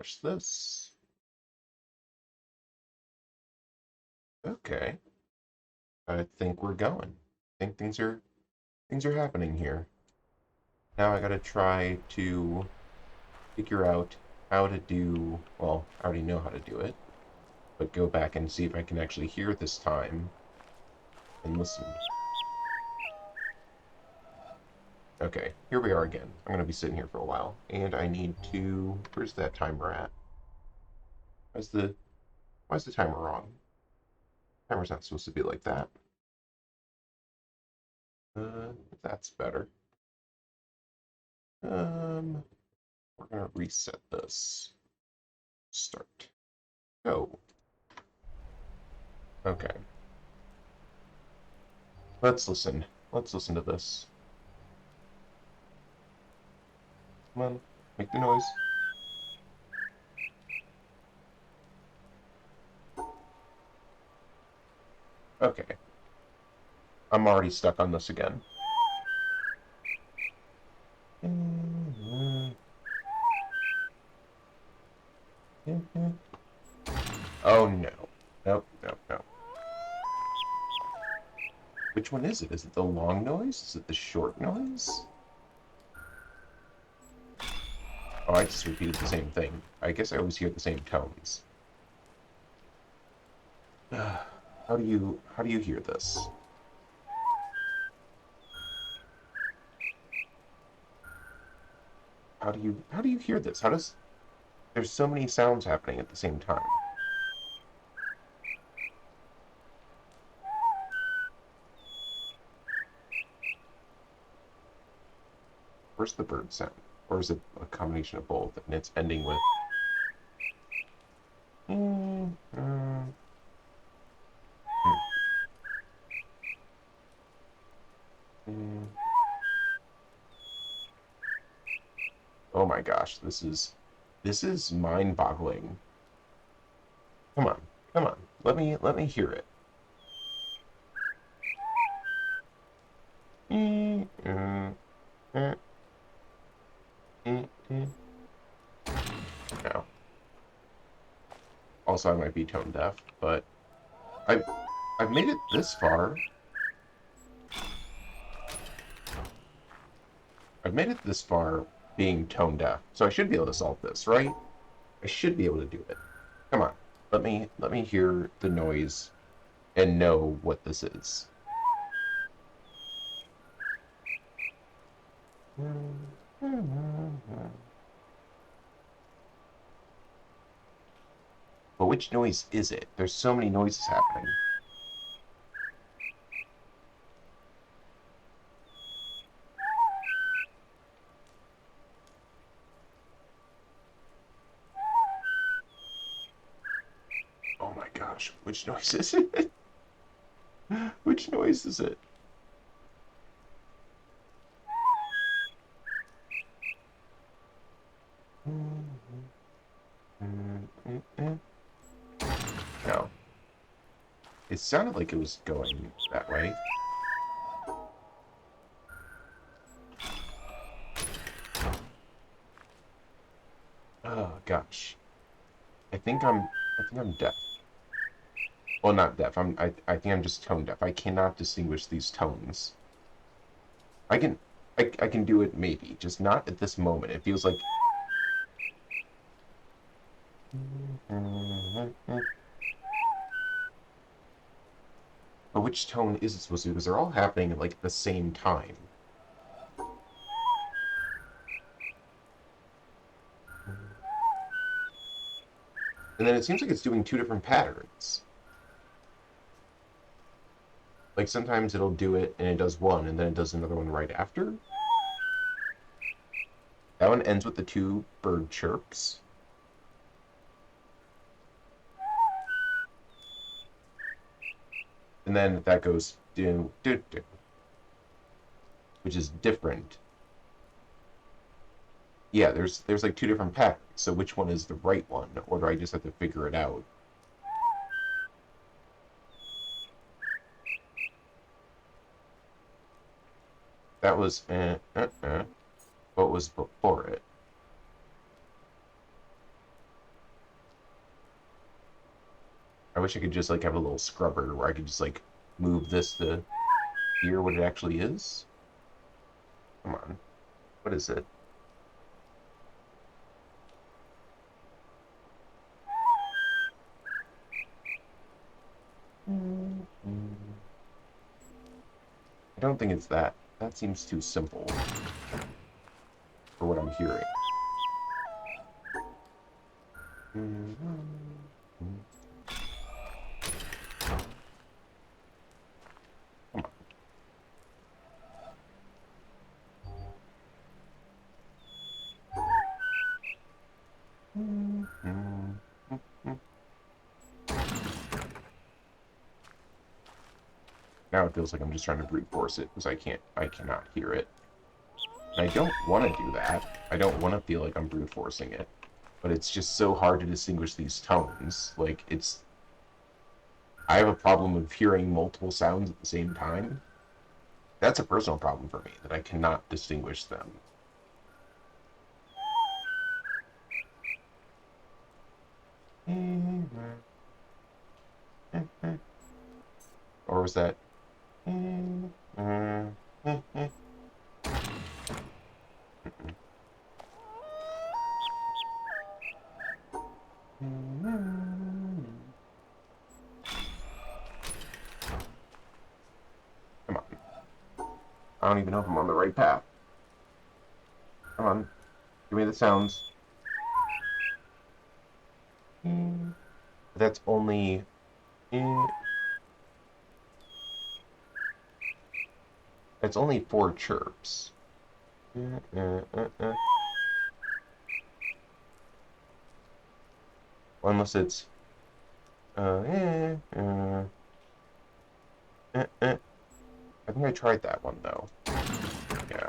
refresh this. Okay. I think we're going. I think things are happening here. Now I gotta try to figure out how to do, well, I already know how to do it, but go back and see if I can actually hear this time and listen. Okay, here we are again. I'm gonna be sitting here for a while, and I need to, where's that timer at? Why's the, why's the timer wrong? Timer's not supposed to be like that. That's better. We're gonna reset this. Start. Go. Okay. Let's listen. Let's listen to this. Come on, make the noise. Okay. I'm already stuck on this again. Oh no. Nope, nope, nope. Which one is it? Is it the long noise? Is it the short noise? Oh, I just repeated the same thing. I guess I always hear the same tones. How do you hear this? How do you hear this? How does there's so many sounds happening at the same time? Where's the bird sound? Or is it a combination of both and it's ending with mm, mm, mm. Oh my gosh, this is mind-boggling. Come on, come on. Let me hear it. Mm, mm, mm, mm, mm. No. Also, I might be tone deaf, but I've I've made it this far. I've made it this far being tone deaf, so I should be able to solve this, right? I should be able to do it. Come on, let me hear the noise and know what this is. But which noise is it? There's so many noises happening. Oh my gosh, which noise is it? Which noise is it? No. It sounded like it was going that way. Oh gosh. I think I'm deaf. Well, not deaf. I think I'm just tone deaf. I cannot distinguish these tones. I can I can do it maybe, just not at this moment. It feels like but which tone is it supposed to be? Because they're all happening at like the same time. And then it seems like it's doing two different patterns. Like sometimes it'll do it and it does one and then it does another one right after. That one ends with the two bird chirps. And then that goes do do do, which is different. Yeah, there's like two different patterns. So which one is the right one, or do I just have to figure it out? That was what was before it? I wish I could just like have a little scrubber where I could just like move this to hear what it actually is. Come on. What is it? I don't think it's that. That seems too simple for what I'm hearing. Now it feels like I'm just trying to brute force it because I cannot hear it. And I don't want to do that. I don't want to feel like I'm brute forcing it. But it's just so hard to distinguish these tones. Like, I have a problem of hearing multiple sounds at the same time. That's a personal problem for me, that I cannot distinguish them. Or was that... Come on. I don't even know if I'm on the right path. Come on. Give me the sounds. That's only... It's only 4 chirps. Unless it's... I think I tried that one, though. Yeah.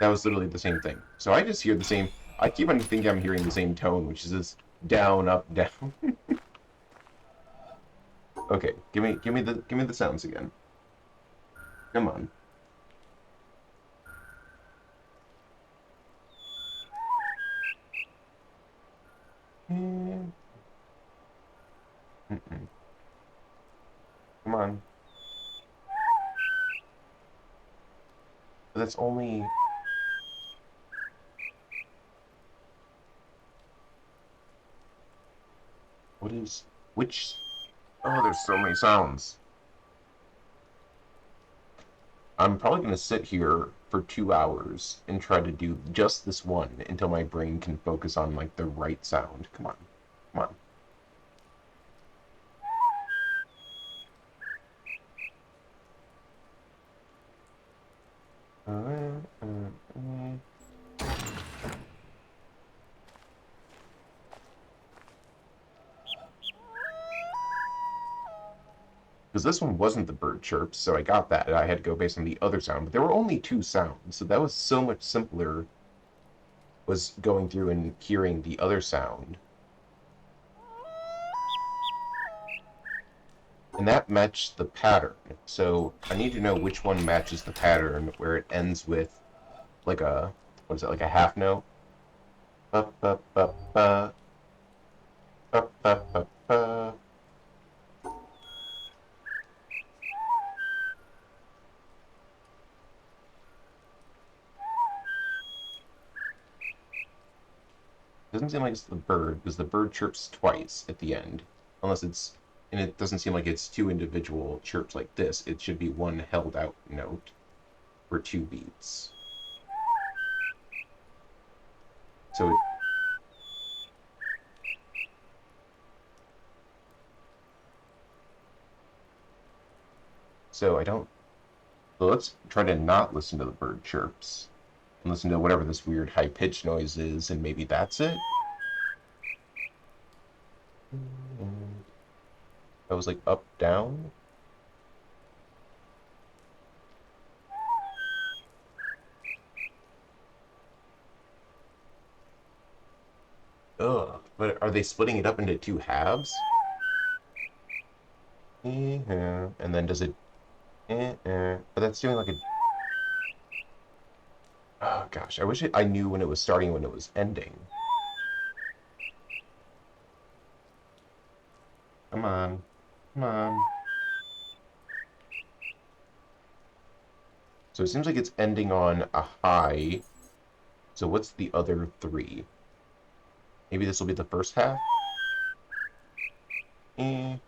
That was literally the same thing. So I just hear the same... I keep on thinking I'm hearing the same tone, which is this down, up, down. Okay, give me the sounds again. Come on. Come on. But that's only... What is... Which... Oh, there's so many sounds. I'm probably going to sit here for 2 hours and try to do just this one until my brain can focus on, like, the right sound. Come on. Come on. Because this one wasn't the bird chirps, so I got that. I had to go based on the other sound, but there were only 2 sounds, so that was so much simpler, was going through and hearing the other sound. And that matched the pattern, so I need to know which one matches the pattern where it ends with, like a, what is it, like a half note? Ba, ba, ba, ba. Ba, ba, ba, ba. Doesn't seem like it's the bird, because the bird chirps twice at the end. Unless it's... And it doesn't seem like it's 2 individual chirps like this. It should be 1 held out note for 2 beats. So it... So I don't... So let's try to not listen to the bird chirps. And listen to whatever this weird high-pitched noise is, and maybe that's it? That was like up, down? Ugh. But are they splitting it up into 2 halves? Yeah. And then does it... But that's doing like a... Oh gosh, I wish I knew when it was starting and when it was ending. Come on. Come on. So it seems like it's ending on a high. So what's the other three? Maybe this will be the first half? And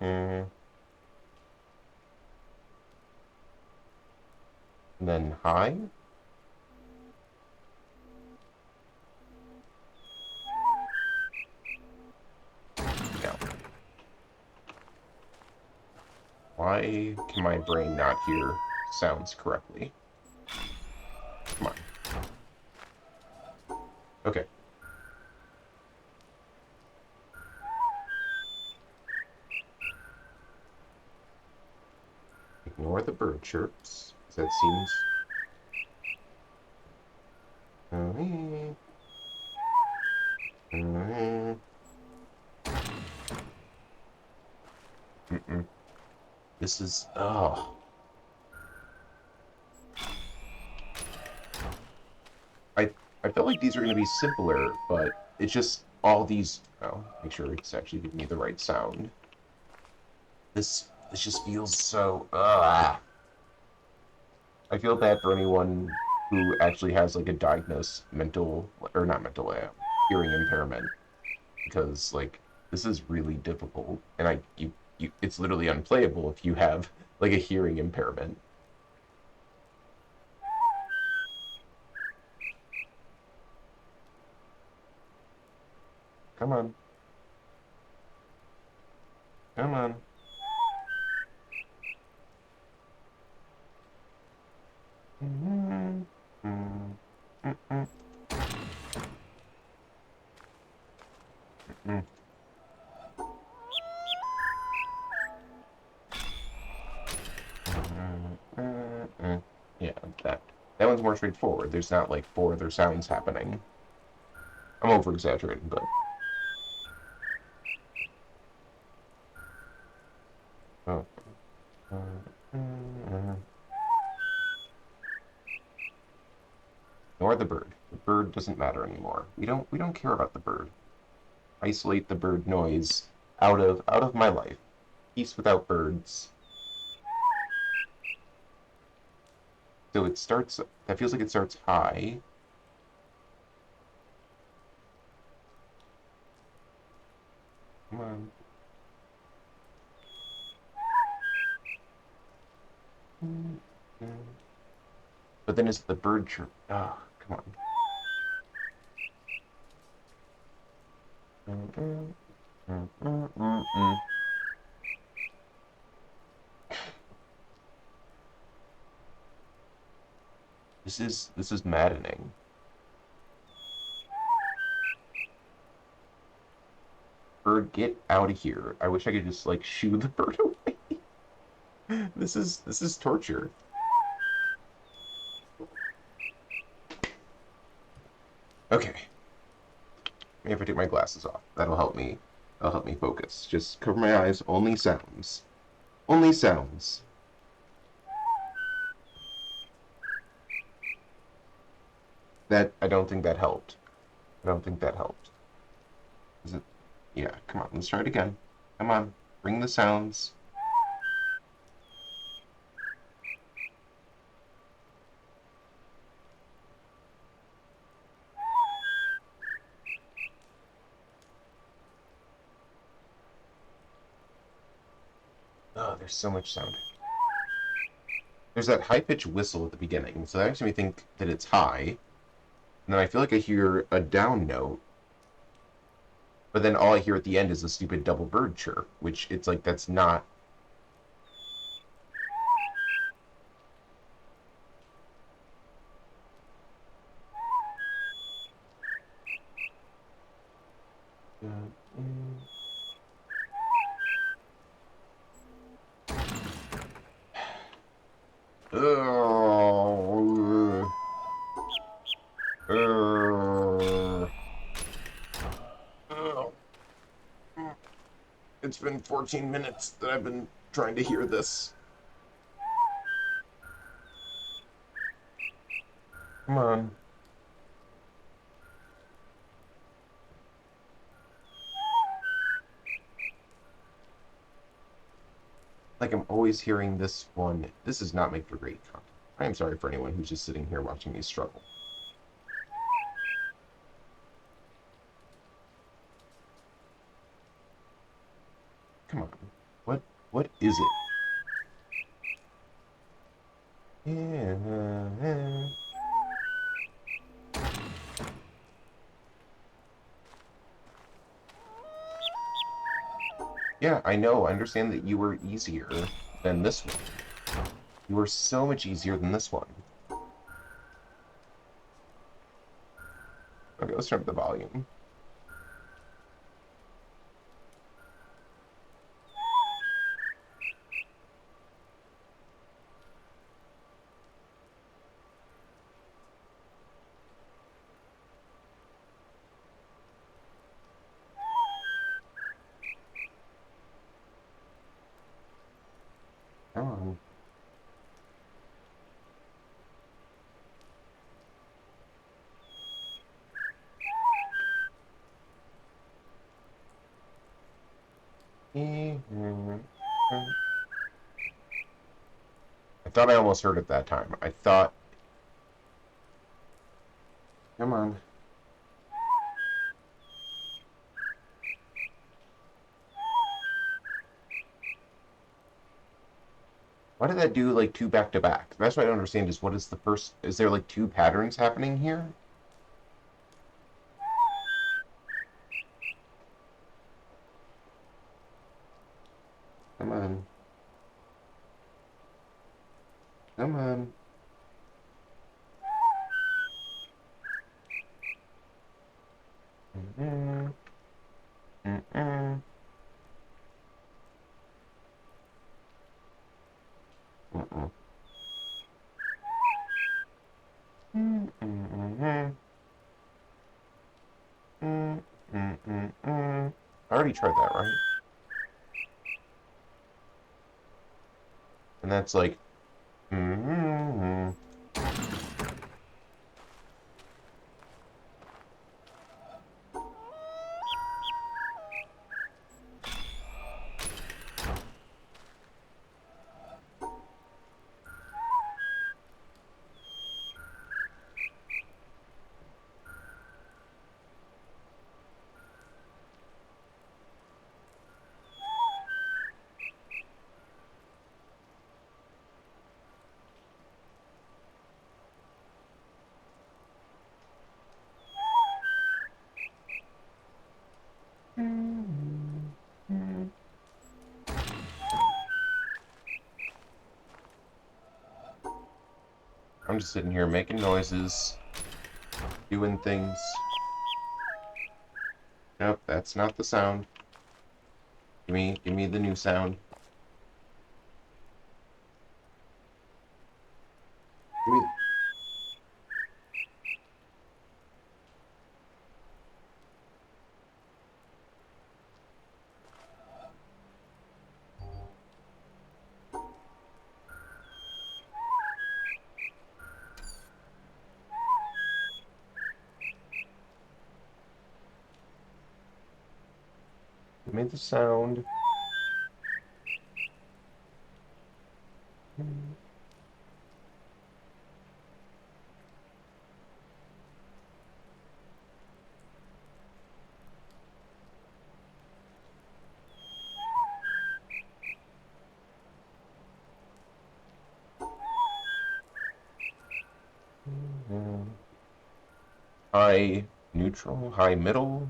then high? No. Why can my brain not hear sounds correctly? Come on. Okay. Ignore the bird chirps. That seems... This is... Oh. I I felt like these are going to be simpler, but it's just all these... Oh, make sure it's actually giving me the right sound. This just feels so... I feel bad for anyone who actually has like a diagnosed mental... Or not mental, hearing impairment. Because, like, this is really difficult. And it's literally unplayable if you have, like, a hearing impairment. Come on. Come on. Yeah, that one's more straightforward. There's not like four other sounds happening. I'm over exaggerating, but oh. Ignore the bird. The bird doesn't matter anymore. We don't care about the bird. Isolate the bird noise out of my life. Peace without birds. So it starts. That feels like it starts high. Come on. But then it's the bird chirp. Ah, come on. This is maddening. Bird, get out of here. I wish I could just like shoo the bird away. This is torture. Okay. Maybe if I take my glasses off, that'll help me. That'll help me focus. Just cover my eyes. Only sounds. Only sounds. That I don't think that helped. I don't think that helped. Is it? Yeah. Come on. Let's try it again. Come on. Bring the sounds. Oh, there's so much sound. There's that high-pitched whistle at the beginning, so that makes me think that it's high. And then I feel like I hear a down note, but then all I hear at the end is a stupid double bird chirp, which it's like that's not. Oh, it's been 14 minutes that I've been trying to hear this. Come on. like I'm always hearing this one. This does not make for great content. I am sorry for anyone who's just sitting here watching me struggle. Come on. What is it? Yeah. Yeah, I know. I understand that you were easier than this one. You were so much easier than this one. Okay, let's turn up the volume. Come on. I thought I almost heard it that time. I thought. Come on. Why did that do like two back to back? That's what I don't understand is what is the first. Is there like two patterns happening here? Come on. Come on. Mm-mm. Mm-mm. Mm-mm. Mm-mm. Mm-mm. I already tried that, right? And that's like. Mm-mm. Mm-mm. I'm just sitting here making noises, doing things. Nope, that's not the sound. Give me the new sound. Give me. Give me the sound. High, neutral, high, middle.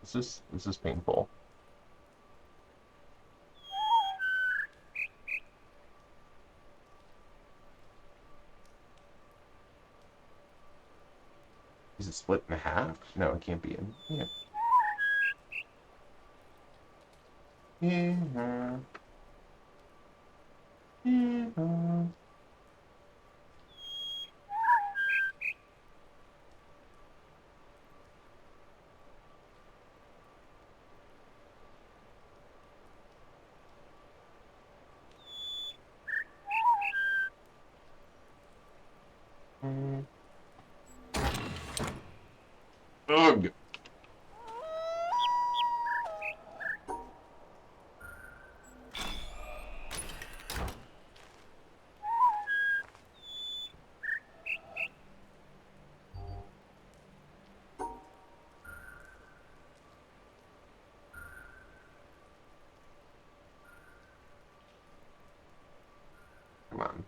This is painful. Is it split in half? No, it can't be in. Yeah. Yeah. Yeah. dog! Come on.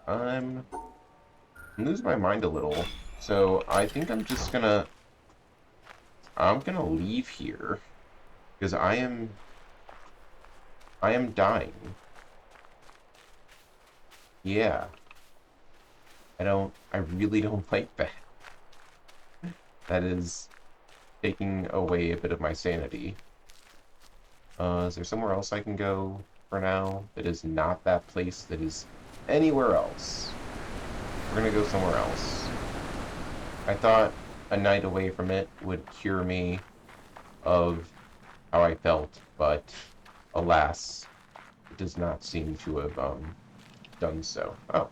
I'm losing my mind a little, so I think I'm gonna leave here because I am dying. Yeah, I really don't like that. That is taking away a bit of my sanity. Is there somewhere else I can go for now that is not that place that is anywhere else? We're gonna go somewhere else. I thought a night away from it would cure me of how I felt, but alas, it does not seem to have done so. Oh,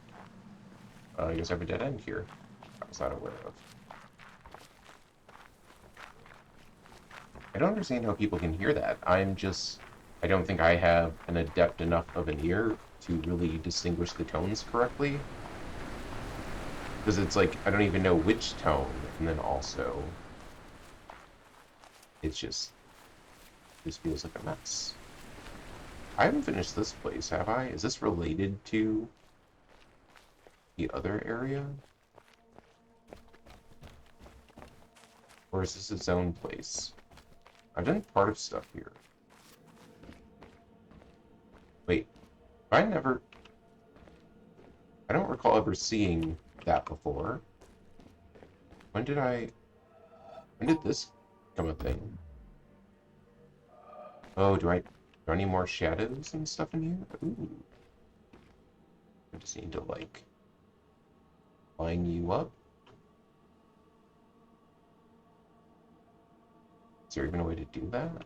I guess I have a dead end here. I was not aware of. I don't understand how people can hear that. I don't think I have an adept enough of an ear to really distinguish the tones correctly. Because it's like, I don't even know which tone, and then also, it's just, this feels like a mess. I haven't finished this place, have I? Is this related to the other area? Or is this its own place? I've done part of stuff here. Wait, I don't recall ever seeing that before. When did this become a thing? Oh, do I need more shadows and stuff in here? Ooh. I just need to, like, line you up. Is there even a way to do that?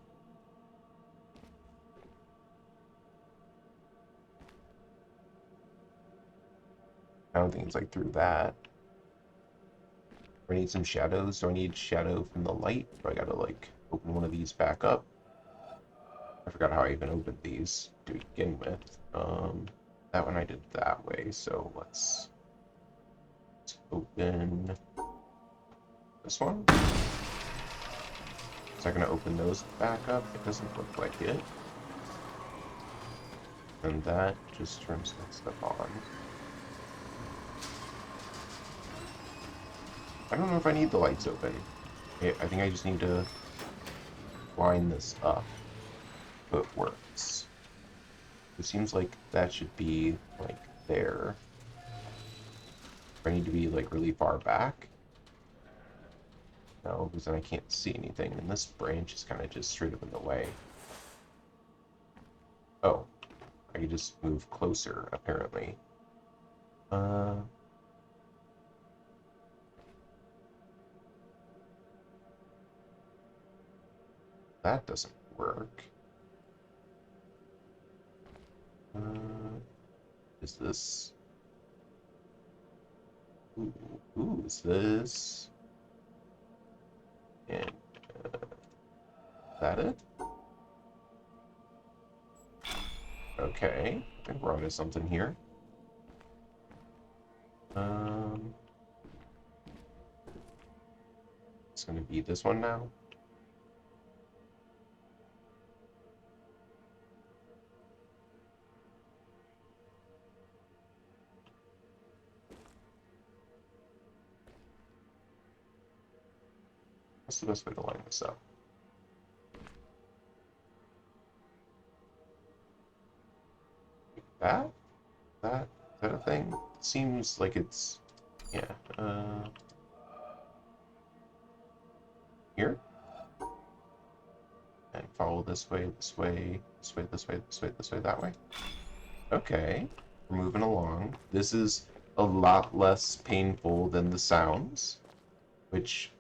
I don't think it's, like, through that. Do I need some shadows? Do I need shadow from the light? Do I gotta, like, open one of these back up? I forgot how I even opened these to begin with. That one I did that way, so let's open this one. Is that gonna open those back up? It doesn't look like it. And that just turns that stuff on. I don't know if I need the lights open. I think I just need to line this up so it works. It seems like that should be, like, there. I need to be, like, really far back. No, because then I can't see anything, and this branch is kind of just straight up in the way. Oh, I can just move closer, apparently. That doesn't work. Is this... Ooh, is this... And, that it? Okay, I think we're onto something here. It's gonna be this one now. What's the best way to line this up? That? Is that a thing? It seems like it's, yeah, here? And follow this way, this way, this way, this way, this way, this way, that way. Okay, we're moving along. This is a lot less painful than the sounds, which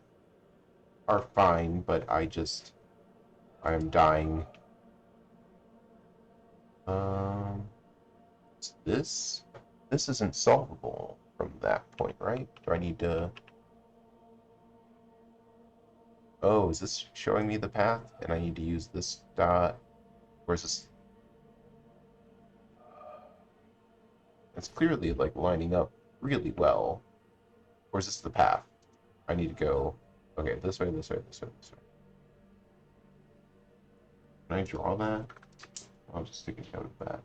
are fine, but I am dying. This isn't solvable from that point, right? Do I need to... Oh, is this showing me the path? And I need to use this dot... Where's this? It's clearly, like, lining up really well. Or is this the path? I need to go... Okay, this way, this way, this way, this way. Can I draw that? I'll just stick a note of that.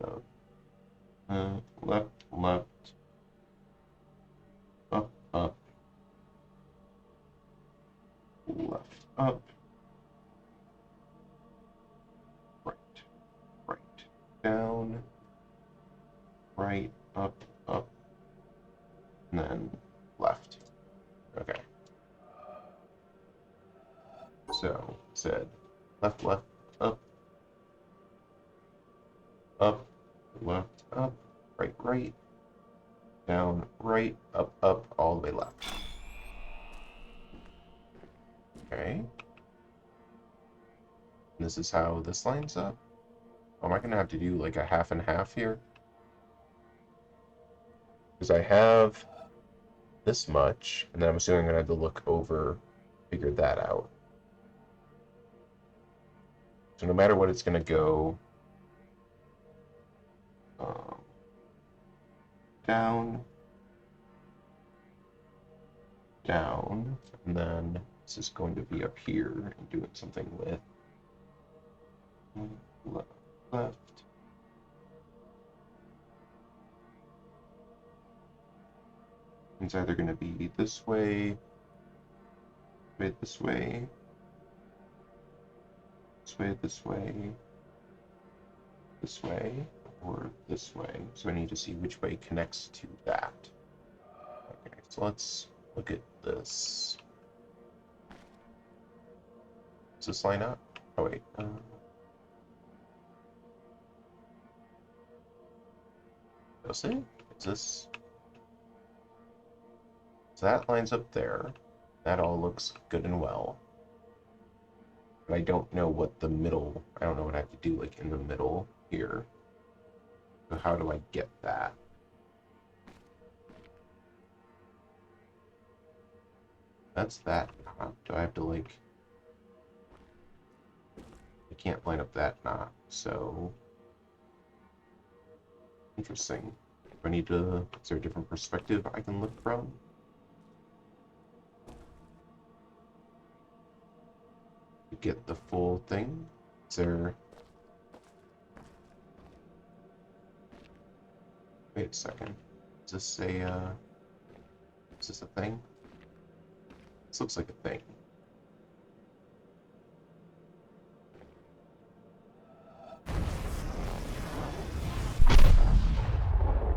Left, left, up, up, left, up, right, right, down, right, up, up, and then left. Okay. So, said left, left, up, up, left, up, right, right, down, right, up, up, all the way left. Okay. And this is how this lines up. Am I going to have to do like a half and half here? Because I have this much, and then I'm assuming I'm going to have to look over, figure that out. So no matter what, it's going to go down, down, and then this is going to be up here and doing something with left. It's either going to be this way, this way, this way, this way, this way, or this way. So I need to see which way connects to that. Okay, so let's look at this. Does this line up? Oh wait. Does it? Is this? So that lines up there. That all looks good and well. But I don't know what the middle, I don't know what I have to do like in the middle here. So how do I get that? That's that knot. Do I have to like... I can't line up that knot, so... Interesting. Do I need to... Is there a different perspective I can look from? To get the full thing? Is there... Wait a second. Is this a, Is this a thing? This looks like a thing.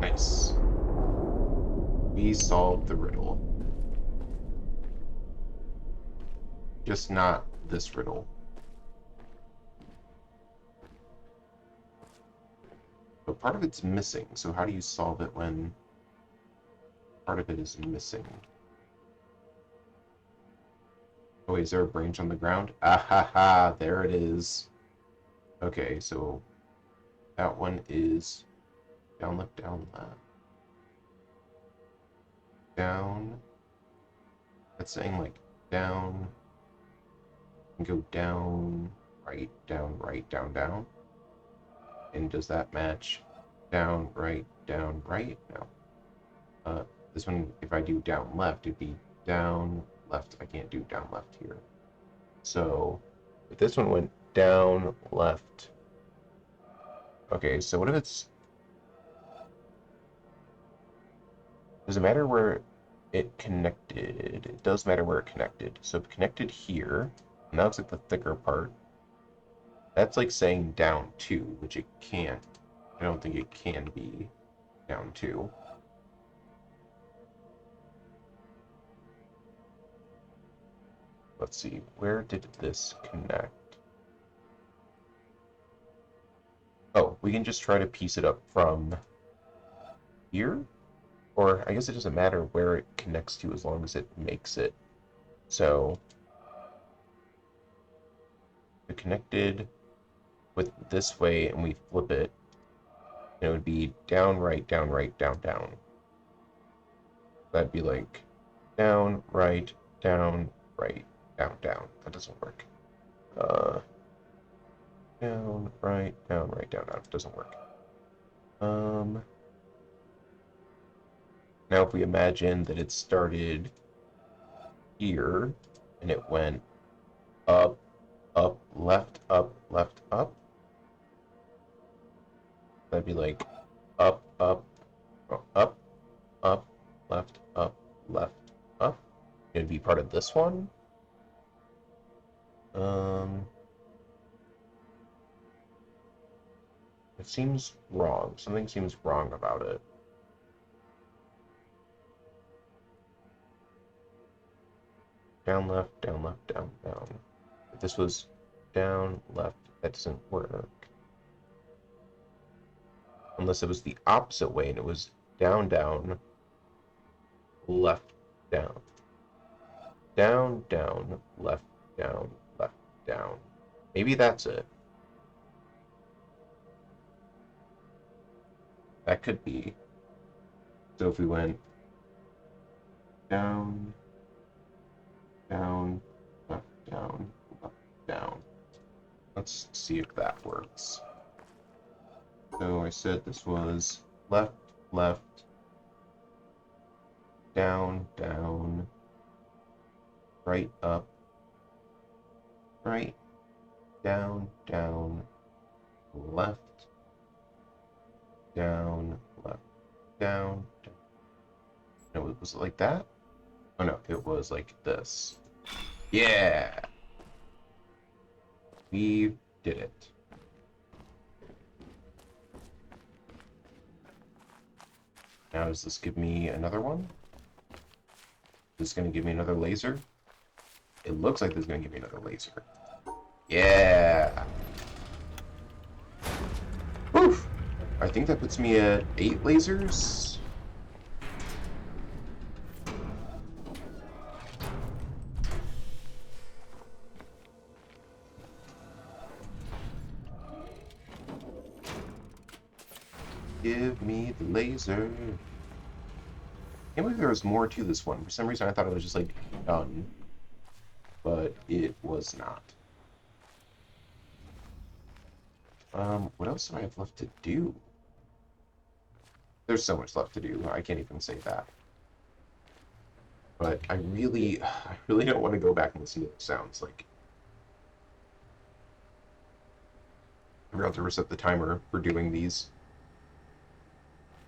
Nice. We solved the riddle. Just not this riddle. But part of it's missing, so how do you solve it when part of it is missing? Oh, wait, is there a branch on the ground? Ah ha ha, there it is. Okay, so that one is down, left, down, left. Down. That's saying like down. And go down, right, down, right, down, down. And does that match down, right, down, right? No. This one, if I do down left, it'd be down, left. I can't do down left here. So if this one went down, left. Okay, so what if it's... Does it matter where it connected? It does matter where it connected. So if it connected here, and that's like the thicker part. That's like saying down 2, which it can't. I don't think it can be down 2. Let's see, where did this connect? Oh, we can just try to piece it up from here? Or I guess it doesn't matter where it connects to as long as it makes it. So if it connected with this way and we flip it, it would be down, right, down, right, down, down. That'd be like down, right, down, right, down, down. That doesn't work. Down, right, down, right, down, down. It doesn't work. Now if we imagine that it started here and it went up, up, left, up, that'd be like up, up, up, up, left, up, up. It'd be part of this one. It seems wrong. Something seems wrong about it. Down, left, down, left, down, down. If this was down, left, that doesn't work. Unless it was the opposite way and it was down, down, left, down. Down, down, left, down, left, down. Maybe that's it. That could be. So if we went down, down, left, down, left, down. Let's see if that works. So I said this was left, left, down, down, right, up, right, down, down, left, down, left, down, down. No, was it like that? Oh no, it was like this. Yeah! We did it. Now does this give me another one? Is this going to give me another laser? It looks like this is going to give me another laser. Yeah! Woof! I think that puts me at 8 lasers. Give me the laser. I can't believe there was more to this one. For some reason I thought it was just like done. But it was not. What else do I have left to do? There's so much left to do. I can't even say that. But I really don't want to go back and listen to the sounds. Like, I forgot to reset the timer for doing these.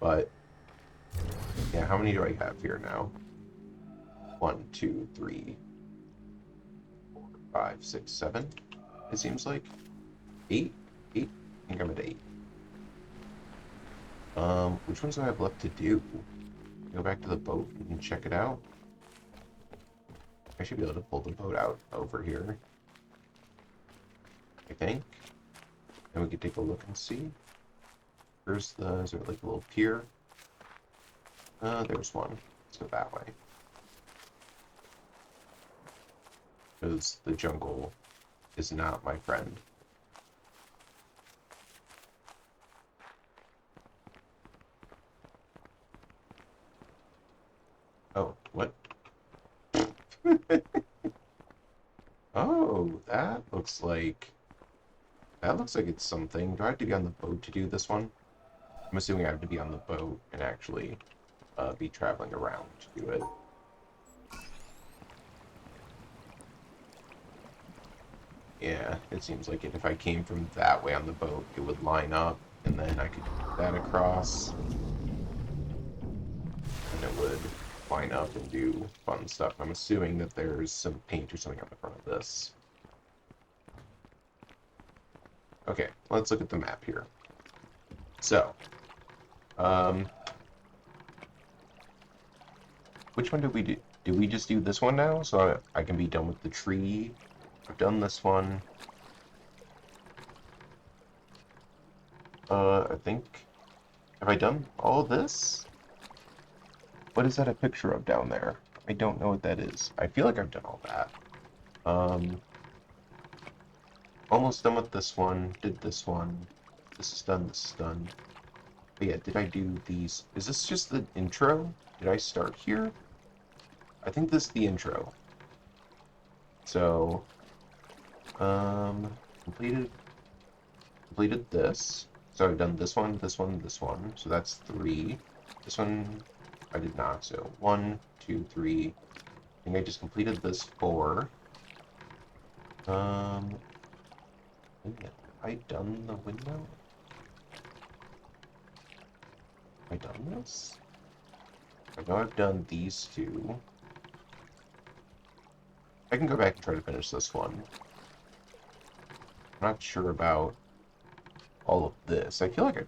But yeah, how many do I have here now? 1, 2, 3, 4, 5, 6, 7. It seems like 8. 8. I think I'm at 8. Which ones do I have left to do? Go back to the boat and check it out. I should be able to pull the boat out over here, I think. And we could take a look and see. Is there like a little pier? There's one. Let's go that way. Because the jungle is not my friend. Oh, what? Oh, that looks like That looks like it's something. Do I have to be on the boat to do this one? I'm assuming I have to be on the boat and actually be traveling around to do it. Yeah, it seems like it. If I came from that way on the boat, it would line up, and then I could put that across, and it would line up and do fun stuff. I'm assuming that there's some paint or something on the front of this. Okay, let's look at the map here. So, um, which one did we do? Did we just do this one now? So I can be done with the tree. I've done this one. I think... Have I done all of this? What is that a picture of down there? I don't know what that is. I feel like I've done all that. Almost done with this one. Did this one. This is done. This is done. But yeah, did I do these? Is this just the intro? Did I start here? I think this is the intro. So, completed this. So I've done this one, this one, this one. So that's 3. This one I did not. So 1, 2, 3. I think I just completed this 4. Have I done the window? Have I done this? I know I've done these 2. I can go back and try to finish this one. I'm not sure about all of this. I feel like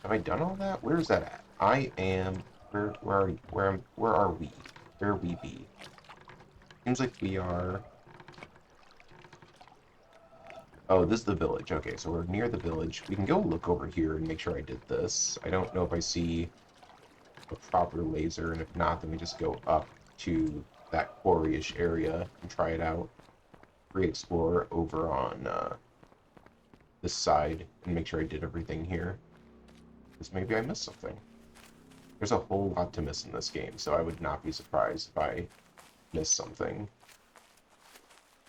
have I done all that? Where is that at? I am... Where are you? Where are we? Where we be? Seems like we are... Oh, this is the village. Okay, so we're near the village. We can go look over here and make sure I did this. I don't know if I see a proper laser, and if not, then we just go up to that quarry-ish area and try it out. Re-explore over on this side and make sure I did everything here. Because maybe I missed something. There's a whole lot to miss in this game, so I would not be surprised if I missed something.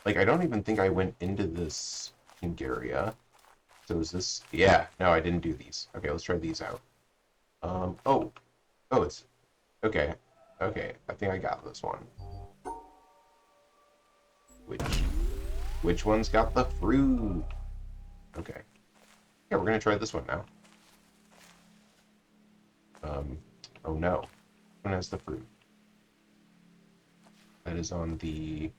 Like, I don't even think I went into this pink area. So is this... Yeah, no, I didn't do these. Okay, let's try these out. Oh, it's... Okay, I think I got this one. Which one's got the fruit? Okay. Yeah, we're gonna try this one now. Oh no. Which one has the fruit? That is on the...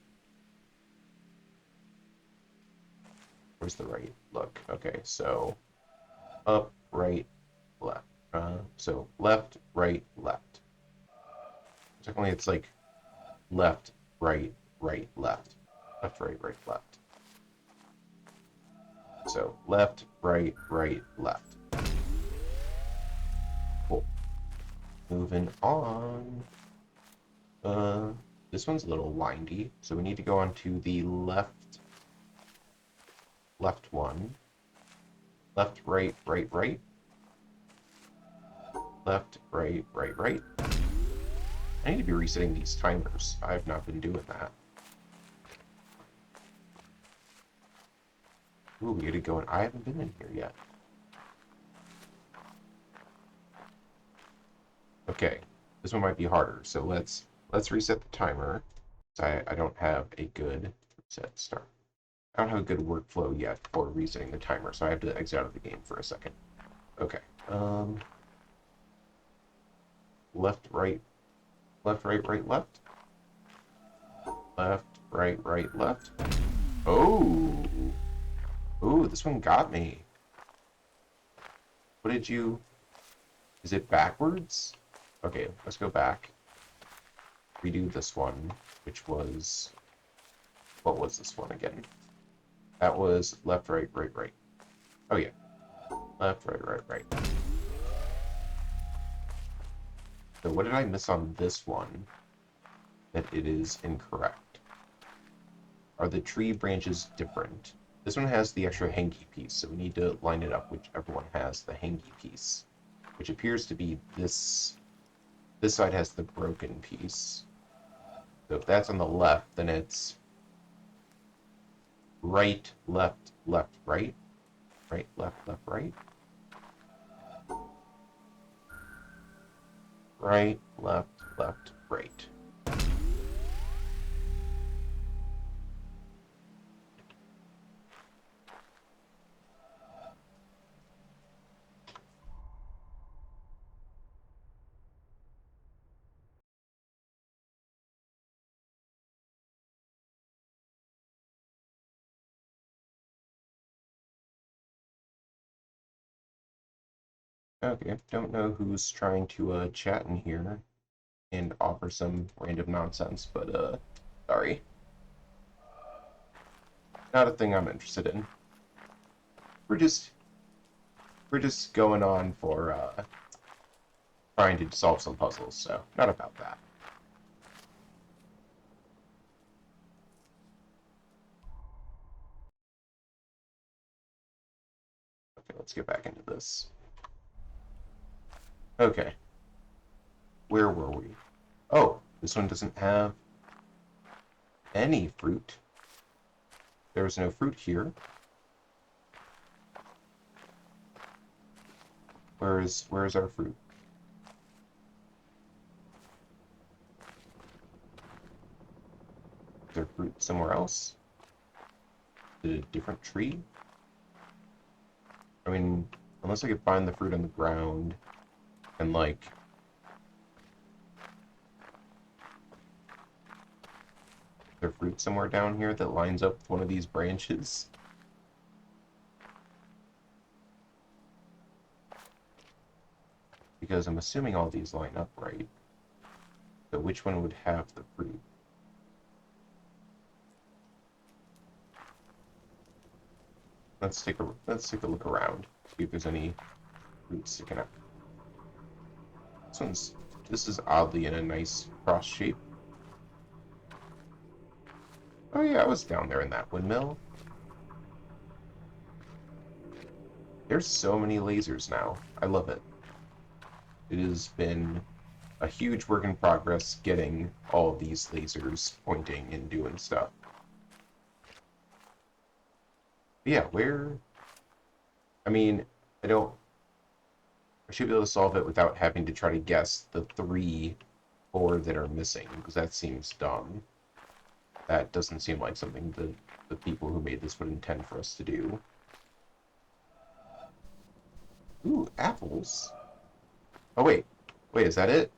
Where's the right? Look. Okay, so up, right, left. So left, right, left. Technically, it's like left, right, right, left. Left, right, right, left. So left, right, right, left. Cool. Moving on. This one's a little windy, so we need to go on to the left one. Left, right, right, right. Left, right, right, right. I need to be resetting these timers. I've not been doing that. Ooh, we gotta go in. I haven't been in here yet. Okay, this one might be harder, so let's reset the timer. I don't have a good reset start. I don't have a good workflow yet for resetting the timer, so I have to exit out of the game for a second. Okay. Left, right, left, right, right, left. Left, right, right, left. Oh! Ooh, this one got me. What did you... Is it backwards? Okay, let's go back. Redo this one, which was... What was this one again? That was left, right, right, right. Oh, yeah. Left, right, right, right. So what did I miss on this one that it is incorrect? Are the tree branches different? This one has the extra hangy piece, so we need to line it up, which everyone has the hangy piece, which appears to be this. This side has the broken piece. So if that's on the left, then it's... right, left, left, right. Right, left, left, right. Right, left, left, right. Okay, don't know who's trying to chat in here and offer some random nonsense, but sorry. Not a thing I'm interested in. We're just we're just going on for trying to solve some puzzles, so not about that. Okay, let's get back into this. Okay, where were we? Oh, this one doesn't have any fruit. There's no fruit here. Where is our fruit? Is there fruit somewhere else? Is it a different tree? I mean, unless I could find the fruit on the ground and like there's fruit somewhere down here that lines up with one of these branches. Because I'm assuming all these line up right. So which one would have the fruit? Let's take a look around. See if there's any fruit sticking up. This is oddly in a nice cross shape. Oh yeah, I was down there in that windmill. There's so many lasers now. I love it. It has been a huge work in progress getting all of these lasers pointing and doing stuff. But yeah, where... I mean, I don't... I should be able to solve it without having to try to guess the 3, 4 that are missing, because that seems dumb. That doesn't seem like something the people who made this would intend for us to do. Ooh, apples? Oh, wait. Wait, is that it?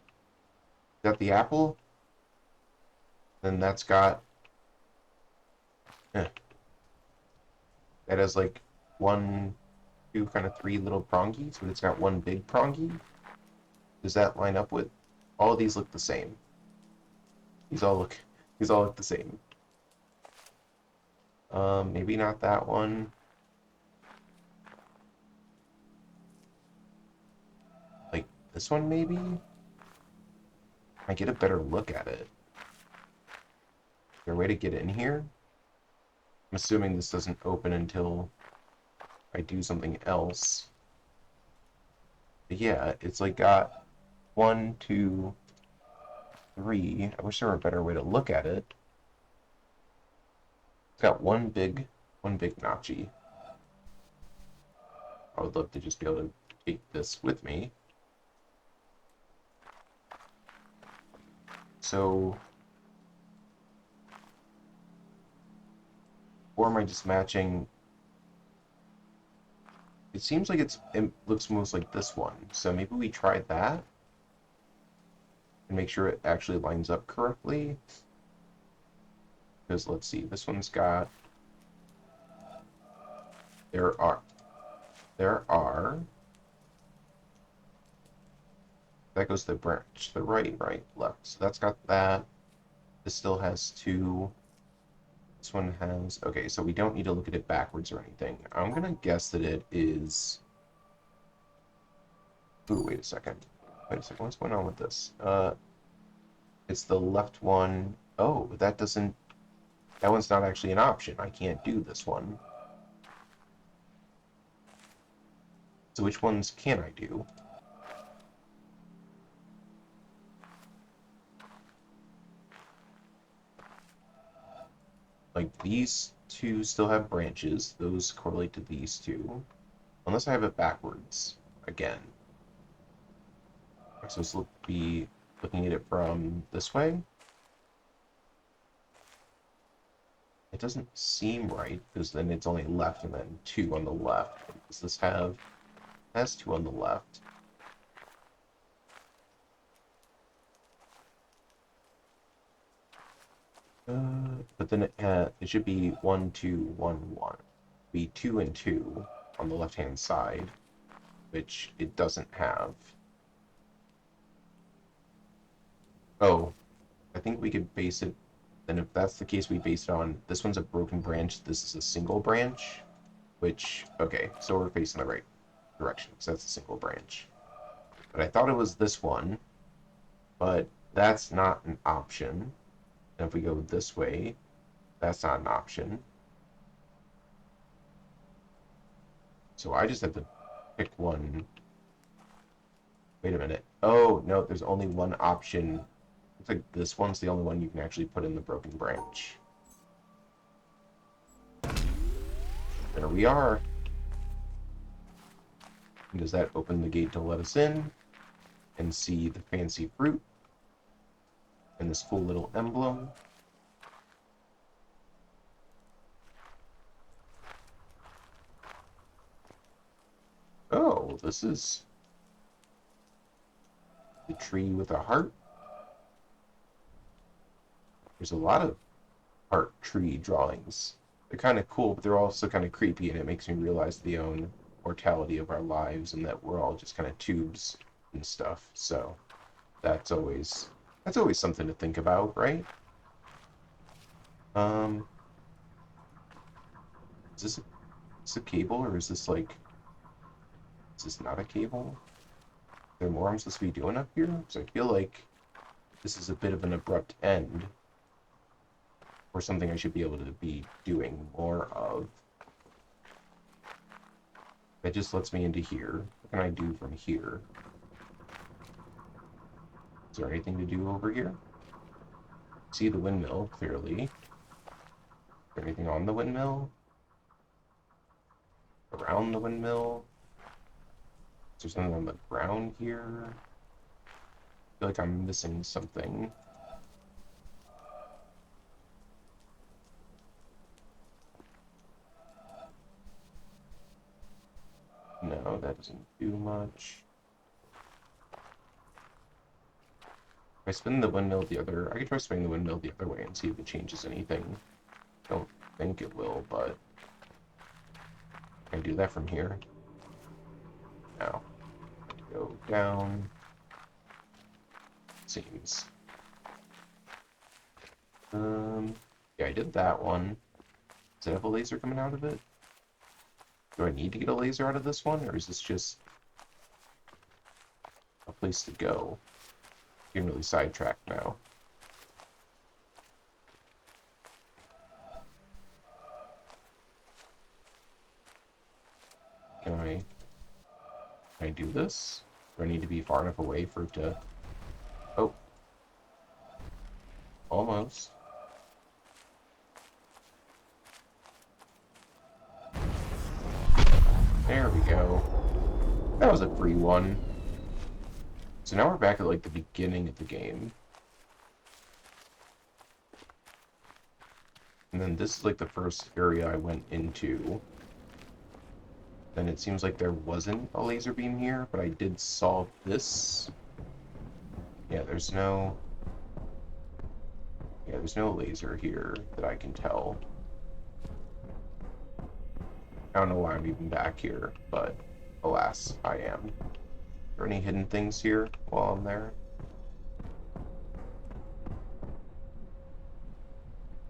Is that the apple? Then that's got... Eh, that has, like, 1, 2, kind of 3 little prongies, but it's got 1 big prongy? Does that line up with... All of these look the same. These all look... These all look the same. Maybe not that one. Like, this one, maybe? I get a better look at it. Is there a way to get in here? I'm assuming this doesn't open until I do something else. But yeah, it's like got 1, 2, 3. I wish there were a better way to look at it. It's got one big notchy. I would love to just be able to take this with me. So, or am I just matching? It seems like it looks most like this one. So maybe we try that and make sure it actually lines up correctly. Because let's see, this one's got... There are... That goes to the branch. The right, left. So that's got that. This still has 2. This one has... Okay, so we don't need to look at it backwards or anything. I'm going to guess that it is... Ooh, wait a second. Wait a second, what's going on with this? It's the left one. Oh, that doesn't... That one's not actually an option. I can't do this one. So which ones can I do? Like these to still have branches. Those correlate to these two. Unless I have it backwards again. So this will be looking at it from this way. It doesn't seem right, because then it's only left and then 2 on the left. Does this have... It has 2 on the left. But then it should be 1, 2, 1, 1. Be 2 and 2 on the left-hand side, which it doesn't have. Oh, I think we could base it... Then if that's the case, we base it on... This one's a broken branch, this is a single branch, which... Okay, so we're facing the right direction, because that's a single branch. But I thought it was this one, but that's not an option. And if we go this way, that's not an option. So I just have to pick one. Wait a minute. Oh, no, there's only one option. Looks like this one's the only one you can actually put in the broken branch. There we are. And does that open the gate to let us in and see the fancy fruit and this cool little emblem? Oh, this is the tree with a heart. There's a lot of heart tree drawings. They're kind of cool, but they're also kind of creepy, and it makes me realize the own mortality of our lives and that we're all just kind of tubes and stuff. So that's always something to think about, right? Um, is this a cable, or is this like... Is this not a cable? Is there more I'm supposed to be doing up here? Because I feel like this is a bit of an abrupt end, or something I should be able to be doing more of. That just lets me into here. What can I do from here? Is there anything to do over here? See the windmill, clearly. Is there anything on the windmill? Around the windmill? Is there something on the ground here? I feel like I'm missing something. No, that doesn't do much. If I spin the windmill the other... I could try spinning the windmill the other way and see if it changes anything. Don't think it will, but... Can I do that from here? No. Go down. Seems. Yeah, I did that one. Does it have a laser coming out of it? Do I need to get a laser out of this one, or is this just a place to go? Getting really sidetracked now. Can I do this? Do I need to be far enough away for it to... Oh. Almost. There we go. That was a free one. So now we're back at, like, the beginning of the game. And then this is, like, the first area I went into. Then it seems like there wasn't a laser beam here, but I did solve this. Yeah, there's no... Yeah, there's no laser here that I can tell. I don't know why I'm even back here, but alas, I am. Are there any hidden things here while I'm there?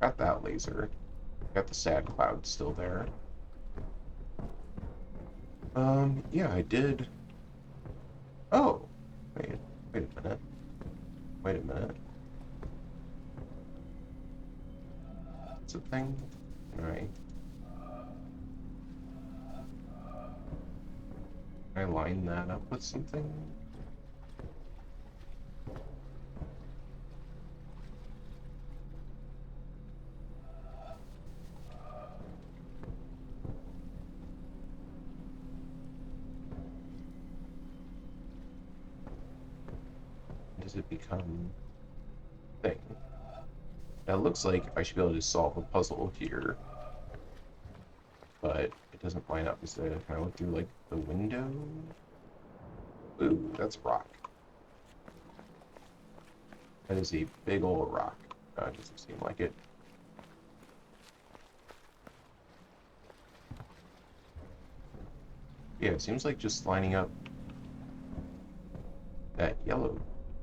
Got that laser. Got the sad cloud still there. Yeah, I did. Oh, wait a minute. Wait a minute. It's a thing? Alright. Can I line that up with something? does it become a thing? Now it looks like I should be able to solve a puzzle here, but it doesn't line up. Can I look through like the window? Ooh, that's rock. That is a big old rock. It doesn't seem like it. Yeah, it seems like just lining up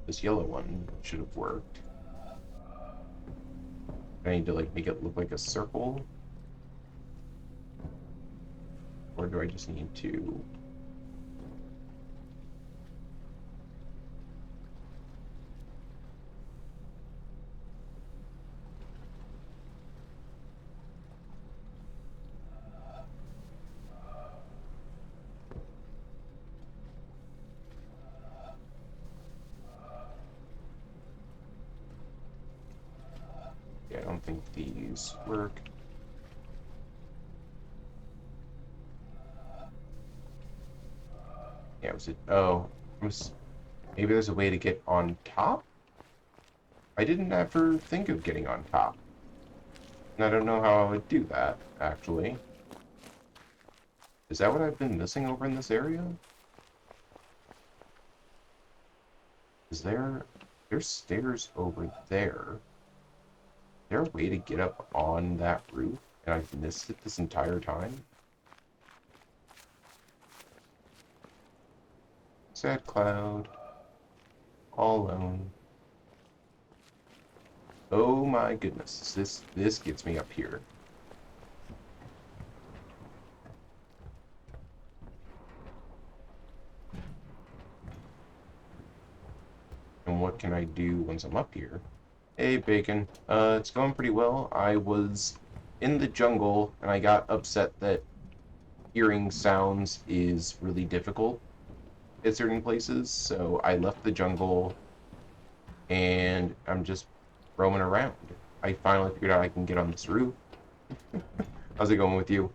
this yellow one should have worked. I need to like make it look like a circle? Or do I just need to... Yeah, I don't think these work. Yeah, was it... Oh, maybe there's a way to get on top? I didn't ever think of getting on top. And I don't know how I would do that, actually. Is that what I've been missing over in this area? There's stairs over there. Is there a way to get up on that roof? And I've missed it this entire time? Sad cloud. All alone. Oh my goodness. This gets me up here. And what can I do once I'm up here? Hey, Bacon. It's going pretty well. I was in the jungle, and I got upset that hearing sounds is really difficult at certain places, so I left the jungle, and I'm just roaming around. I finally figured out I can get on this roof. How's it going with you?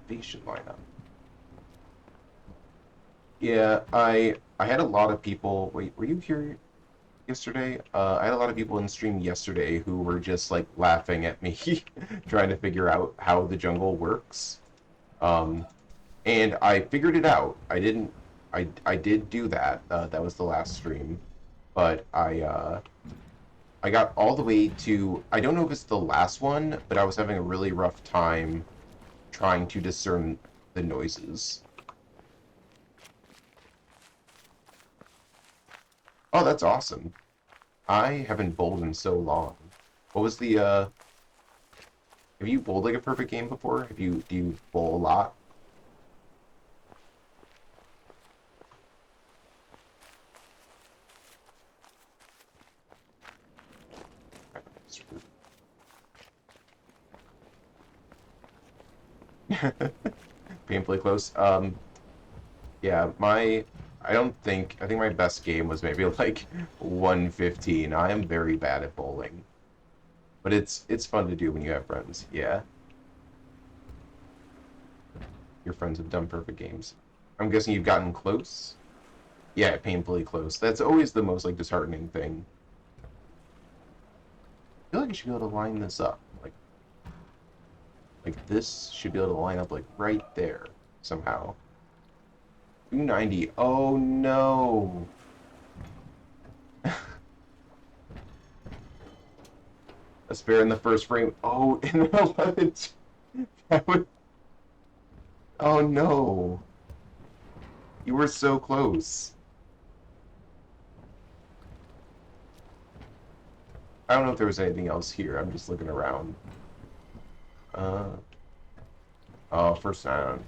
These should line up. Yeah, I had a lot of people. Wait, were you here yesterday? I had a lot of people in stream yesterday who were just like laughing at me trying to figure out how the jungle works. Um, and I figured it out. I did do that. That was the last stream, but I got all the way to, I don't know if it's the last one, but I was having a really rough time trying to discern the noises. Oh, that's awesome. I haven't bowled in so long. What was the have you bowled like a perfect game before? Do you bowl a lot? Painfully close. Yeah, I think my best game was maybe like 115. I am very bad at bowling. But it's fun to do when you have friends. Yeah. Your friends have done perfect games. I'm guessing you've gotten close? Yeah, painfully close. That's always the most like disheartening thing. I feel like I should be able to line this up. Like this should be able to line up like right there somehow. 290. Oh no. A spare in the first frame. Oh, in the 11th. That would... Oh no. You were so close. I don't know if there was anything else here. I'm just looking around. Uh, oh, first down.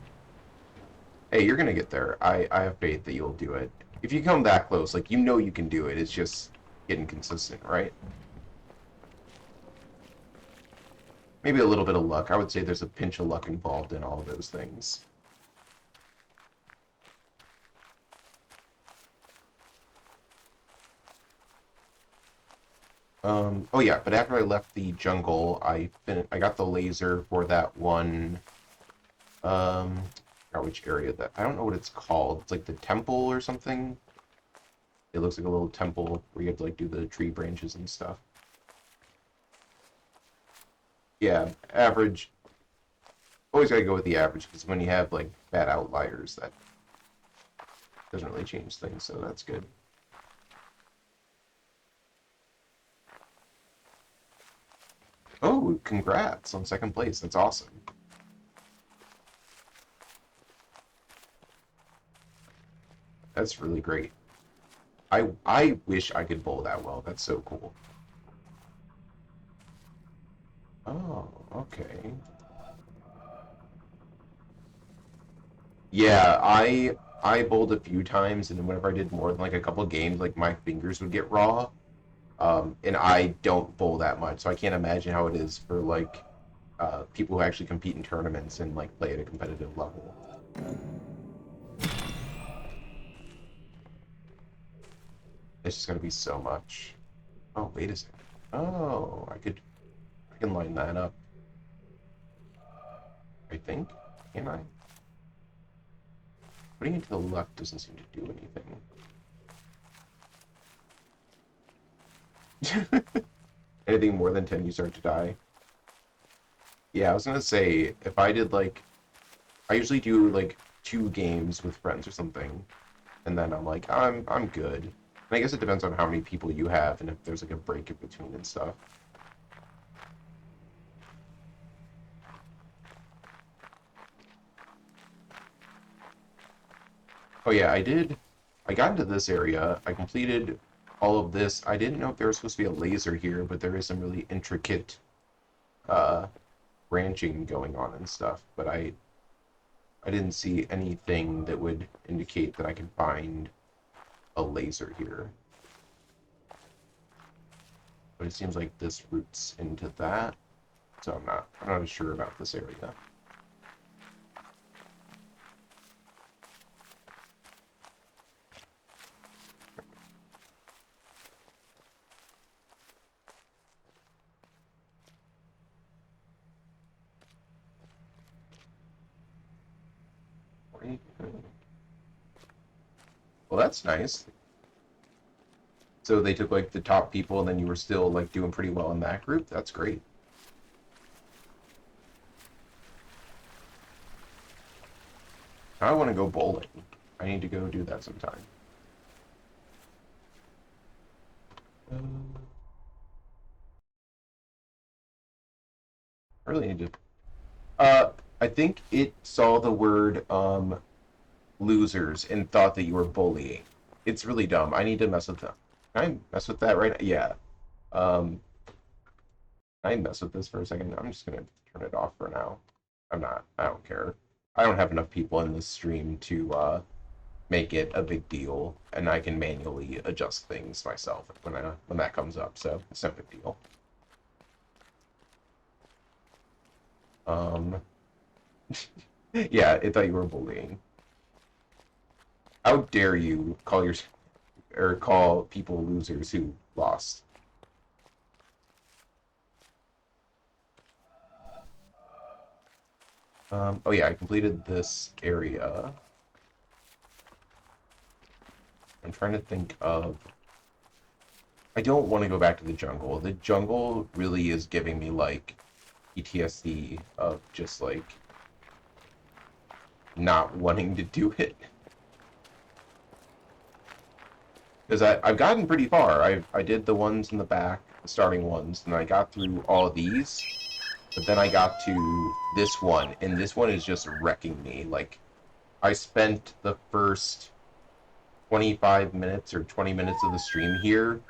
Hey, you're gonna get there. I have faith that you'll do it. If you come that close, like, you know you can do it. It's just getting consistent, right? Maybe a little bit of luck. I would say there's a pinch of luck involved in all of those things. Oh yeah, but after I left the jungle, I got the laser for that one. I forgot which area that I don't know what it's called. It's like the temple or something. It looks like a little temple where you have to like do the tree branches and stuff. Yeah, average. Always gotta go with the average because when you have like bad outliers, that doesn't really change things. So that's good. Oh, congrats on second place. That's awesome. That's really great. I wish I could bowl that well. That's so cool. Oh, okay. Yeah, I bowled a few times, and whenever I did more than like a couple games, like my fingers would get raw. And I don't bowl that much, so I can't imagine how it is for like people who actually compete in tournaments and like play at a competitive level. It's just gonna be so much. Oh, wait a second. Oh, I can line that up. I think. Can I? Putting it to the left doesn't seem to do anything. Anything more than 10, you start to die. Yeah, I was gonna say if I did like I usually do like 2 games with friends or something, and then I'm like I'm good. And I guess it depends on how many people you have and if there's like a break in between and stuff. Oh yeah, I did. I got into this area. I completed all of this. I didn't know if there was supposed to be a laser here, but there is some really intricate uh branching going on and stuff. But I didn't see anything that would indicate that I can find a laser here. But it seems like this roots into that, so I'm not sure about this area. Well, that's nice. So they took like the top people, and then you were still like doing pretty well in that group. That's great. Now I want to go bowling. I need to go do that sometime. I really need to. I think it saw the word losers and thought that you were bullying. It's really dumb. I need to mess with them. Can I mess with that right now? Yeah. Um, can I mess with this for a second? I'm just gonna turn it off for now. I'm not. I don't care. I don't have enough people in this stream to make it a big deal, and I can manually adjust things myself when that comes up. So it's no big deal. Um, yeah, it thought you were bullying. How dare you call your or call people losers who lost? Oh yeah, I completed this area. I'm trying to think of. I don't want to go back to the jungle. The jungle really is giving me like PTSD of just like not wanting to do it. Because I've gotten pretty far. I did the ones in the back, the starting ones, and I got through all of these. But then I got to this one, and this one is just wrecking me. Like, I spent the first 25 minutes or 20 minutes of the stream here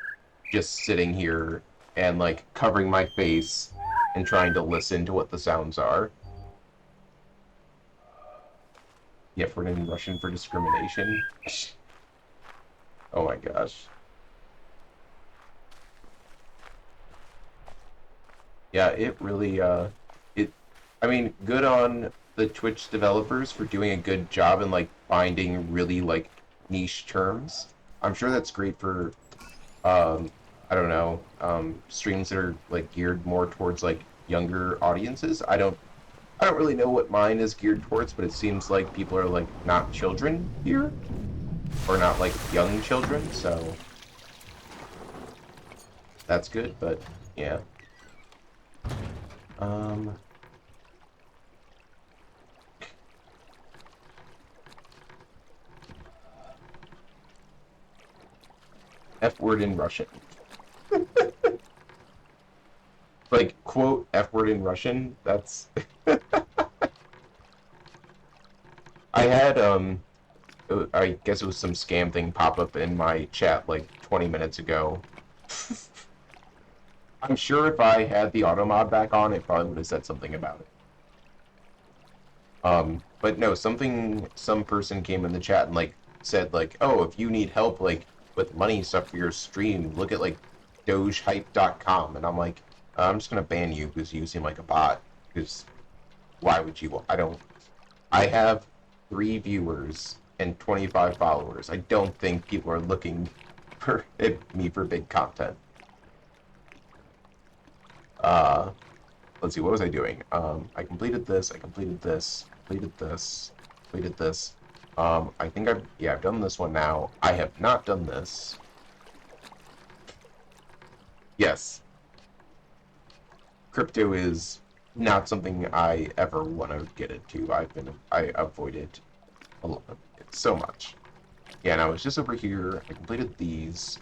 just sitting here and, like, covering my face and trying to listen to what the sounds are. Yet we're in Russian for discrimination. Oh my gosh. Yeah, it really, it, I mean, good on the Twitch developers for doing a good job in, like, finding really, like, niche terms. I'm sure that's great for, um, I don't know, streams that are like geared more towards like younger audiences. I don't really know what mine is geared towards, but it seems like people are like not children here, or not like young children, so that's good. But yeah, um, F word in Russian. Like quote F word in Russian. That's I had I guess it was some scam thing pop up in my chat like 20 minutes ago. I'm sure if I had the auto mod back on, it probably would have said something about it. But no, some person came in the chat and like said like, oh, if you need help like with money stuff for your stream, look at like dogehype.com. And I'm like, I'm just gonna ban you because you seem like a bot. Because why would you? I have 3 viewers and 25 followers. I don't think people are looking for me for big content. Uh, let's see, what was I doing? I completed this, I completed this, completed this, completed this. I think I've done this one now. I have not done this. Yes, crypto is not something I ever want to get into. I avoid it a lot, so much. Yeah, and I was just over here. I completed these.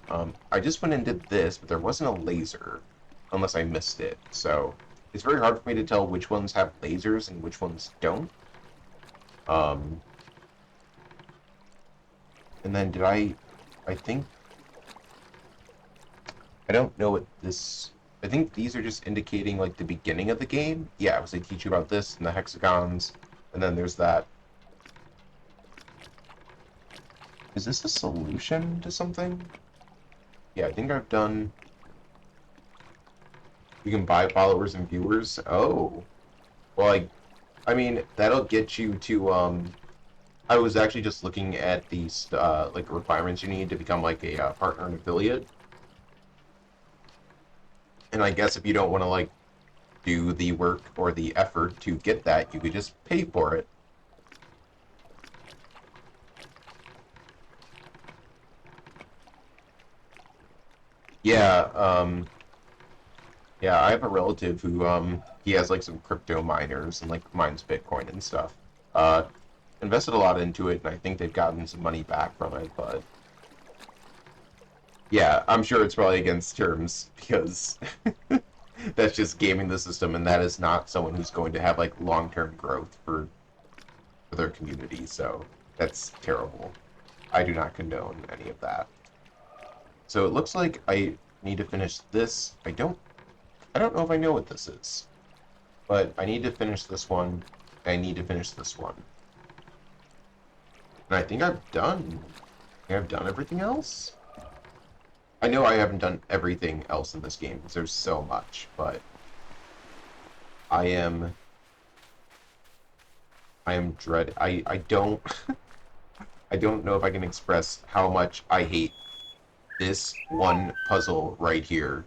I just went and did this, but there wasn't a laser, unless I missed it. So it's very hard for me to tell which ones have lasers and which ones don't. Um, and then I think, I don't know what this, I think these are just indicating like the beginning of the game. Yeah, because they teach you about this and the hexagons, and then there's that. Is this a solution to something? Yeah, I think I've done. You can buy followers and viewers. Oh, well, I mean, that'll get you to, I was actually just looking at these, like, requirements you need to become, like, a partner and affiliate. And I guess if you don't want to, like, do the work or the effort to get that, you could just pay for it. Yeah, yeah, I have a relative who, he has, like, some crypto miners and, like, mines Bitcoin and stuff. Uh, invested a lot into it, and I think they've gotten some money back from it, but yeah, I'm sure it's probably against terms because that's just gaming the system, and that is not someone who's going to have like long-term growth for their community. So that's terrible. I do not condone any of that. So it looks like I need to finish this. I don't know if I know what this is, but I need to finish this one. I need to finish this one, and I think I've done everything else. I know I haven't done everything else in this game because there's so much, but I am I don't I don't know if I can express how much I hate this one puzzle right here.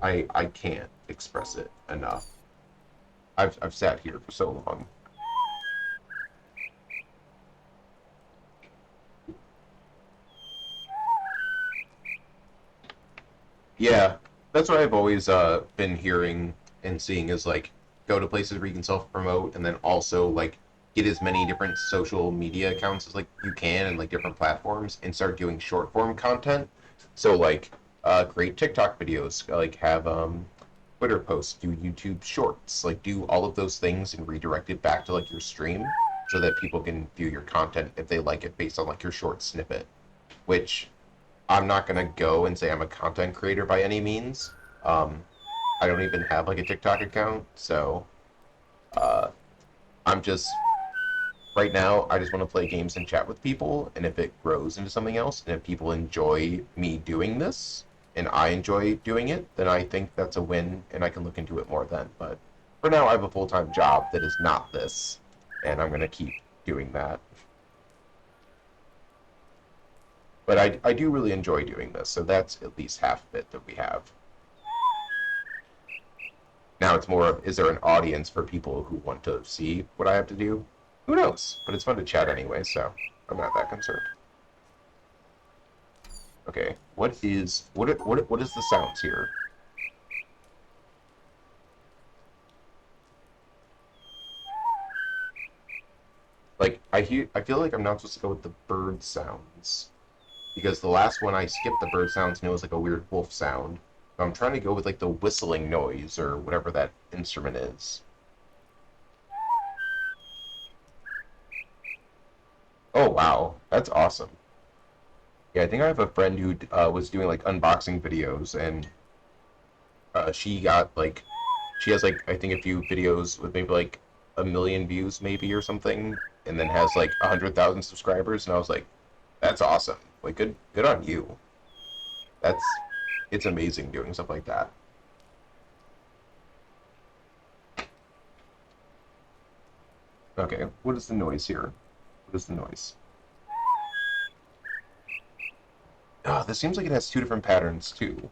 I can't express it enough. I've sat here for so long. Yeah, that's what I've always been hearing and seeing is like go to places where you can self promote and then also like get as many different social media accounts as like you can and like different platforms and start doing short form content. So like create TikTok videos, like have Twitter posts, do YouTube shorts, like do all of those things and redirect it back to like your stream so that people can view your content if they like it based on like your short snippet, which I'm not gonna go and say I'm a content creator by any means. Um, I don't even have like a TikTok account, so uh, I'm just right now. I just want to play games and chat with people, and if it grows into something else, and if people enjoy me doing this, and I enjoy doing it, then I think that's a win, and I can look into it more then. But for now, I have a full-time job that is not this, and I'm gonna keep doing that. But I do really enjoy doing this, so that's at least half of it that we have. Now it's more of, is there an audience for people who want to see what I have to do? Who knows? But it's fun to chat anyway, so I'm not that concerned. Okay, what is the sounds here? Like I feel like I'm not supposed to go with the bird sounds because the last one I skipped the bird sounds and it was like a weird wolf sound. So I'm trying to go with like the whistling noise or whatever that instrument is. Oh wow, that's awesome. Yeah, I think I have a friend who was doing like unboxing videos, and she got like she has like I think a few videos with maybe like 1 million views maybe or something, and then has like 100,000 subscribers, and I was like, that's awesome. Like good on you. That's it's amazing doing stuff like that. Okay, what is the noise here? What is the noise? Oh, this seems like it has two different patterns too.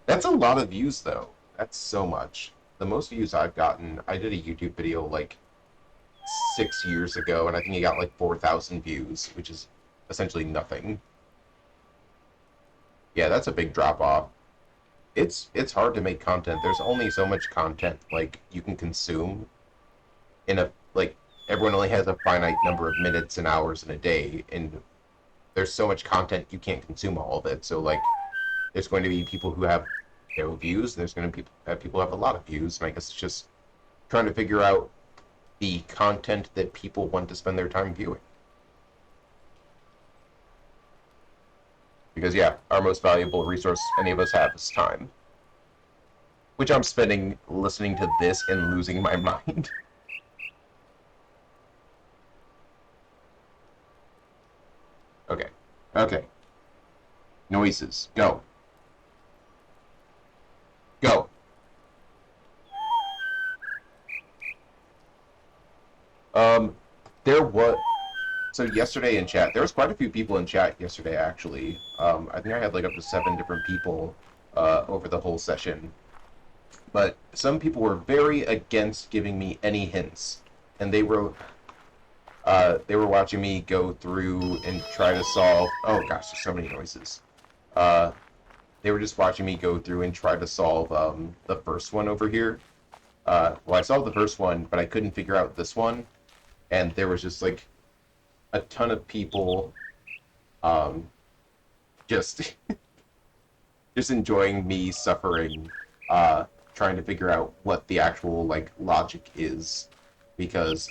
That's a lot of views though. That's so much. The most views I've gotten, I did a YouTube video like 6 years ago, and I think he got like 4,000 views, which is essentially nothing. Yeah, that's a big drop off. It's hard to make content. There's only so much content like you can consume in a like everyone only has a finite number of minutes and hours in a day, and there's so much content you can't consume all of it. So like there's going to be people who have no views, and there's going to be people who have a lot of views, and I guess it's just trying to figure out the content that people want to spend their time viewing. Because yeah, our most valuable resource any of us have is time, which I'm spending listening to this and losing my mind. Okay, okay. Noises, go, go. Um, there was so yesterday in chat, there was quite a few people in chat yesterday actually. I think I had like up to 7 different people over the whole session, but some people were very against giving me any hints, and they were watching me go through and try to solve. Oh gosh, there's so many noises. Uh, they were just watching me go through and try to solve the first one over here. Well, I solved the first one, but I couldn't figure out this one, and there was just like a ton of people um, just just enjoying me suffering, trying to figure out what the actual like logic is, because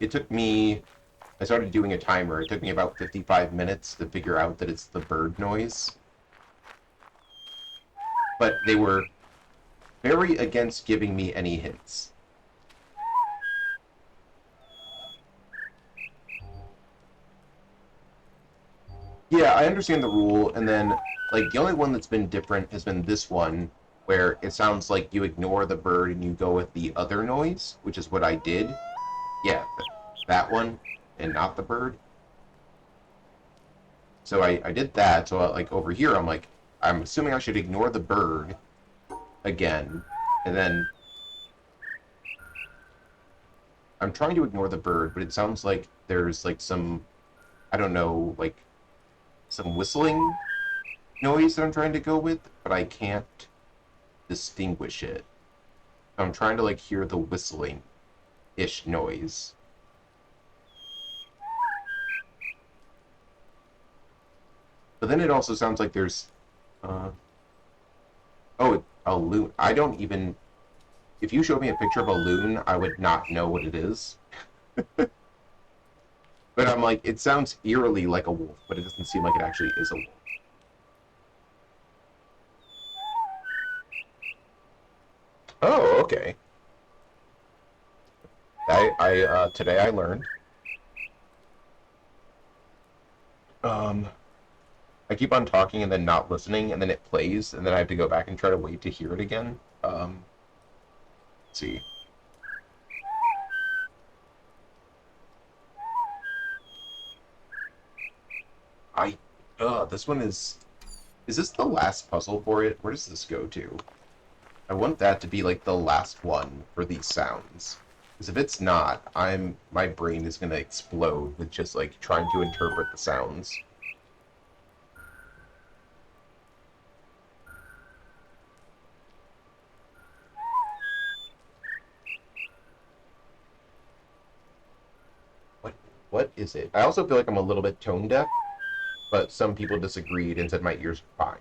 it took me I started doing a timer. It took me about 55 minutes to figure out that it's the bird noise, but they were very against giving me any hints. Yeah, I understand the rule, and then like the only one that's been different has been this one, where it sounds like you ignore the bird and you go with the other noise, which is what I did. Yeah, that one, and not the bird. So I did that. So like over here, I'm assuming I should ignore the bird again, and then I'm trying to ignore the bird, but it sounds like there's like some I don't know, like some whistling noise that I'm trying to go with, but I can't distinguish it. I'm trying to like hear the whistling ish noise. But then it also sounds like there's uh oh, a loon. I don't even if you showed me a picture of a loon, I would not know what it is. But I'm like, it sounds eerily like a wolf, but it doesn't seem like it actually is a wolf. Oh, okay. I today I learned. Um, I keep on talking and then not listening, and then it plays, and then I have to go back and try to wait to hear it again. Let's see. This one is... Is this the last puzzle for it? Where does this go to? I want that to be, like, the last one for these sounds. Because if it's not, my brain is gonna explode with just, like, trying to interpret the sounds. What is it? I also feel like I'm a little bit tone deaf, but some people disagreed and said my ears are fine.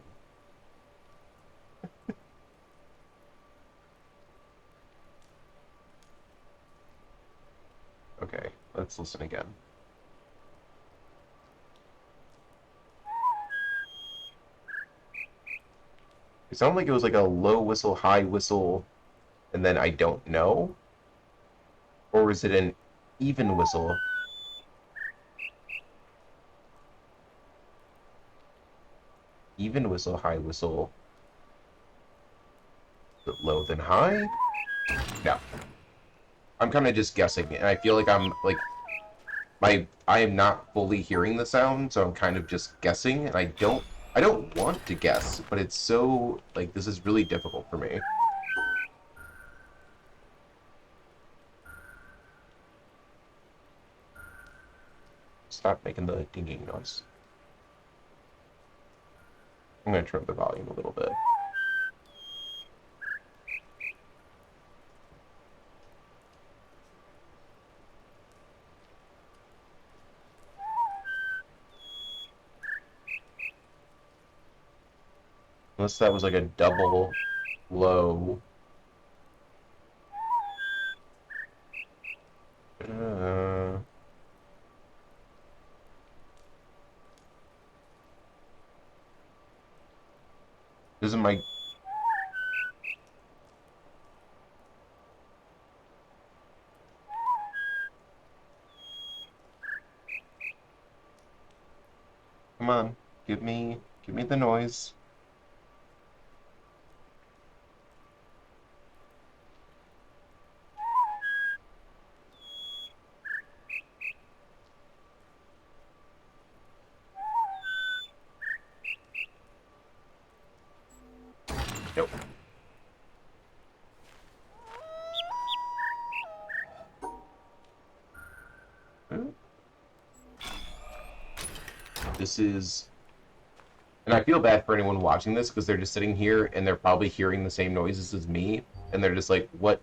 Okay, let's listen again. It sounded like it was like a low whistle, high whistle, and then I don't know? Or was it an even whistle? Even whistle, high whistle. Is it low then high? No. I'm kind of just guessing, and I feel like I'm, like, I am not fully hearing the sound, so I'm kind of just guessing, and I don't want to guess, but it's so, like, this is really difficult for me. Stop making the dinging noise. I'm going to turn up the volume a little bit. Unless that was like a double low. Isn't my... Come on, give me the noise. Nope. This is... And I feel bad for anyone watching this because they're just sitting here and they're probably hearing the same noises as me, and they're just like, what?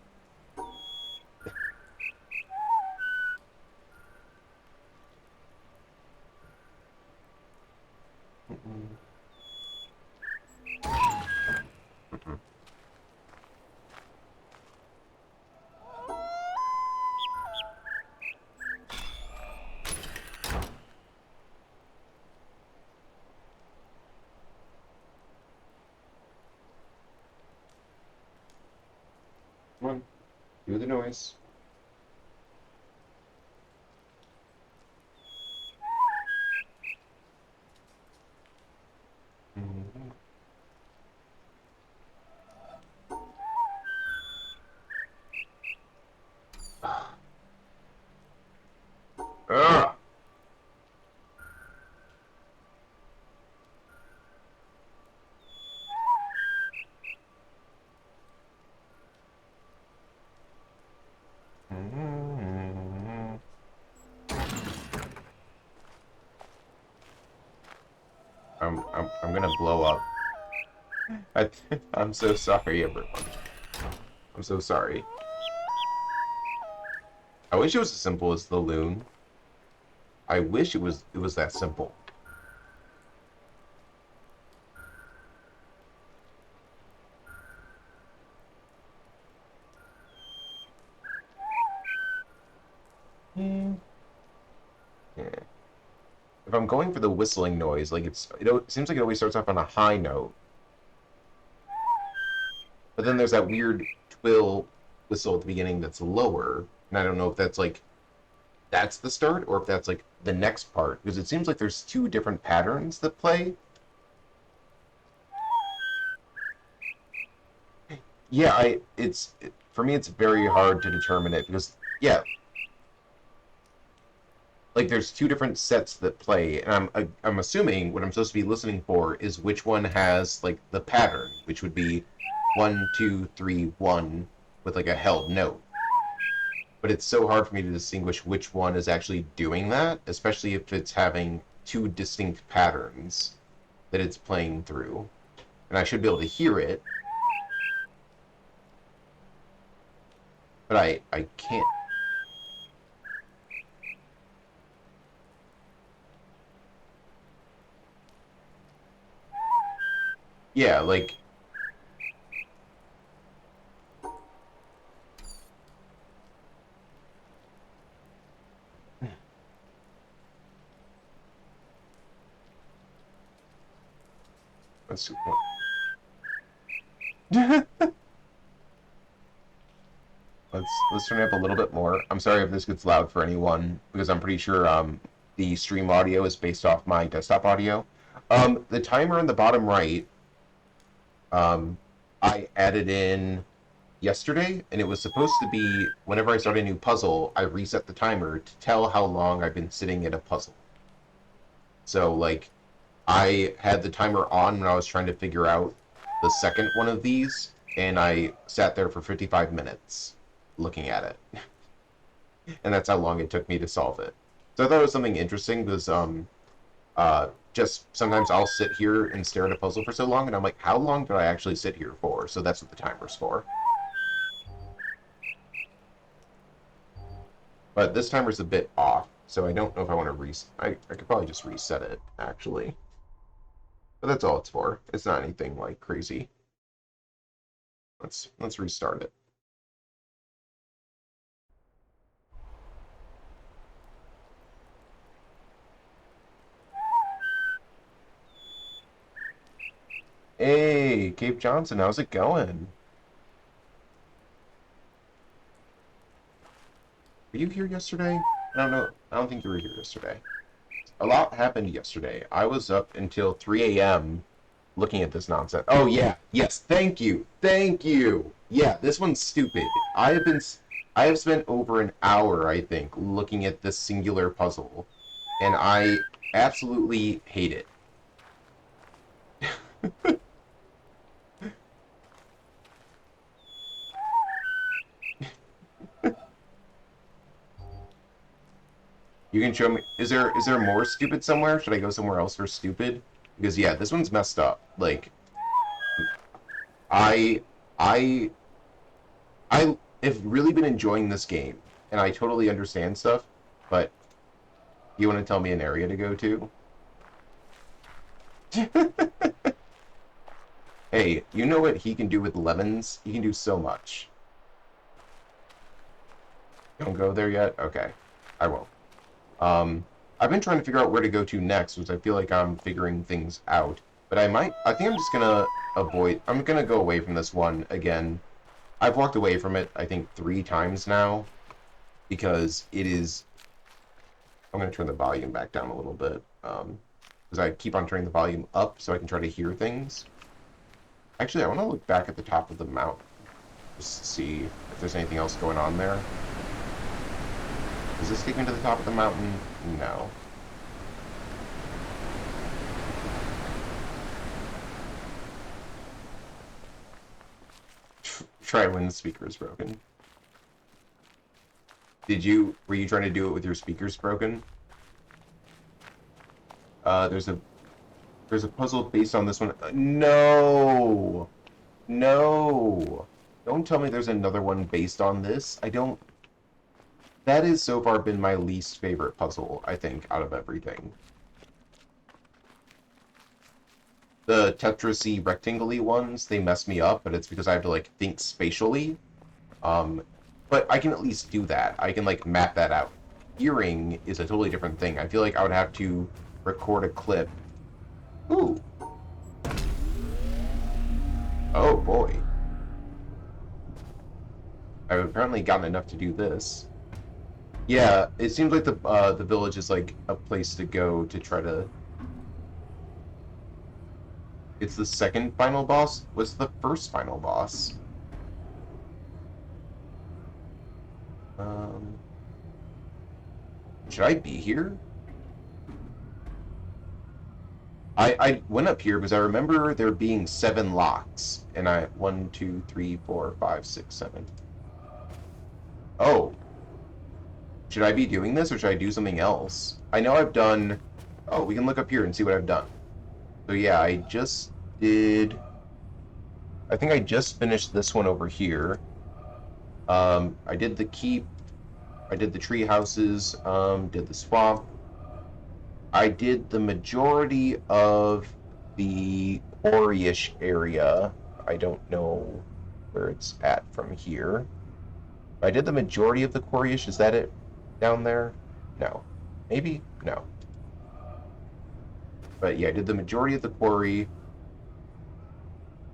Come on, do the noise. Ugh. I'm gonna blow up. I'm so sorry, everyone. I'm so sorry. I wish it was as simple as the loon. I wish it was that simple. Yeah. If I'm going for the whistling noise, like it seems like it always starts off on a high note. But then there's that weird twill whistle at the beginning that's lower, and I don't know if that's like that's the start or if that's like the next part because it seems like there's two different patterns that play. Yeah, for me it's very hard to determine it because yeah, like there's two different sets that play, and I'm assuming what I'm supposed to be listening for is which one has like the pattern, which would be 1, 2, 3, 1 with like a held note. But it's so hard for me to distinguish which one is actually doing that, especially if it's having two distinct patterns that it's playing through. And I should be able to hear it, but I can't. Yeah, like let's let's turn it up a little bit more. I'm sorry if this gets loud for anyone because I'm pretty sure the stream audio is based off my desktop audio. The timer in the bottom right, um, I added in yesterday, and it was supposed to be whenever I start a new puzzle, I reset the timer to tell how long I've been sitting at a puzzle. So, like, I had the timer on when I was trying to figure out the second one of these, and I sat there for 55 minutes looking at it. And that's how long it took me to solve it. So I thought it was something interesting because just sometimes I'll sit here and stare at a puzzle for so long, and I'm like, how long did I actually sit here for? So that's what the timer's for. But this timer's a bit off, so I don't know if I want to reset. I could probably just reset it, actually. But that's all it's for. It's not anything, like, crazy. Let's restart it. Hey, Cape Johnson, how's it going? Were you here yesterday? I don't know. I don't think you were here yesterday. A lot happened yesterday. I was up until 3 a.m. looking at this nonsense. Oh yeah, yes, thank you, thank you. Yeah, this one's stupid. I have spent over an hour, I think, looking at this singular puzzle, and I absolutely hate it. You can show me. Is there more stupid somewhere? Should I go somewhere else for stupid? Because yeah, this one's messed up. Like I I I have really been enjoying this game, and I totally understand stuff, but you want to tell me an area to go to? Hey, you know what he can do with lemons? He can do so much. Don't go there yet? Okay. I won't. I've been trying to figure out where to go to next, because I feel like I'm figuring things out. But I think I'm just gonna I'm gonna go away from this one again. I've walked away from it, I think, 3 times now, because it is... I'm gonna turn the volume back down a little bit, because I keep on turning the volume up so I can try to hear things. Actually, I want to look back at the top of the mountain, just to see if there's anything else going on there. Does this take me to the top of the mountain? No. Try when the speaker is broken. Were you trying to do it with your speakers broken? There's a puzzle based on this one. No! No! Don't tell me there's another one based on this. I don't... That has so far been my least favorite puzzle, I think, out of everything. The Tetris-y rectangle-y ones, they mess me up, but it's because I have to, like, think spatially. But I can at least do that. I can, like, map that out. Hearing is a totally different thing. I feel like I would have to record a clip. Ooh. Oh, boy. I've apparently gotten enough to do this. Yeah, it seems like the village is like a place to go to try to... It's the second final boss? What's the first final boss? Um, Should I be here? I went up here because I remember there being 7 locks, and I 1, 2, 3, 4, 5, 6, 7. Oh, should I be doing this or should I do something else? I know I've done. Oh, we can look up here and see what I've done. So yeah, I just did. I think I just finished this one over here. I did the keep. I did the tree houses. Did the swamp. I did the majority of the quarry-ish area. I don't know where it's at from here. I did the majority of the quarry-ish. Is that it down there? No. Maybe? No. But yeah, I did the majority of the quarry.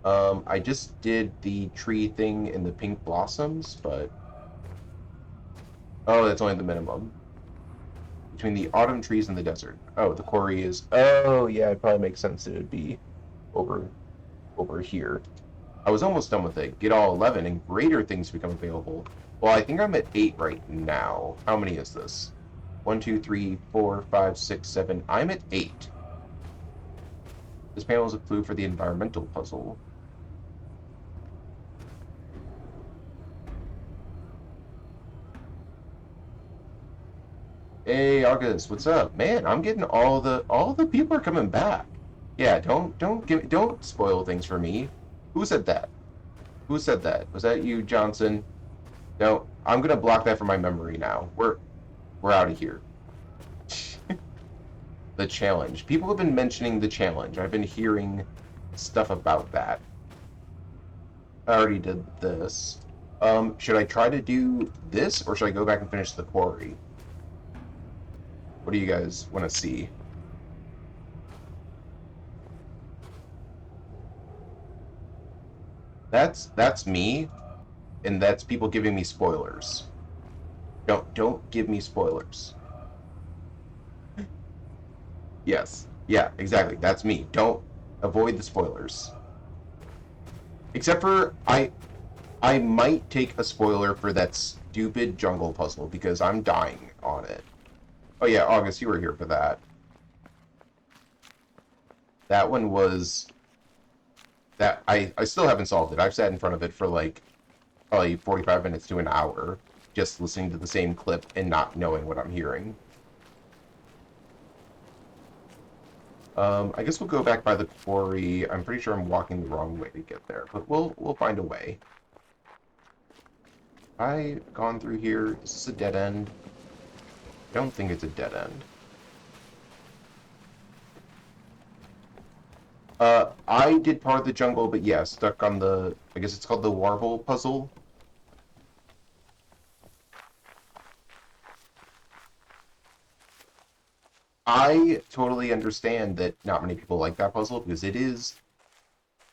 I just did the tree thing in the pink blossoms, but... Oh, that's only the minimum. Between the autumn trees and the desert. Oh, the quarry is... Oh, yeah, it probably makes sense that it would be over here. I was almost done with it. Get all 11 and greater things become available. Well, I think I'm at 8 right now. How many is this? 1, 2, 3, 4, 5, 6, 7. I'm at 8. This panel is a clue for the environmental puzzle. Hey, August, what's up? Man, I'm getting all the people are coming back. Yeah, don't spoil things for me. Who said that? Who said that? Was that you, Johnson? No, I'm gonna block that from my memory now. We're out of here. The challenge. People have been mentioning the challenge. I've been hearing stuff about that. I already did this. Should I try to do this or should I go back and finish the quarry? What do you guys want to see? That's me, and that's people giving me spoilers. Don't give me spoilers. Yes. Yeah, exactly. That's me. Don't avoid the spoilers. Except for I might take a spoiler for that stupid jungle puzzle because I'm dying on it. Oh yeah, August, you were here for that. That one was that I still haven't solved it. I've sat in front of it for like probably 45 minutes to an hour just listening to the same clip and not knowing what I'm hearing. I guess we'll go back by the quarry. I'm pretty sure I'm walking the wrong way to get there, but we'll find a way. I gone through here. Is this a dead end? I don't think it's a dead end. I did part of the jungle, but yeah, stuck on the, I guess it's called the Warble puzzle. I totally understand that not many people like that puzzle because it is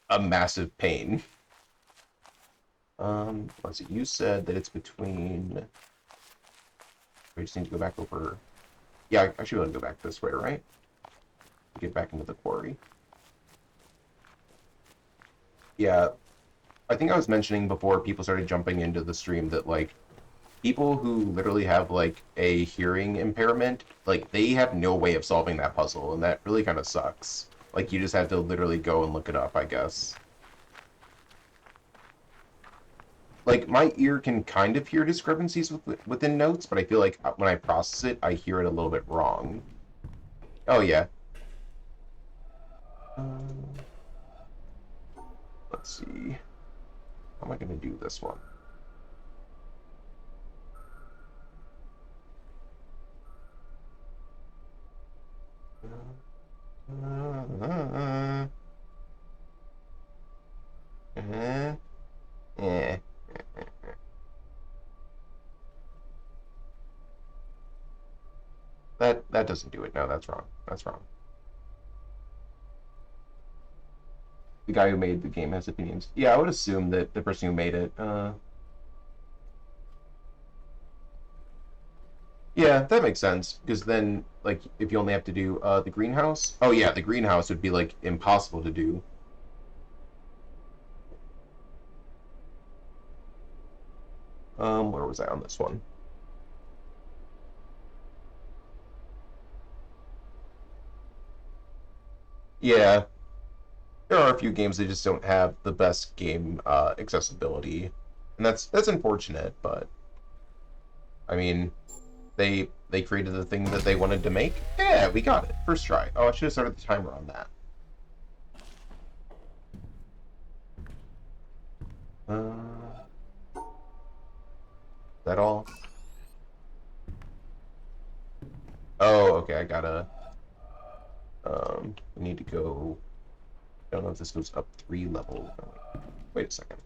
a massive pain. Let's see, you said that it's between... We just need to go back over... Yeah, I should be able to go back this way, right? Get back into the quarry. Yeah, I think I was mentioning before people started jumping into the stream that, like, people who literally have, like, a hearing impairment, like, they have no way of solving that puzzle, and that really kind of sucks. Like, you just have to literally go and look it up, I guess. Like, my ear can kind of hear discrepancies within notes, but I feel like when I process it, I hear it a little bit wrong. Oh, yeah. Um, let's see. How am I going to do this one? Yeah. That doesn't do it. No, that's wrong. That's wrong. The guy who made the game has opinions. Yeah, I would assume that the person who made it. Yeah, that makes sense. Because then, like, if you only have to do the greenhouse. Oh yeah, the greenhouse would be like impossible to do. Where was I on this one? Yeah, there are a few games that just don't have the best game accessibility, and that's unfortunate. But I mean, they created the thing that they wanted to make. Yeah, we got it first try. Oh, I should have started the timer on that. Is that all? Oh, okay. I gotta. We need to go. I don't know if this goes up 3 levels. Oh, wait a second.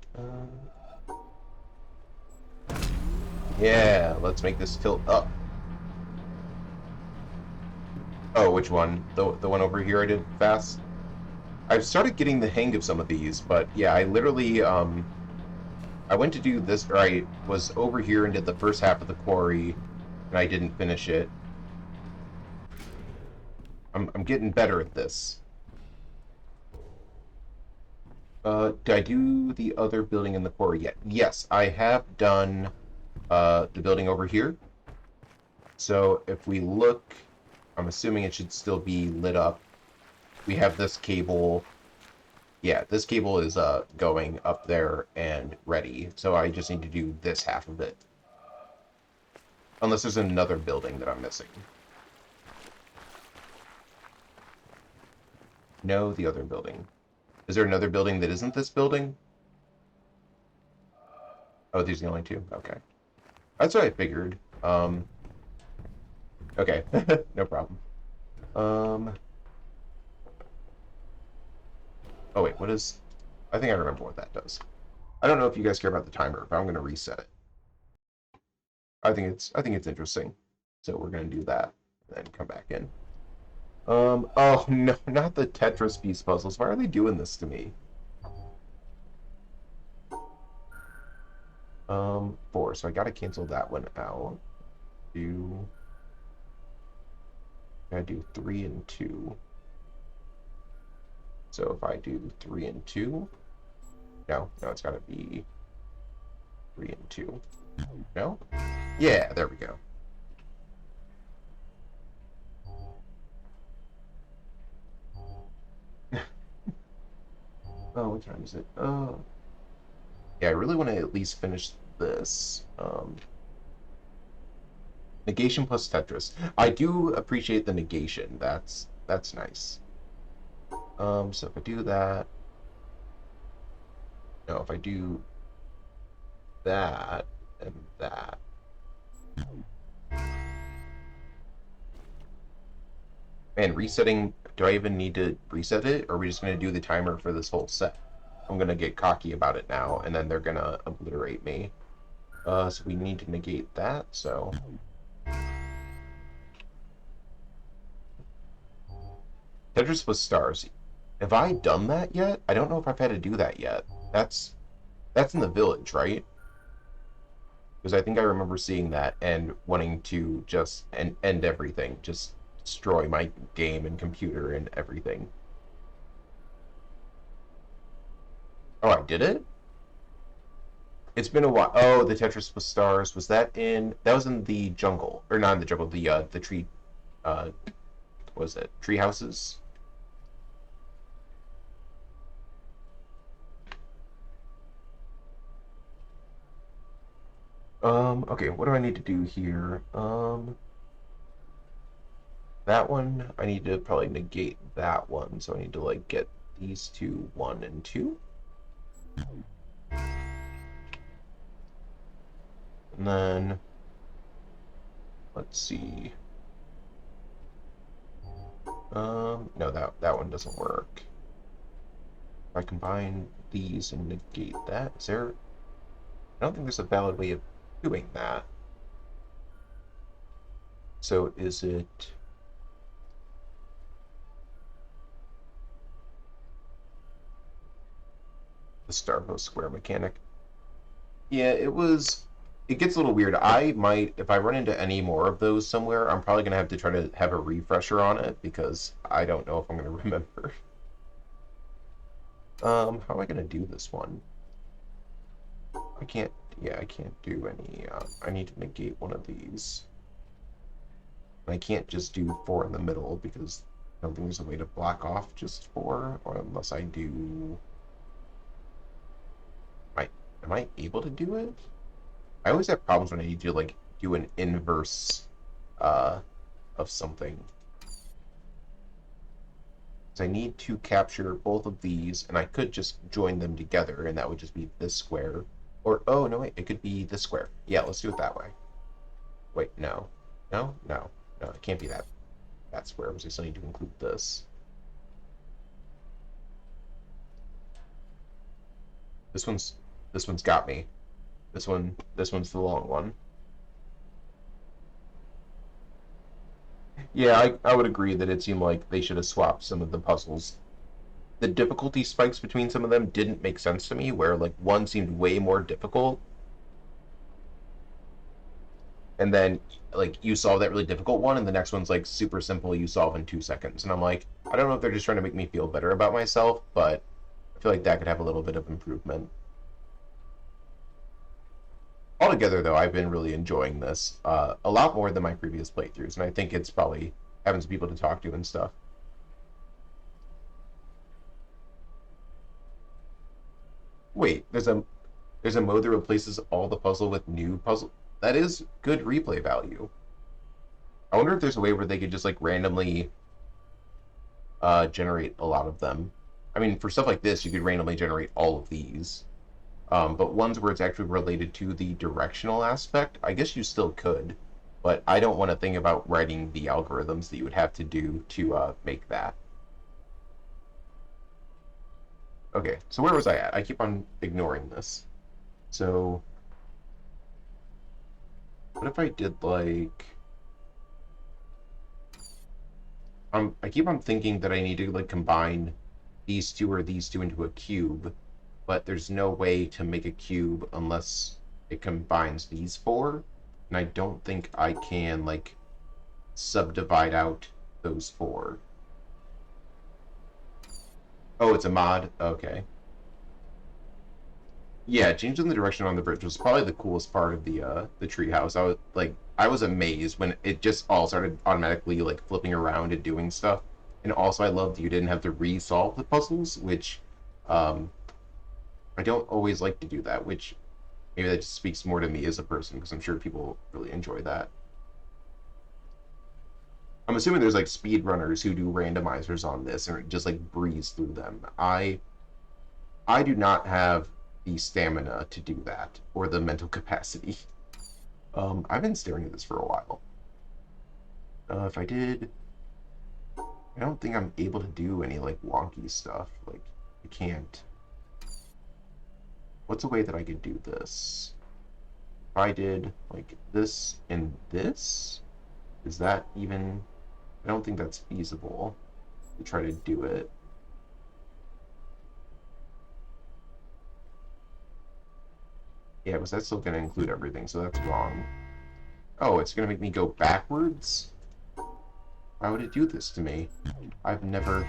Yeah, let's make this tilt up. Oh, which one? The one over here I did fast? I've started getting the hang of some of these, but yeah, I literally I went to do this, or I was over here and did the first half of the quarry, and I didn't finish it. I'm getting better at this. Did I do the other building in the quarry yet? Yes, I have done the building over here. So if we look, I'm assuming it should still be lit up. We have this cable. Yeah, this cable is going up there and ready. So I just need to do this half of it. Unless there's another building that I'm missing. No, the other building. Is there another building that isn't this building? Oh, these are the only two? Okay. That's what I figured. Okay. No problem. Oh wait, what is... I think I remember what that does. I don't know if you guys care about the timer, but I'm going to reset it. I think it's interesting. So we're going to do that, and then come back in. Oh no, not the Tetris piece puzzles. Why are they doing this to me? 4, so I gotta cancel that one out. Do... I do 3 and 2. So if I do 3 and 2... No, it's gotta be 3 and 2. No? Yeah, there we go. Oh, what time is it? Oh. Yeah, I really want to at least finish this. Negation plus Tetris. I do appreciate the negation. That's nice. So if I do that... No, if I do that and that... Man, resetting... Do I even need to reset it? Or are we just going to do the timer for this whole set? I'm going to get cocky about it now, and then they're going to obliterate me. So we need to negate that, so... Tetris with stars. Have I done that yet? I don't know if I've had to do that yet. That's in the village, right? Because I think I remember seeing that and wanting to just end everything. Just destroy my game and computer and everything. Oh, I did it? It's been a while. Oh, the Tetris with stars. Was that in... That was in the jungle. Or not in the jungle, the tree... What was it? Tree houses? Okay, what do I need to do here? That one, I need to probably negate that one, so I need to, like, get these two, 1 and 2. And then, let's see. No, that one doesn't work. If I combine these and negate that, is there... I don't think there's a valid way of doing that. So is it... the Starvo square mechanic? Yeah, it was... It gets a little weird. I might, if I run into any more of those somewhere, I'm probably going to have to try to have a refresher on it, because I don't know if I'm going to remember. How am I going to do this one? I can't, yeah, I can't do any, I need to negate one of these. I can't just do 4 in the middle, because don't think there's a way to block off just 4, or unless I do... Am I able to do it? I always have problems when I need to, like, do an inverse of something. Because I need to capture both of these, and I could just join them together, and that would just be this square. Or, oh, no, wait, it could be this square. Yeah, let's do it that way. Wait, no. No? No. No, it can't be that square, because I still need to include this. This one's got me. This one's the long one. Yeah, I would agree that it seemed like they should have swapped some of the puzzles. The difficulty spikes between some of them didn't make sense to me, where like one seemed way more difficult, and then like you solve that really difficult one, and the next one's like super simple, you solve in 2 seconds. And I'm like, I don't know if they're just trying to make me feel better about myself, but I feel like that could have a little bit of improvement. Altogether, though, I've been really enjoying this a lot more than my previous playthroughs, and I think it's probably having some people to talk to and stuff. Wait, there's a mode that replaces all the puzzle with new puzzle. That is good replay value. I wonder if there's a way where they could just like randomly generate a lot of them. I mean, for stuff like this, you could randomly generate all of these. But ones where it's actually related to the directional aspect, I guess you still could. But I don't want to think about writing the algorithms that you would have to do to make that. Okay, so where was I at? I keep on ignoring this. So, what if I did like... I keep on thinking that I need to like combine these two or these two into a cube, but there's no way to make a cube unless it combines these four, and I don't think I can like subdivide out those four. Oh, it's a mod? Okay. Yeah, changing the direction on the bridge was probably the coolest part of the treehouse. I was amazed when it just all started automatically like flipping around and doing stuff. And also I loved you didn't have to re-solve the puzzles, which um I don't always like to do that, which maybe that just speaks more to me as a person because I'm sure people really enjoy that. I'm assuming there's like speedrunners who do randomizers on this and just like breeze through them. I do not have the stamina to do that or the mental capacity. I've been staring at this for a while. If I did, I don't think I'm able to do any like wonky stuff. Like I can't. What's a way that I could do this? If I did like this and this, is that even? I don't think that's feasible to try to do it. Yeah, was that still going to include everything? So that's wrong. Oh, it's going to make me go backwards? Why would it do this to me? I've never...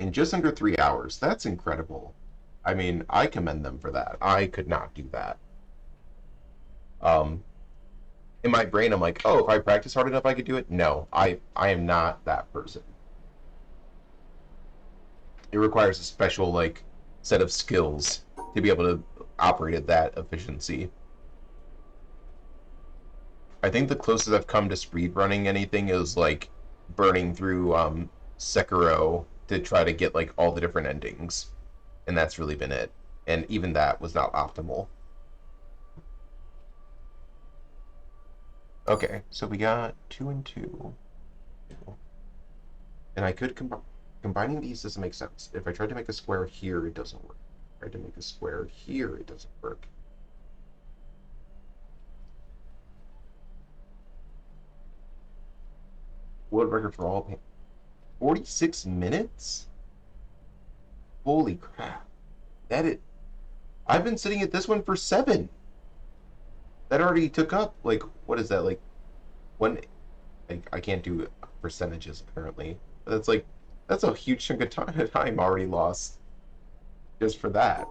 In just under 3 hours. That's incredible. I mean, I commend them for that. I could not do that. In my brain, I'm like, oh, if I practice hard enough, I could do it. No, I am not that person. It requires a special like set of skills to be able to operate at that efficiency. I think the closest I've come to speedrunning anything is like burning through Sekiro to try to get like all the different endings, and that's really been it. And even that was not optimal. Okay, so we got 2 and 2, and I could combining these doesn't make sense. If I tried to make a square here, it doesn't work. If I tried to make a square here, it doesn't work. World record for all paint. 46 minutes? Holy crap. I've been sitting at this one for 7. That already took up, like, what is that, like, one, I can't do percentages, apparently. But that's a huge chunk of time already lost just for that.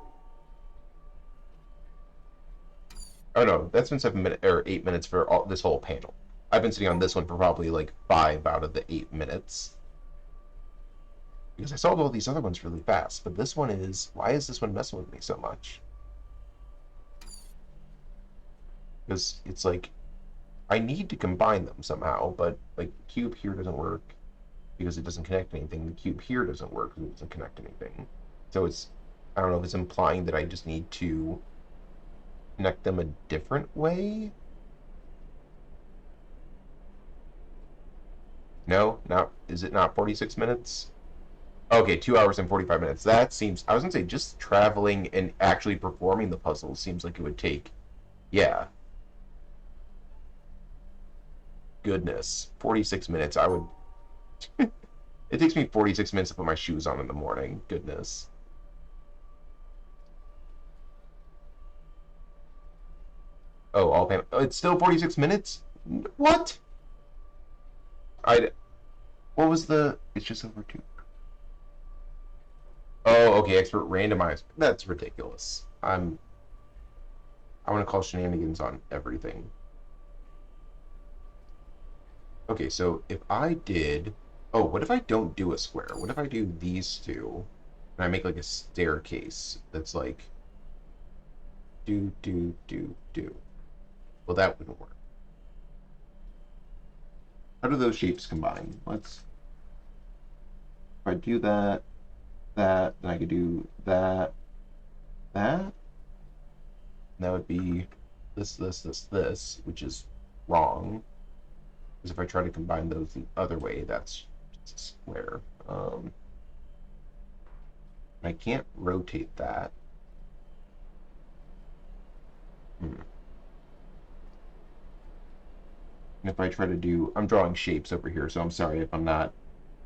Oh no, that's been 7 minutes or 8 minutes for this whole panel. I've been sitting on this one for probably like 5 out of the 8 minutes. Because I solved all these other ones really fast, but this one is... Why is this one messing with me so much? Because it's like... I need to combine them somehow, but like cube here doesn't work because it doesn't connect anything. The cube here doesn't work because it doesn't connect anything. So it's... I don't know if it's implying that I just need to connect them a different way? No? Not... Is it not 46 minutes? Okay, 2 hours and 45 minutes. That seems... I was going to say, just traveling and actually performing the puzzle seems like it would take... Yeah. Goodness. 46 minutes. I would... It takes me 46 minutes to put my shoes on in the morning. Goodness. Oh, all pan... Oh, it's still 46 minutes? What? I... What was the... It's just over 2... Oh, okay, expert randomized. That's ridiculous. I want to call shenanigans on everything. Okay, so if I did... Oh, what if I don't do a square? What if I do these two, and I make like a staircase that's like... Do. Well, that wouldn't work. How do those shapes combine? Let's... If I do that, then I could do that, that. And that would be this, which is wrong. Because if I try to combine those the other way, that's just a square. I can't rotate that. And if I try to do... I'm drawing shapes over here, so I'm sorry if I'm not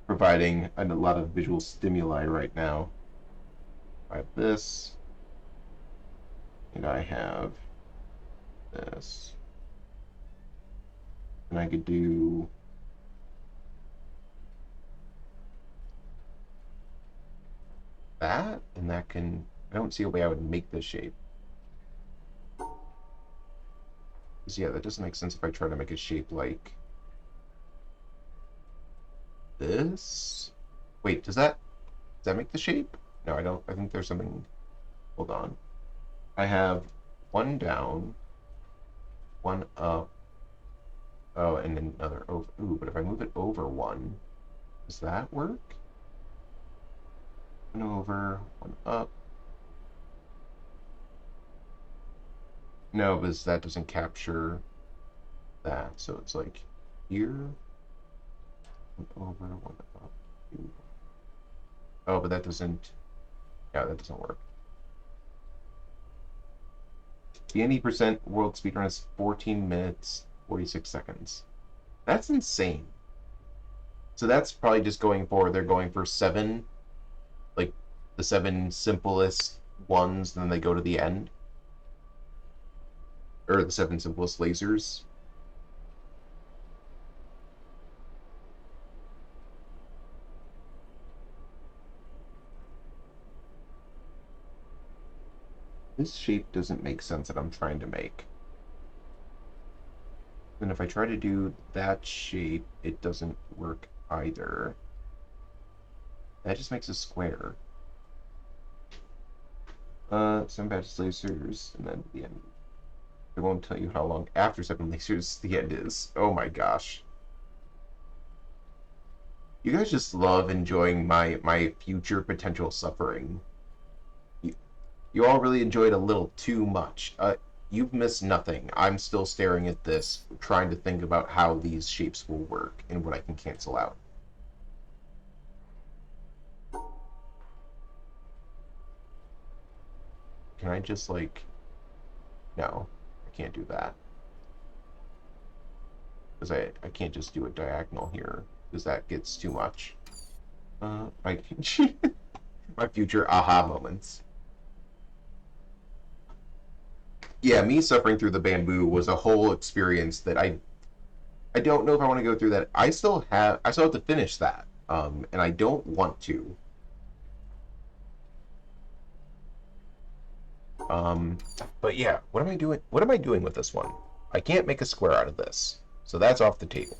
providing a lot of visual stimuli right now. I have this. And I have this. And I could do... that, and that can... I don't see a way I would make this shape. Because, yeah, that doesn't make sense if I try to make a shape like... this? Wait, does that make the shape? No, I don't. I think there's something... Hold on. I have one down, one up. Oh, and then another over. Ooh, but if I move it over one, does that work? One over, one up. No, because that doesn't capture that. So it's like here, one over, one up. Two. Oh, but that doesn't... Yeah, that doesn't work. The 90% world speedrun is 14 minutes, 46 seconds. That's insane. So that's probably just going for... They're going for 7... Like, the 7 simplest ones, and then they go to the end. Or the 7 simplest lasers. This shape doesn't make sense that I'm trying to make. And if I try to do that shape, it doesn't work either. That just makes a square. 7 batches lasers, and then the end. It won't tell you how long after 7 lasers the end is. Oh my gosh. You guys just love enjoying my future potential suffering. You all really enjoyed a little too much. You've missed nothing. I'm still staring at this, trying to think about how these shapes will work and what I can cancel out. Can I just, like... No, I can't do that. Because I can't just do a diagonal here, because that gets too much. My future aha moments. Yeah, me suffering through the bamboo was a whole experience that I don't know if I want to go through that. I still have to finish that. And I don't want to. But yeah, what am I doing? What am I doing with this one? I can't make a square out of this, so that's off the table.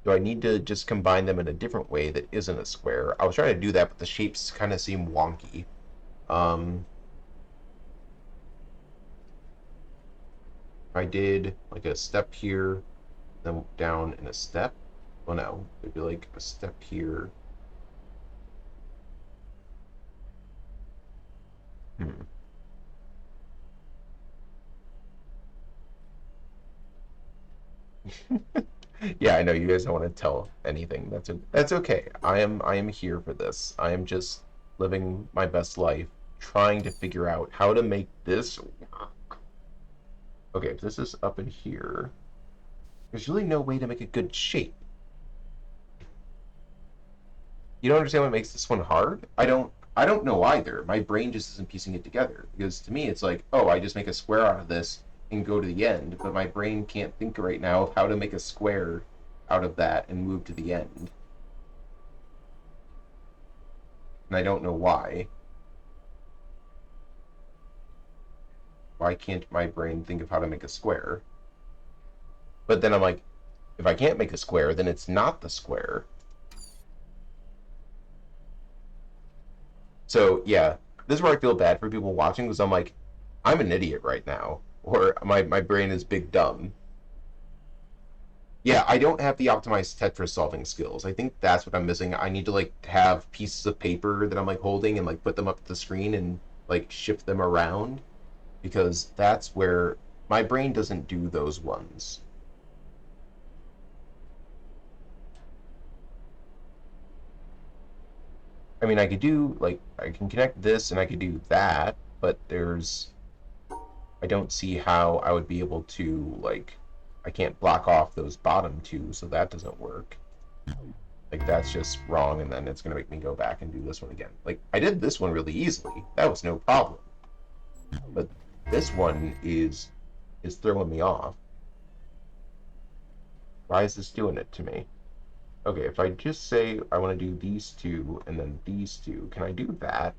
Do I need to just combine them in a different way that isn't a square? I was trying to do that, but the shapes kind of seem wonky. I did like a step here, then down and a step. Well, no, it'd be like a step here. Hmm. Yeah, I know you guys don't want to tell anything. That's okay. I am here for this. I am just living my best life, trying to figure out how to make this work. Okay, if this is up in here, there's really no way to make a good shape. You don't understand what makes this one hard? I don't know either. My brain just isn't piecing it together. Because to me it's like, oh, I just make a square out of this and go to the end, but my brain can't think right now of how to make a square out of that and move to the end. And I don't know why. Why can't my brain think of how to make a square? But then I'm like, if I can't make a square, then it's not the square. So yeah, this is where I feel bad for people watching because I'm like, I'm an idiot right now, or my brain is big dumb. Yeah, I don't have the optimized Tetris solving skills. I think that's what I'm missing. I need to like have pieces of paper that I'm like holding and like put them up to the screen and like shift them around because that's where my brain doesn't do those ones. I mean, I could do like I can connect this and I could do that, but I don't see how I would be able to like I can't block off those bottom two, so that doesn't work. Like that's just wrong, and then it's gonna make me go back and do this one again. Like I did this one really easily. That was no problem. But this one is throwing me off. Why is this doing it to me? Okay, if I just say I want to do these two and then these two, can I do that?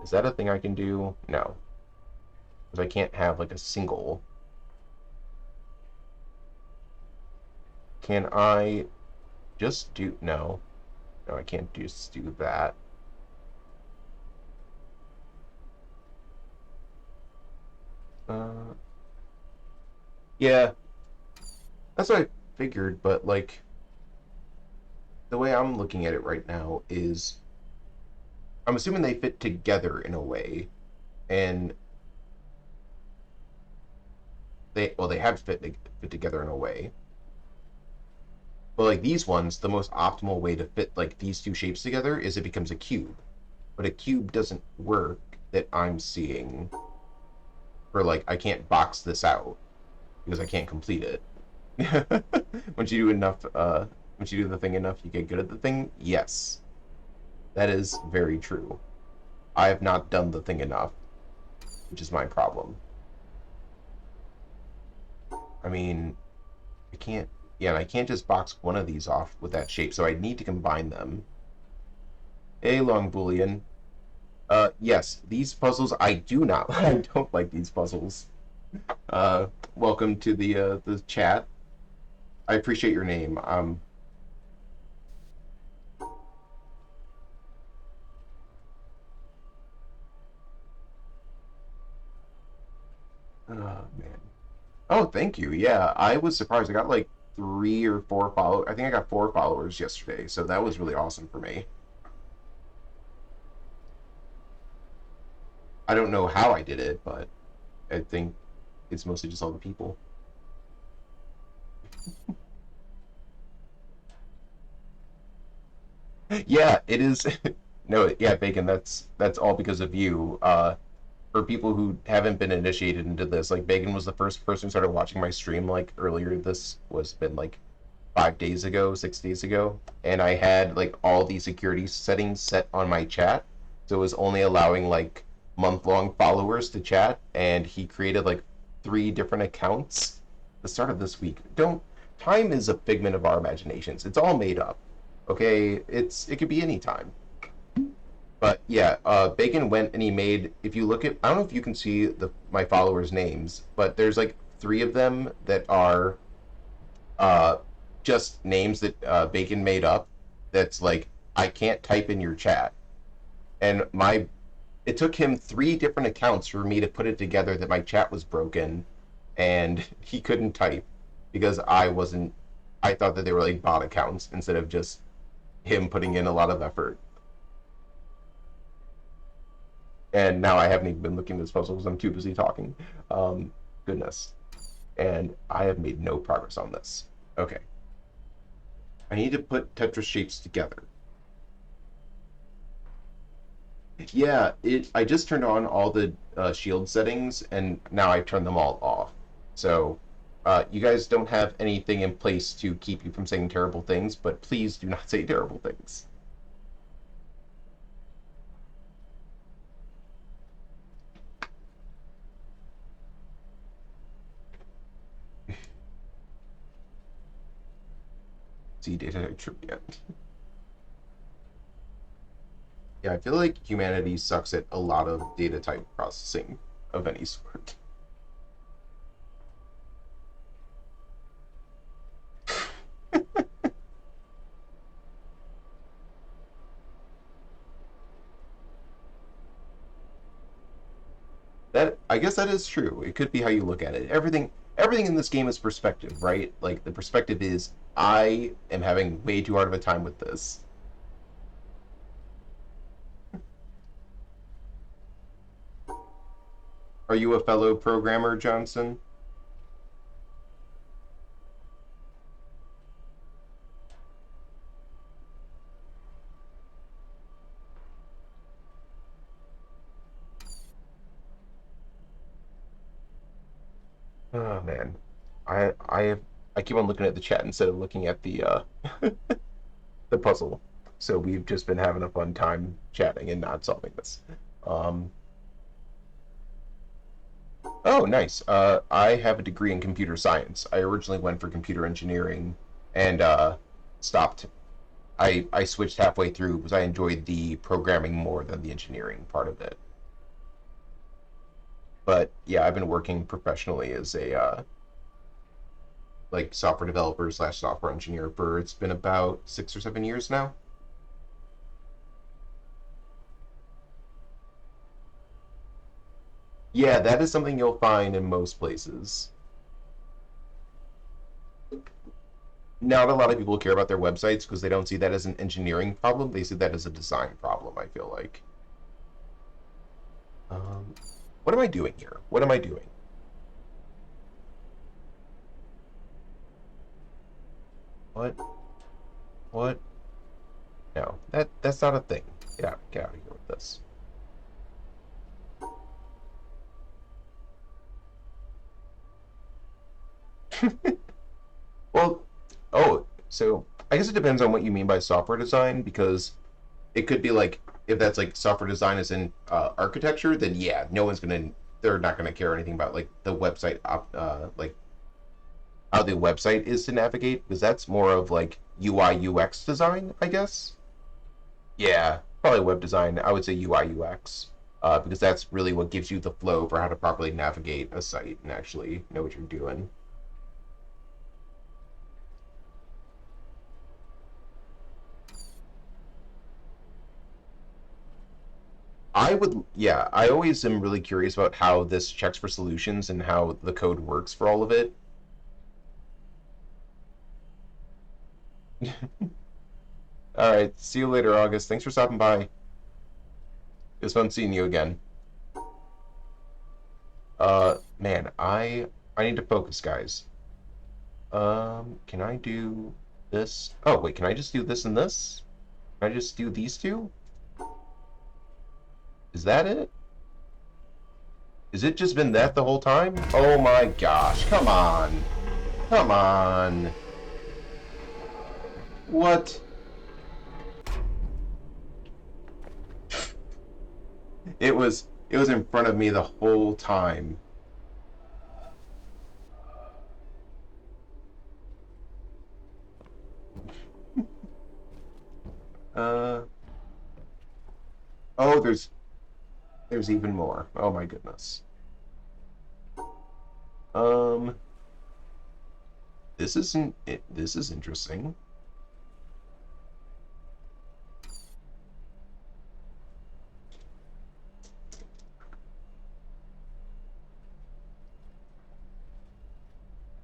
Is that a thing I can do? No. Because I can't have like a single. Can I just do no? No, I can't just do that. Uh, yeah, that's what I figured, but like the way I'm looking at it right now is I'm assuming they fit together in a way, and they have fit together in a way. But like these ones, the most optimal way to fit like these two shapes together is it becomes a cube. But a cube doesn't work that I'm seeing for like I can't box this out because I can't complete it. Once you do enough, once you do the thing enough, you get good at the thing. Yes, that is very true. I have not done the thing enough, which is my problem. I mean, I can't. Yeah, and I can't just box one of these off with that shape, so I need to combine them. A long boolean. Yes, these puzzles I do not. I don't like these puzzles. Welcome to the chat. I appreciate your name. Oh man. Oh, thank you. Yeah, I was surprised. I got like 3 or 4 followers. I think I got 4 followers yesterday, so that was really awesome for me. I don't know how I did it, but I think it's mostly just all the people. Yeah, it is. No, yeah, Bacon. That's all because of you. For people who haven't been initiated into this, like Bacon was the first person who started watching my stream like earlier. This was been like 5 days ago, 6 days ago, and I had like all the security settings set on my chat, so it was only allowing like month-long followers to chat, and he created like 3 different accounts. The start of this week. Don't Time is a figment of our imaginations. It's all made up. Okay, it could be any time. But yeah, Bacon went and he made. If you look at, I don't know if you can see my followers' names, but there's like three of them that are uh, just names that Bacon made up. That's like I can't type in your chat, and my it took him three different accounts for me to put it together that my chat was broken, and he couldn't type because I wasn't. I thought that they were like bot accounts instead of just him putting in a lot of effort. And now I haven't even been looking at this puzzle because I'm too busy talking. Um, Goodness. And I have made no progress on this. Okay. I need to put Tetris shapes together. Yeah, I just turned on all the shield settings, and now I've turned them all off. So, you guys don't have anything in place to keep you from saying terrible things, but please do not say terrible things. See data trivia. Yeah, I feel like humanity sucks at a lot of data type processing of any sort. That I guess that is true. It could be how you look at it. Everything in this game is perspective, right? Like the perspective is I am having way too hard of a time with this. Are you a fellow programmer, Johnson? Oh man. I keep on looking at the chat instead of looking at the puzzle. So we've just been having a fun time chatting and not solving this. Um, oh, nice. I have a degree in computer science. I originally went for computer engineering and stopped. I switched halfway through because I enjoyed the programming more than the engineering part of it. But yeah, I've been working professionally as a like software developer slash software engineer for it's been about 6 or 7 years now. Yeah, that is something you'll find in most places. Not a lot of people care about their websites because they don't see that as an engineering problem. They see that as a design problem, I feel like. Um, what am I doing here? What am I doing? What? What? No, that's not a thing. Get out of here with this. Well, oh, so I guess it depends on what you mean by software design because it could be like if that's like software design is in architecture, then yeah, no one's gonna they're not gonna care anything about like the website like how the website is to navigate because that's more of like UI UX design, I guess. Yeah, probably web design. I would say UI UX because that's really what gives you the flow for how to properly navigate a site and actually know what you're doing. Yeah, I always am really curious about how this checks for solutions and how the code works for all of it. All right, see you later, August. Thanks for stopping by. It was fun seeing you again. Man, I need to focus, guys. Can I do this? Oh, wait, can I just do this and this? Can I just do these two? Is that it? Has it just been that the whole time? Oh my gosh, come on. Come on. What? It was in front of me the whole time. Uh Oh, there's even more. Oh my goodness. Um, this isn't it. This is interesting.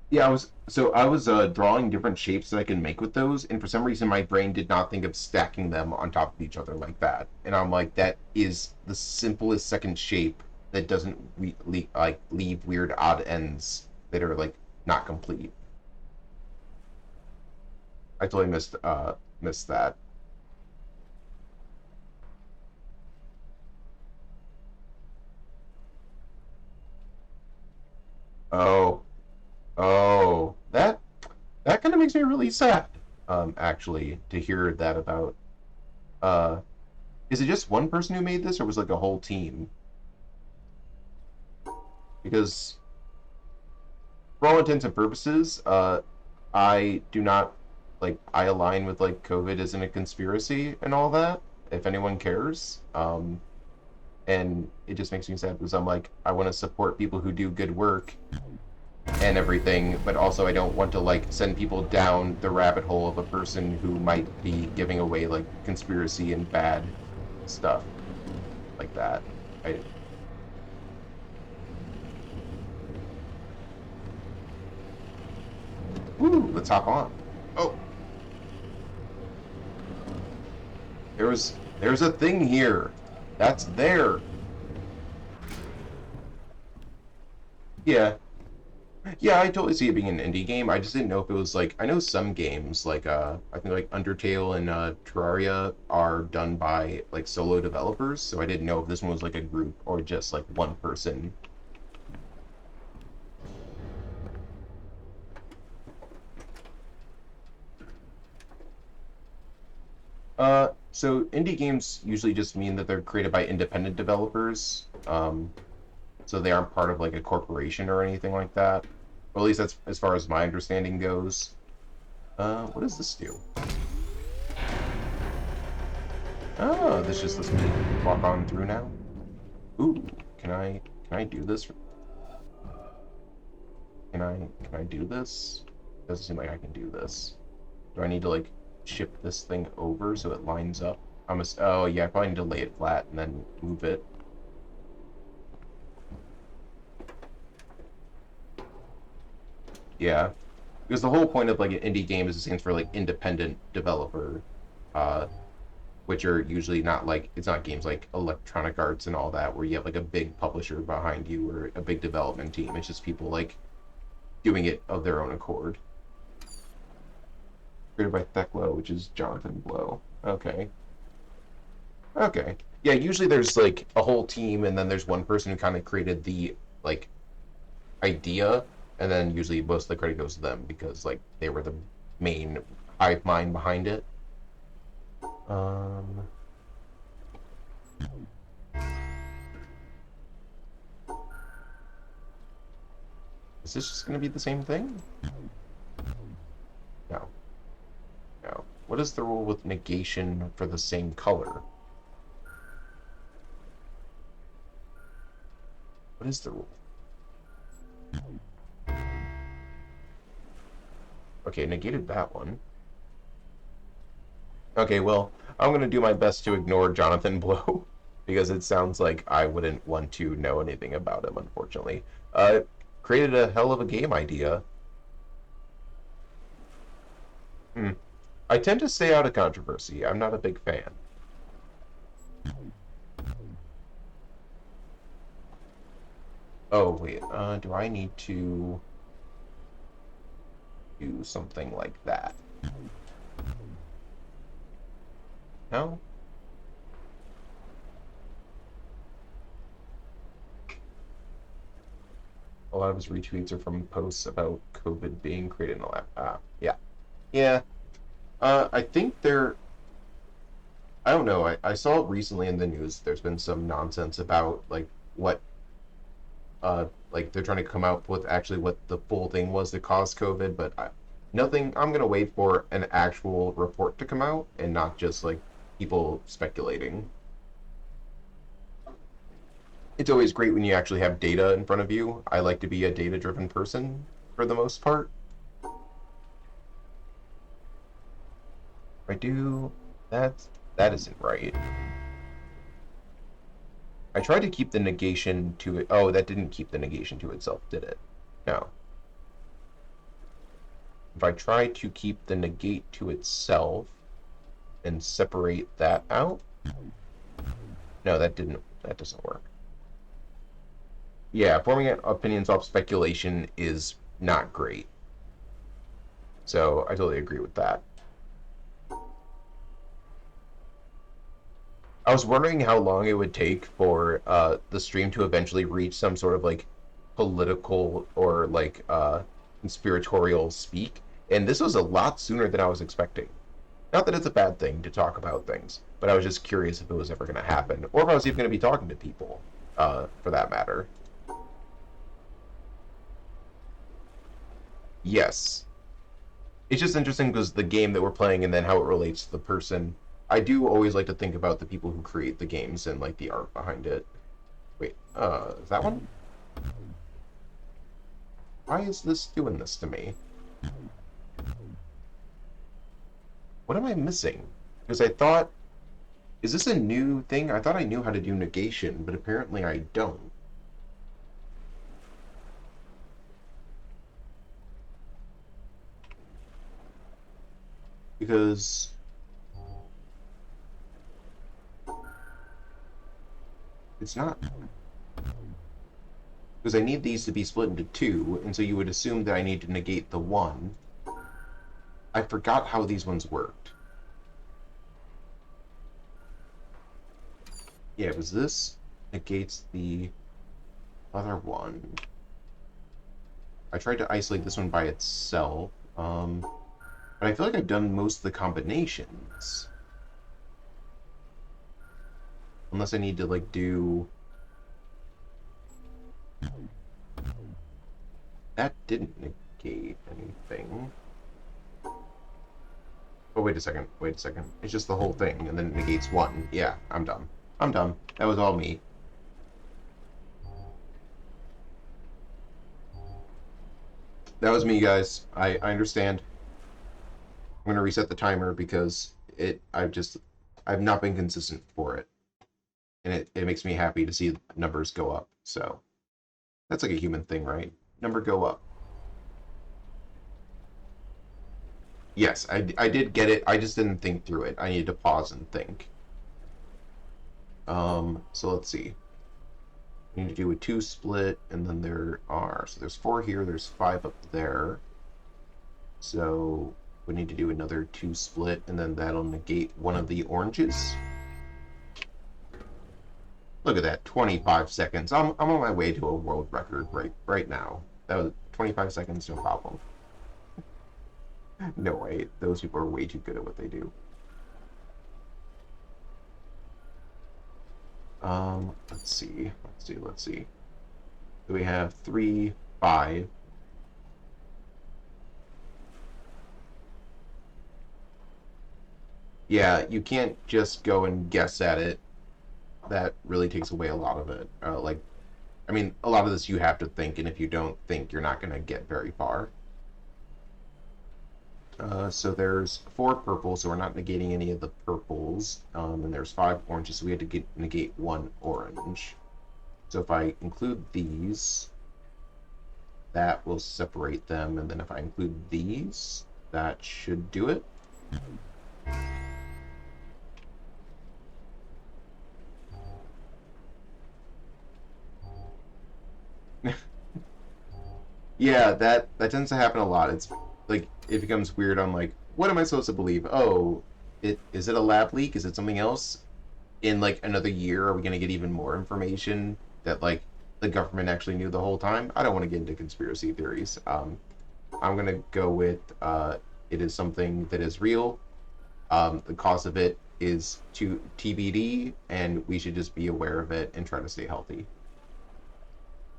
Yeah, I was drawing different shapes that I can make with those, and for some reason my brain did not think of stacking them on top of each other like that. And I'm like, that is the simplest second shape that doesn't leave weird odd ends that are like not complete. I totally missed that. Oh, oh, that kind of makes me really sad. Actually, to hear that about. Uh, is it just one person who made this, or was it like a whole team? Because for all intents and purposes, I do not I align with like COVID isn't a conspiracy and all that. If anyone cares, and it just makes me sad because I'm like I want to support people who do good work and everything, but also I don't want to like send people down the rabbit hole of a person who might be giving away like conspiracy and bad stuff like that. I, woo, let's hop on. Oh, there's a thing here. That's there. Yeah, yeah, I totally see it being an indie game. I just didn't know if it was like I know some games like I think like Undertale and Terraria are done by like solo developers, so I didn't know if this one was like a group or just like one person. So indie games usually just mean that they're created by independent developers. So they aren't part of like a corporation or anything like that. Or at least that's as far as my understanding goes. What does this do? Oh, this just lets me walk on through now. Ooh, can I do this? Can I do this? Doesn't seem like I can do this. Do I need to like shift this thing over so it lines up? Oh yeah, I probably need to lay it flat and then move it. Yeah, because the whole point of like an indie game is it stands for like independent developer, uh, which are usually not like it's not games like Electronic Arts and all that where you have like a big publisher behind you or a big development team. It's just people like doing it of their own accord. Created by Thekla, which is Jonathan Blow. Okay. Okay. Yeah, usually there's like a whole team and then there's one person who kind of created the like idea and then usually most of the credit goes to them because like they were the main hive mind behind it. Um is this just going to be the same thing? No. No. What is the rule with negation for the same color? What is the rule? Okay, negated that one. Okay, well, I'm going to do my best to ignore Jonathan Blow because it sounds like I wouldn't want to know anything about him, unfortunately. Uh, Created a hell of a game idea. Hmm. I tend to stay out of controversy. I'm not a big fan. Oh, wait, do I need to do something like that? No? A lot of his retweets are from posts about COVID being created in the lab. Yeah. Yeah. I think they're I don't know. I saw recently in the news there's been some nonsense about what like they're trying to come up with actually what the full thing was that caused COVID, but nothing. I'm gonna wait for an actual report to come out and not just like people speculating. it's always great when you actually have data in front of you. I like to be a data-driven person for the most part. I do that isn't right. I tried to keep the negation to it. Oh, that didn't keep the negation to itself, did it? No. If I try to keep the negate to itself and separate that out, no, that doesn't work. Yeah, forming opinions off speculation is not great. So I totally agree with that. I was wondering how long it would take for the stream to eventually reach some sort of like political or like conspiratorial speak, and this was a lot sooner than I was expecting. Not that it's a bad thing to talk about things, but I was just curious if it was ever going to happen, or if I was even going to be talking to people, for that matter. Yes, it's just interesting because the game that we're playing and then how it relates to the person. I do always like to think about the people who create the games and like the art behind it. Wait, is that one? Why is this doing this to me? What am I missing? Because I thought, is this a new thing? I thought I knew how to do negation, but apparently I don't. Because it's not. Because I need these to be split into two, and so you would assume that I need to negate the one. I forgot how these ones worked. Yeah, it was this negates the other one. I tried to isolate this one by itself, but I feel like I've done most of the combinations. Unless I need to, like, do... That didn't negate anything. Oh, wait a second. Wait a second. It's just the whole thing, and then it negates one. Yeah, I'm done. I'm done. That was all me. That was me, guys. I understand. I'm going to reset the timer because I've not been consistent for it. And it makes me happy to see numbers go up. So, that's like a human thing, right? Number go up. Yes, I did get it. I just didn't think through it. I needed to pause and think. So let's see. We need to do a 2 split, and then so there's 4 here, there's 5 up there. So we need to do another 2 split, and then that'll negate one of the oranges. Look at that, 25 seconds. I'm on my way to a world record right now. That was 25 seconds, no problem. No way, those people are way too good at what they do. Let's see. So we have 3, 5. Yeah, you can't just go and guess at it. That really takes away a lot of it. I mean, a lot of this you have to think, and if you don't think, you're not going to get very far. So there's 4 purples, so we're not negating any of the purples. And there's 5 oranges, so we had to negate 1 orange. So if I include these, that will separate them, and then if I include these, that should do it. Yeah, that tends to happen a lot. It's like it becomes weird. I'm like, what am I supposed to believe? Oh, is it a lab leak? Is it something else? In like another year, are we going to get even more information that like the government actually knew the whole time? I don't want to get into conspiracy theories. I'm going to go with it is something that is real. The cause of it is to TBD, and we should just be aware of it and try to stay healthy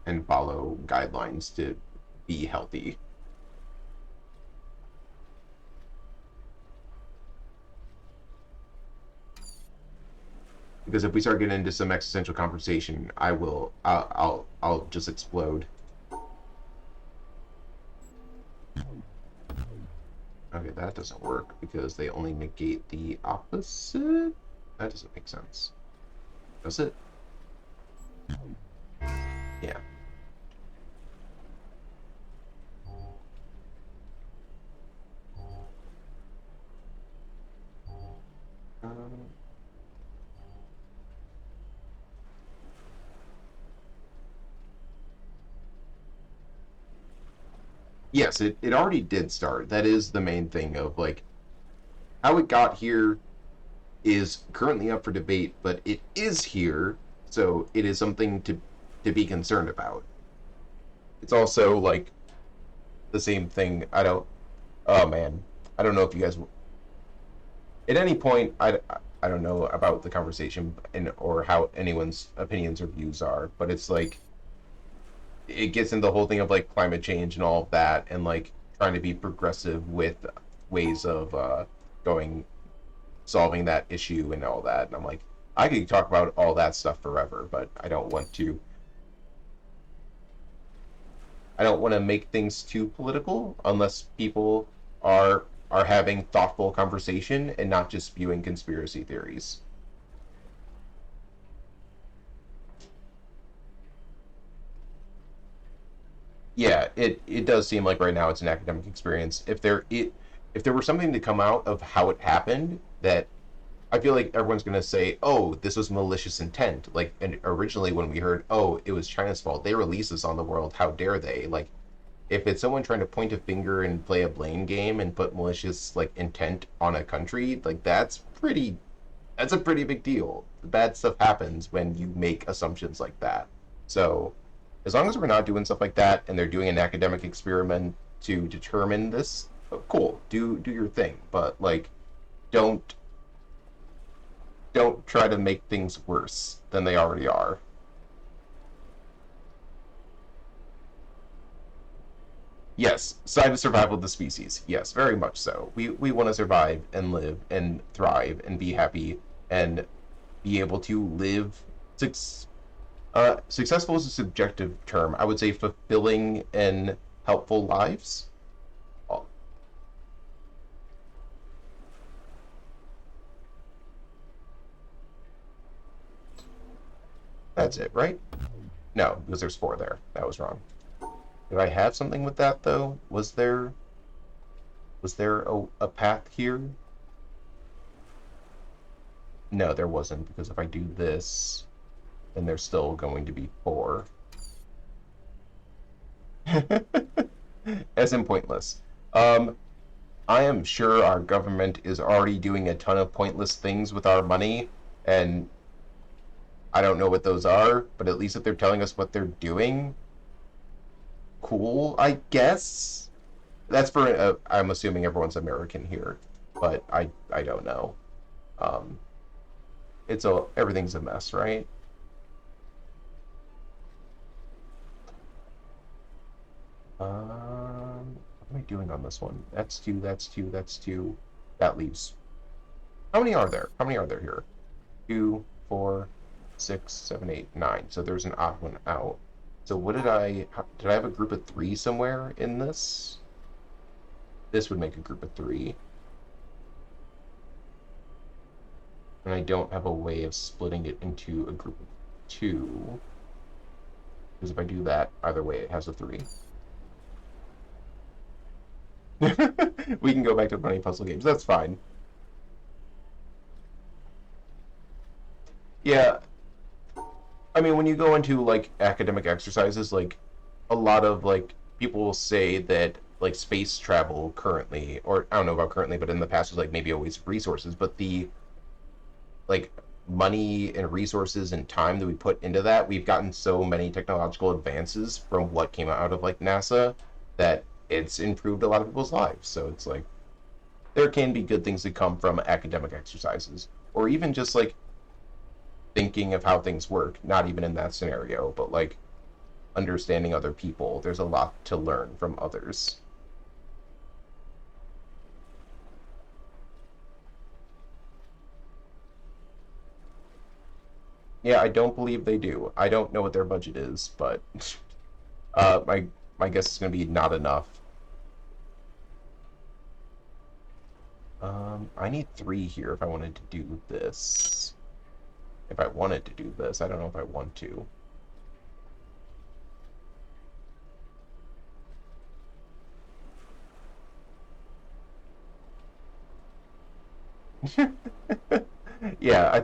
and follow guidelines to be healthy. Because if we start getting into some existential conversation, I'll just explode. Okay, that doesn't work because they only negate the opposite. That doesn't make sense. Does it? Yeah. Um, yes, it already did start. That is the main thing of like how it got here is currently up for debate, but it is here, so it is something to be concerned about. It's also like the same thing. I don't. Oh man, I don't know if you guys. At any point, I don't know about the conversation and or how anyone's opinions or views are, but it's like it gets into the whole thing of like climate change and all of that, and like trying to be progressive with ways of going solving that issue and all that. And I'm like, I could talk about all that stuff forever, but I don't want to. I don't want to make things too political unless people are having thoughtful conversation and not just spewing conspiracy theories. Yeah, it does seem like right now it's an academic experience. If there were something to come out of how it happened that I feel like everyone's gonna say, "Oh, this was malicious intent." Like, and originally when we heard, "Oh, it was China's fault," they released this on the world. How dare they? Like, if it's someone trying to point a finger and play a blame game and put malicious like intent on a country, like that's a pretty big deal. Bad stuff happens when you make assumptions like that. So, as long as we're not doing stuff like that and they're doing an academic experiment to determine this, cool, do your thing. But like, don't don't try to make things worse than they already are. Yes, side of survival of the species. Yes, very much so. We want to survive and live and thrive and be happy and be able to live. Successful is a subjective term. I would say fulfilling and helpful lives. Oh, that's it, right? No, because there's four there. That was wrong. Did I have something with that though? Was there a path here? No, there wasn't because if I do this, then there's still going to be four. As in pointless. Um, I am sure our government is already doing a ton of pointless things with our money, and I don't know what those are, but at least if they're telling us what they're doing, cool, I guess. That's for, I'm assuming everyone's American here, but I don't know. Um, everything's a mess, right? What am I doing on this one? That's two, that's two, that's two. That leaves. How many are there? How many are there here? Two, four, six, seven, eight, nine. So there's an odd one out. So what did I have a group of three somewhere in this? This would make a group of three. And I don't have a way of splitting it into a group of two. Because if I do that, either way, it has a three. We can go back to money puzzle games. That's fine. Yeah, I mean, when you go into like academic exercises, like a lot of like people will say that like space travel currently, or I don't know about currently, but in the past was like maybe always resources, but the like money and resources and time that we put into that, we've gotten so many technological advances from what came out of like NASA that it's improved a lot of people's lives. So it's like there can be good things that come from academic exercises, or even just like thinking of how things work, not even in that scenario, but like understanding other people. There's a lot to learn from others. Yeah, I don't believe they do. I don't know what their budget is, but my guess is going to be not enough. I need 3 here if I wanted to do this. If I wanted to do this, I don't know if I want to. Yeah, I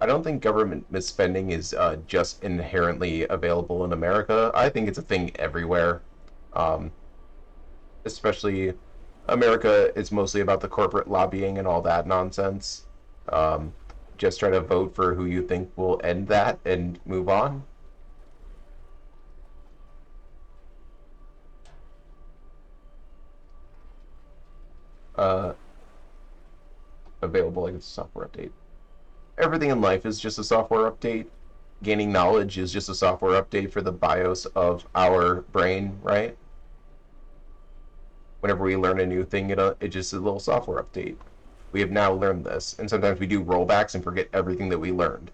don't think government misspending is just inherently available in America. I think it's a thing everywhere. Um, Especially America is mostly about the corporate lobbying and all that nonsense. Um, just try to vote for who you think will end that and move on. Uh, Available like it's a software update. Everything in life is just a software update. Gaining knowledge is just a software update for the BIOS of our brain, right? Whenever we learn a new thing, it's just a little software update. We have now learned this, and sometimes we do rollbacks and forget everything that we learned.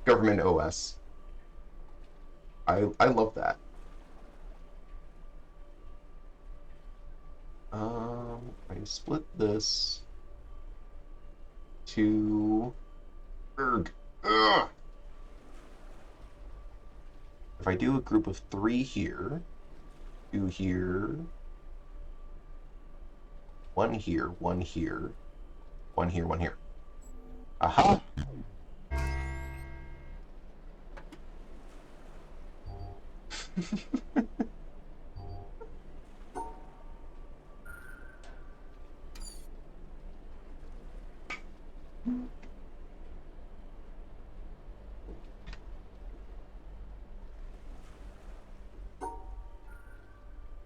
Government OS. I love that. I split this to Ugh. If I do a group of 3 here, 2 here, 1 here, 1 here, 1 here, 1 here. Aha!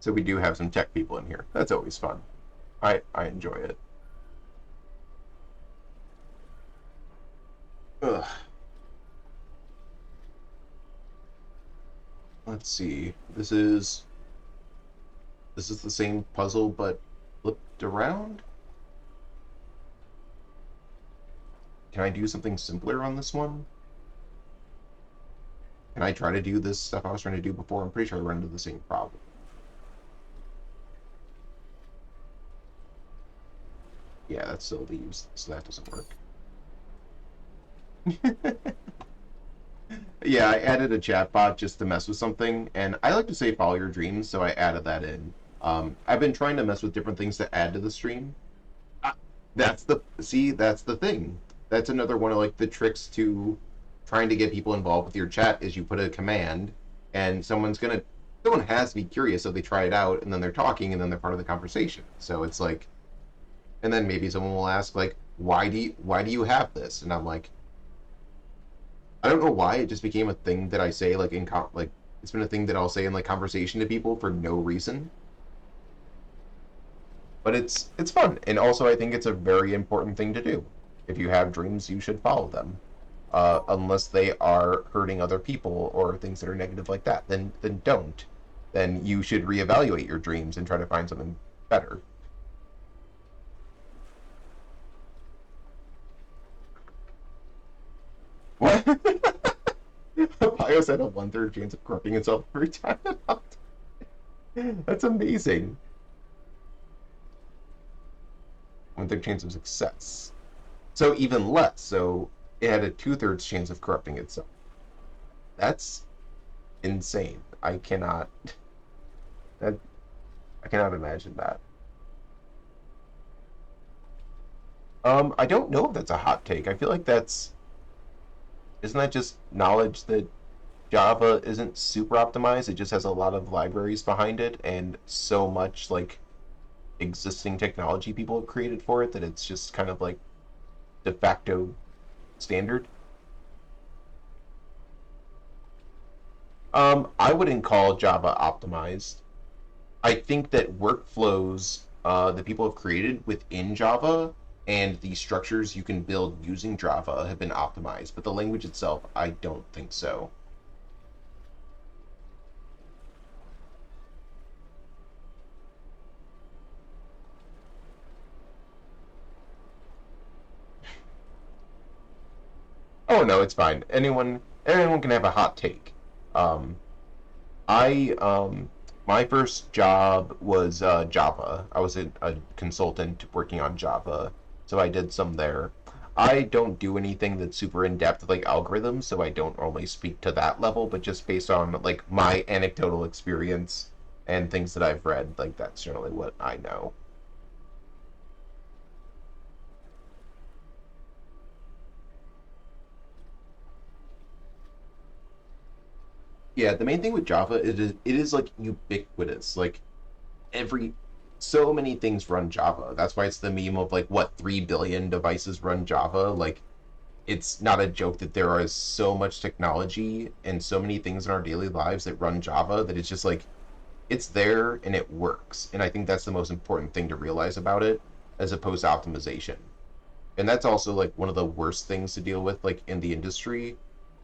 So we do have some tech people in here. That's always fun. I enjoy it. Ugh. Let's see. This is the same puzzle but flipped around. Can I do something simpler on this one? Can I try to do this stuff I was trying to do before? I'm pretty sure I run into the same problem. Yeah, that still leaves, so that doesn't work. Yeah, I added a chatbot just to mess with something, and I like to say follow your dreams, so I added that in. I've been trying to mess with different things to add to the stream. Uh, that's the thing. That's another one of like the tricks to trying to get people involved with your chat is you put a command, and someone has to be curious, so they try it out, and then they're talking, and then they're part of the conversation. So it's like, and then maybe someone will ask like, why do you have this? And I'm like, I don't know why it just became a thing that I say like like it's been a thing that I'll say in like conversation to people for no reason. But it's fun, and also I think it's a very important thing to do. If you have dreams, you should follow them, unless they are hurting other people or things that are negative like that. Then don't. Then you should reevaluate your dreams and try to find something better. What? Bios had a 1/3 chance of corrupting itself every time. That's amazing. 1/3 chance of success. So even less. So it had a 2/3 chance of corrupting itself. That's insane. That, I cannot imagine that. I don't know if that's a hot take. I feel like that's isn't that just knowledge that Java isn't super optimized. It just has a lot of libraries behind it and so much like existing technology people have created for it that it's just kind of like de facto standard. I wouldn't call Java optimized. I think that workflows that people have created within Java and the structures you can build using Java have been optimized, but the language itself, I don't think so. Oh no, it's fine. Anyone can have a hot take. Um, I my first job was Java. I was a consultant working on Java, so I did some there. I don't do anything that's super in depth like algorithms, so I don't normally speak to that level, but just based on like my anecdotal experience and things that I've read, like that's generally what I know. Yeah, the main thing with Java it is like ubiquitous. Like every so many things run Java. That's why it's the meme of like what 3 billion devices run Java. Like it's not a joke that there is so much technology and so many things in our daily lives that run Java that it's just like it's there and it works. And I think that's the most important thing to realize about it as opposed to optimization. And that's also like one of the worst things to deal with like in the industry.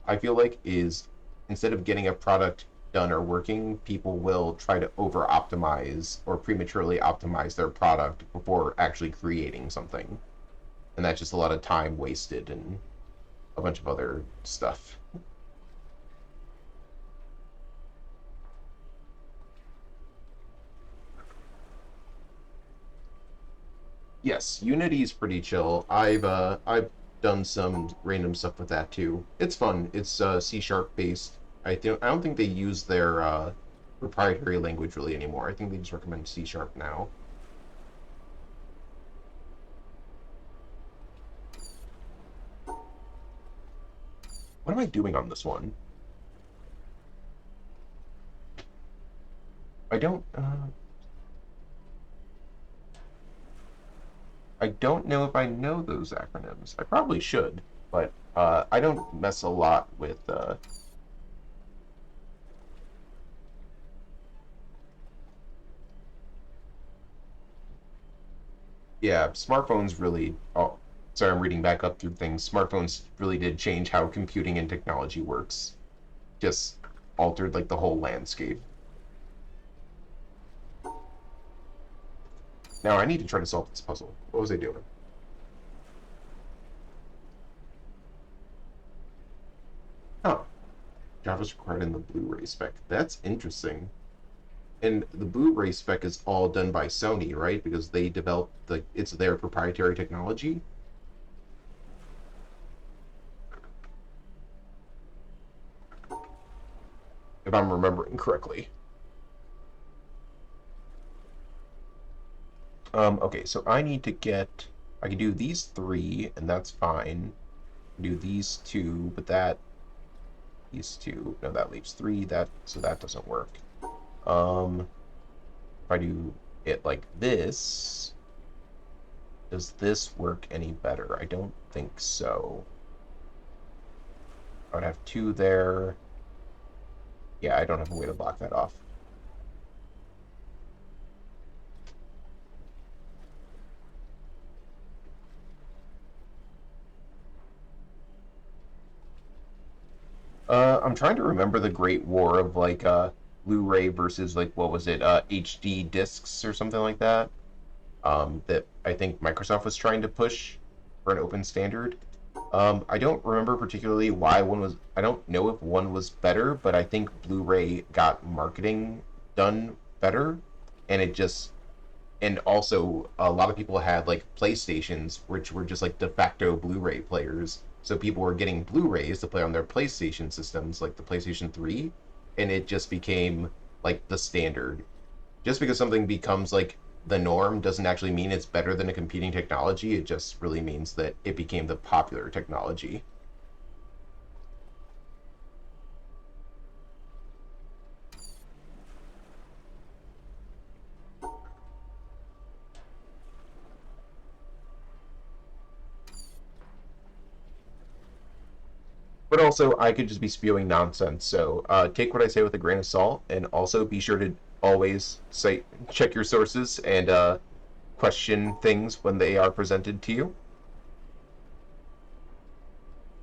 I feel like is instead of getting a product done or working, people will try to over optimize or prematurely optimize their product before actually creating something. And that's just a lot of time wasted and a bunch of other stuff. Yes, Unity is pretty chill. I've done some random stuff with that too. It's fun. It's C sharp based. I don't think they use their proprietary language really anymore. I think they just recommend C sharp now. What am I doing on this one? I don't. I don't know if I know those acronyms. I probably should, but I don't mess a lot with. Yeah, smartphones really. Oh, sorry, I'm reading back up through things. Smartphones really did change how computing and technology works. Just altered like the whole landscape. Now I need to try to solve this puzzle. What was I doing? Oh, Java's required in the Blu-ray spec. That's interesting. And the Blu-ray spec is all done by Sony, right? Because they developed it's their proprietary technology. If I'm remembering correctly. Okay, so I need to get. I can do these three, and that's fine. Do these two, but these two. No, that leaves three. That doesn't work. Um, if I do it like this, does this work any better? I don't think so. I would have two there. Yeah, I don't have a way to block that off. I'm trying to remember the Great War of like Blu-ray versus like what was it, HD discs or something like that. That I think Microsoft was trying to push for an open standard. I don't remember particularly why one was. I don't know if one was better, but I think Blu-ray got marketing done better, and it just and also a lot of people had like PlayStations, which were just like de facto Blu-ray players. So people were getting Blu-rays to play on their PlayStation systems, like the PlayStation 3, and it just became like the standard. Just because something becomes like the norm doesn't actually mean it's better than a competing technology. It just really means that it became the popular technology. But also, I could just be spewing nonsense. So take what I say with a grain of salt, and also be sure to always say check your sources and question things when they are presented to you.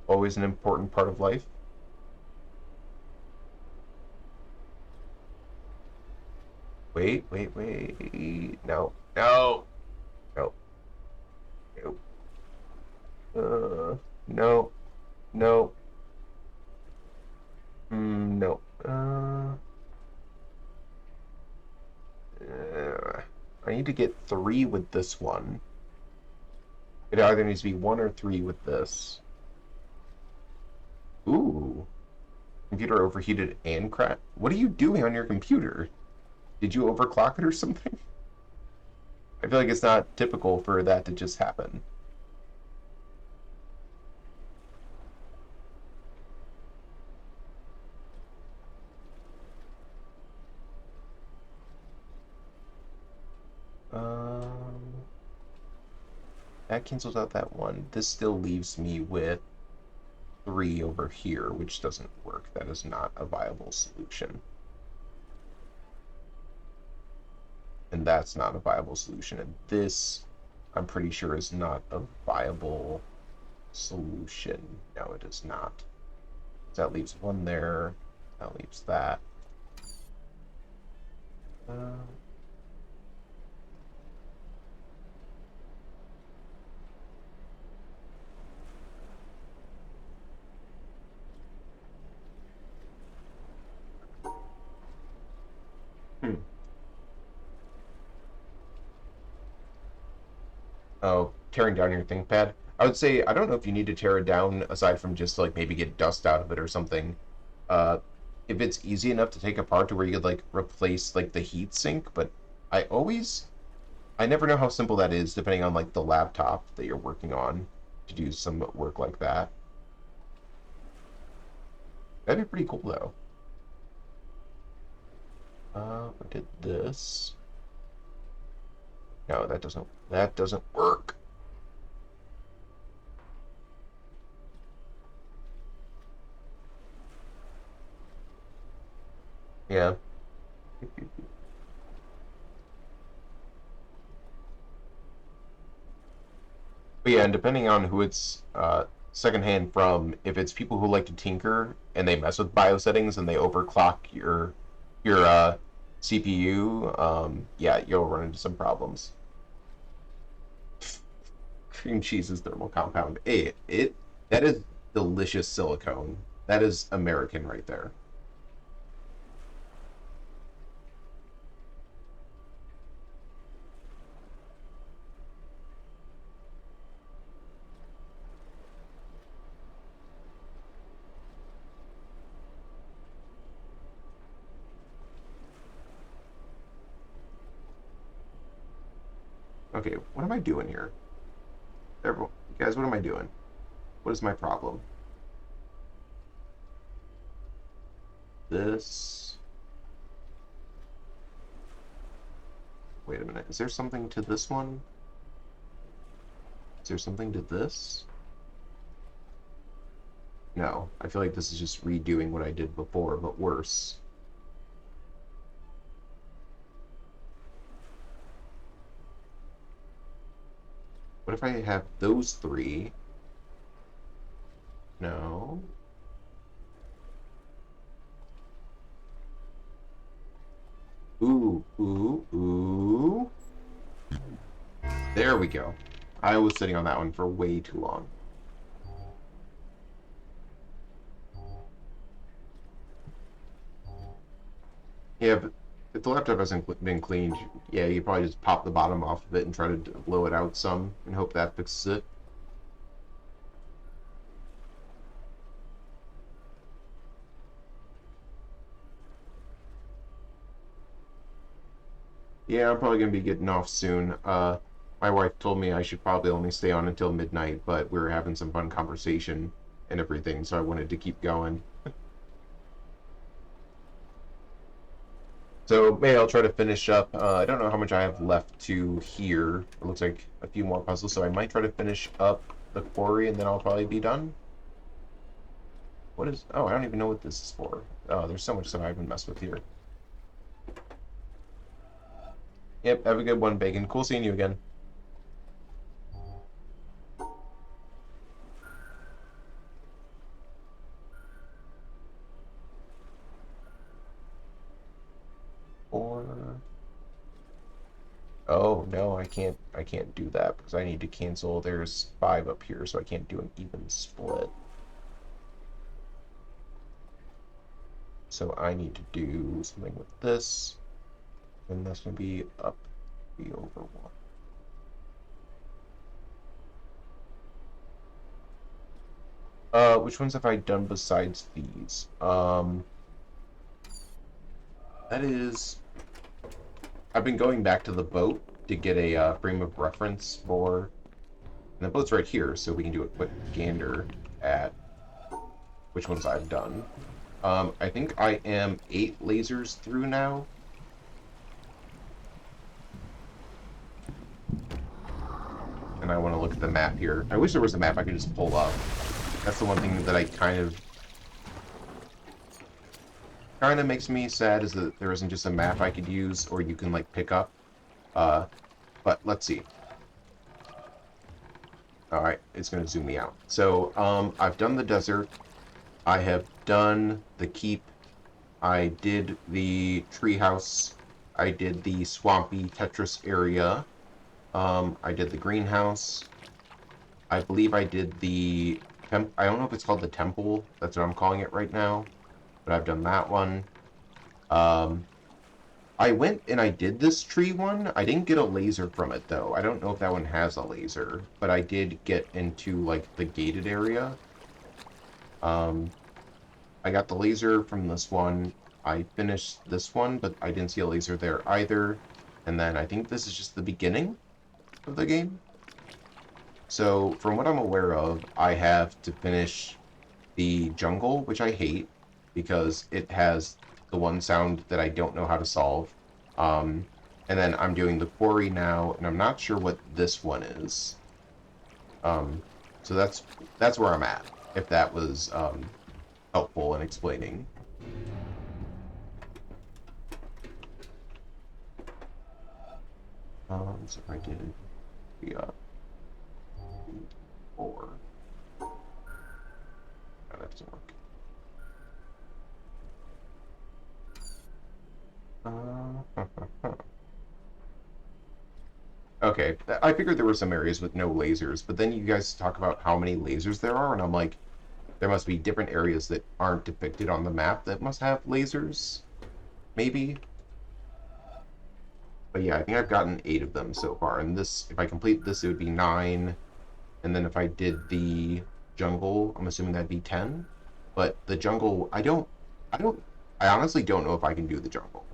Always an important part of life. Wait, wait, wait. No, no, no, no, no, no. need to get 3 with this one. It either needs to be 1 or 3 with this. Ooh. Computer overheated and crashed. What are you doing on your computer? Did you overclock it or something? I feel like it's not typical for that to just happen. Um, that cancels out that one. This still leaves me with 3 over here, which doesn't work. That is not a viable solution. And that's not a viable solution. And this, I'm pretty sure, is not a viable solution. No, it is not. So that leaves 1 there. That leaves that. Uh, hmm. Oh, tearing down your ThinkPad. I would say I don't know if you need to tear it down aside from just like maybe get dust out of it or something. Uh, if it's easy enough to take apart to where you could like replace like the heat sink, but I always I never know how simple that is depending on like the laptop that you're working on to do some work like that. That'd be pretty cool though. I did this. No, that doesn't work. Yeah. But yeah, and depending on who it's secondhand from, if it's people who like to tinker and they mess with BIOS settings and they overclock your CPU, yeah, you'll run into some problems. Cream cheese is thermal compound. It that is delicious silicone. That is American right there. Okay, what am I doing here? Everyone, guys, what am I doing? What is my problem? This. Wait a minute. Is there something to this one? Is there something to this? No. I feel like this is just redoing what I did before, but worse. What if I have those 3? No. Ooh, ooh, ooh. There we go. I was sitting on that one for way too long. Yeah, but if the laptop hasn't been cleaned, yeah, you probably just pop the bottom off of it and try to blow it out some and hope that fixes it. Yeah, I'm probably gonna be getting off soon. My wife told me I should probably only stay on until midnight, but we were having some fun conversation and everything, so I wanted to keep going. So maybe I'll try to finish up. I don't know how much I have left to here. It looks like a few more puzzles, so I might try to finish up the quarry and then I'll probably be done. What is... Oh, I don't even know what this is for. Oh, there's so much stuff I haven't messed with here. Yep, have a good one, Bacon. Cool seeing you again. Or... Oh, no, I can't do that because I need to cancel. There's 5 up here, so I can't do an even split. So I need to do something with this, and that's going to be up Be over one. Which ones have I done besides these? That is... I've been going back to the boat to get a frame of reference for... And the boat's right here, so we can do a quick gander at which ones I've done. I think I am 8 lasers through now. And I want to look at the map here. I wish there was a map I could just pull up. That's the one thing that I kind of makes me sad, is that there isn't just a map I could use or you can like pick up. But let's see. Alright, it's going to zoom me out. So, I've done the desert. I have done the keep. I did the treehouse. I did the swampy Tetris area. I did the greenhouse. I believe I did the... I don't know if it's called the temple. That's what I'm calling it right now. But I've done that one. I went and I did this tree one. I didn't get a laser from it, though. I don't know if that one has a laser. But I did get into, like, the gated area. I got the laser from this one. I finished this one, but I didn't see a laser there either. And then I think this is just the beginning of the game. So, from what I'm aware of, I have to finish the jungle, which I hate, because it has the one sound that I don't know how to solve. And then I'm doing the quarry now, and I'm not sure what this one is. So that's where I'm at, if that was helpful in explaining. So if I did the 4. No, that doesn't work. Okay, I figured there were some areas with no lasers, but then you guys talk about how many lasers there are, and I'm like, there must be different areas that aren't depicted on the map that must have lasers, maybe? But yeah, I think I've gotten 8 of them so far, and this, if I complete this, it would be 9, and then if I did the jungle, I'm assuming that'd be 10, but the jungle, I honestly don't know if I can do the jungle.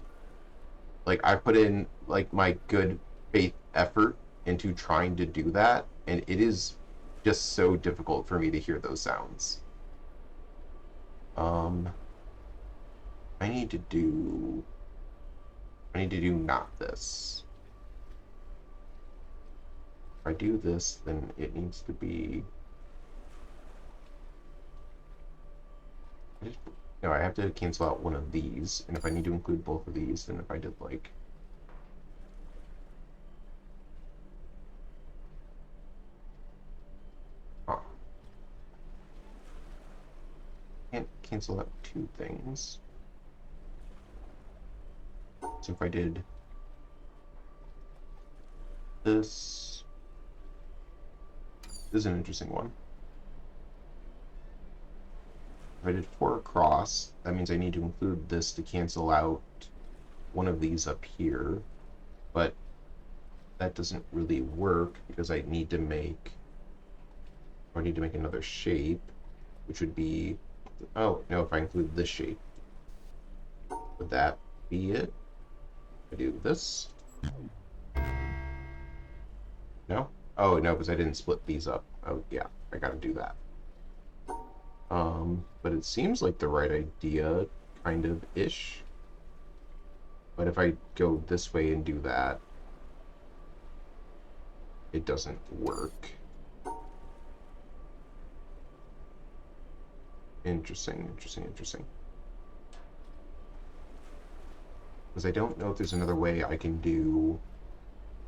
Like, I put in, like, my good faith effort into trying to do that, and it is just so difficult for me to hear those sounds. I need to do not this. If I do this, then it needs to be... No, I have to cancel out one of these, and if I need to include both of these, then if I did, like... Huh. Can't cancel out 2 things. So if I did this... This is an interesting one. If I did 4 across, that means I need to include this to cancel out one of these up here. But that doesn't really work because I need to make... I need to make another shape, which would be... Oh, no, if I include this shape. Would that be it? I do this. No? Oh, no, because I didn't split these up. Oh, yeah, I gotta do that. But it seems like the right idea, kind of-ish. But if I go this way and do that, it doesn't work. Interesting. Because I don't know if there's another way I can do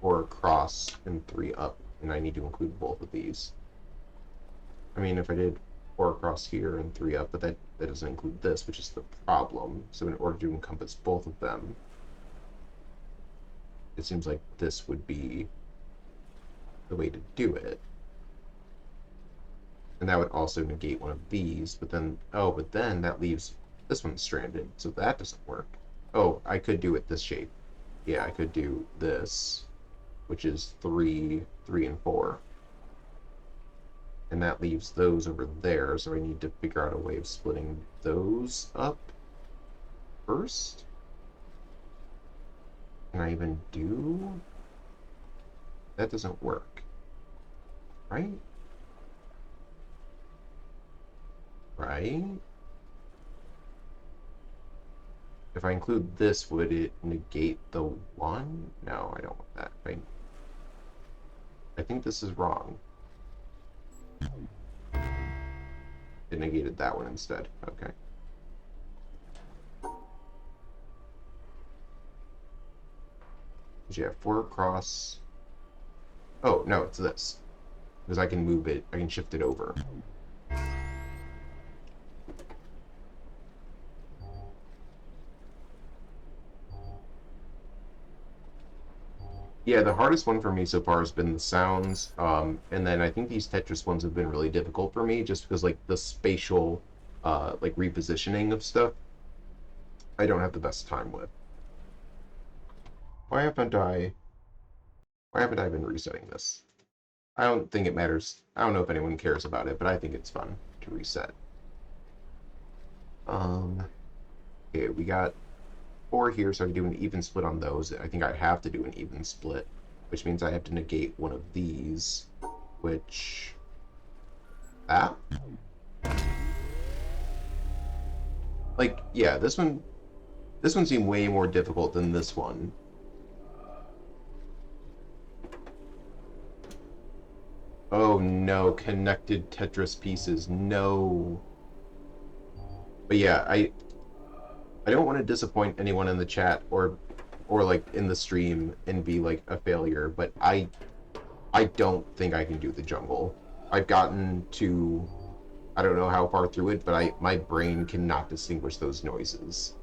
4 across and 3 up, and I need to include both of these. I mean, if I did 4 across here and 3 up, but that doesn't include this, which is the problem. So in order to encompass both of them, it seems like this would be the way to do it. And that would also negate one of these, but then, oh, but then that leaves this one stranded, so that doesn't work. Oh, I could do it this shape. Yeah, I could do this. which is 3, 3, and 4. And that leaves those over there, so I need to figure out a way of splitting those up first. Can I even do? That doesn't work. Right? Right? If I include this, would it negate the 1? No, I don't want that. I think this is wrong. It negated that one instead. Okay. You have 4 across. Oh, no, it's this. Because I can move it. I can shift it over. Yeah, the hardest one for me so far has been the sounds, and then I think these Tetris ones have been really difficult for me just because like the spatial, like repositioning of stuff, I don't have the best time with. Why haven't I? Why haven't I been resetting this? I don't think it matters. I don't know if anyone cares about it, but I think it's fun to reset. Okay, we got 4 here, so I can do an even split on those. I think I have to do an even split, which means I have to negate one of these, which... that? Like, yeah, this one seemed way more difficult than this one. Oh no, connected Tetris pieces, no. But yeah, I don't want to disappoint anyone in the chat or like in the stream and be like a failure, but I don't think I can do the jungle. I've gotten to I don't know how far through it, but my brain cannot distinguish those noises.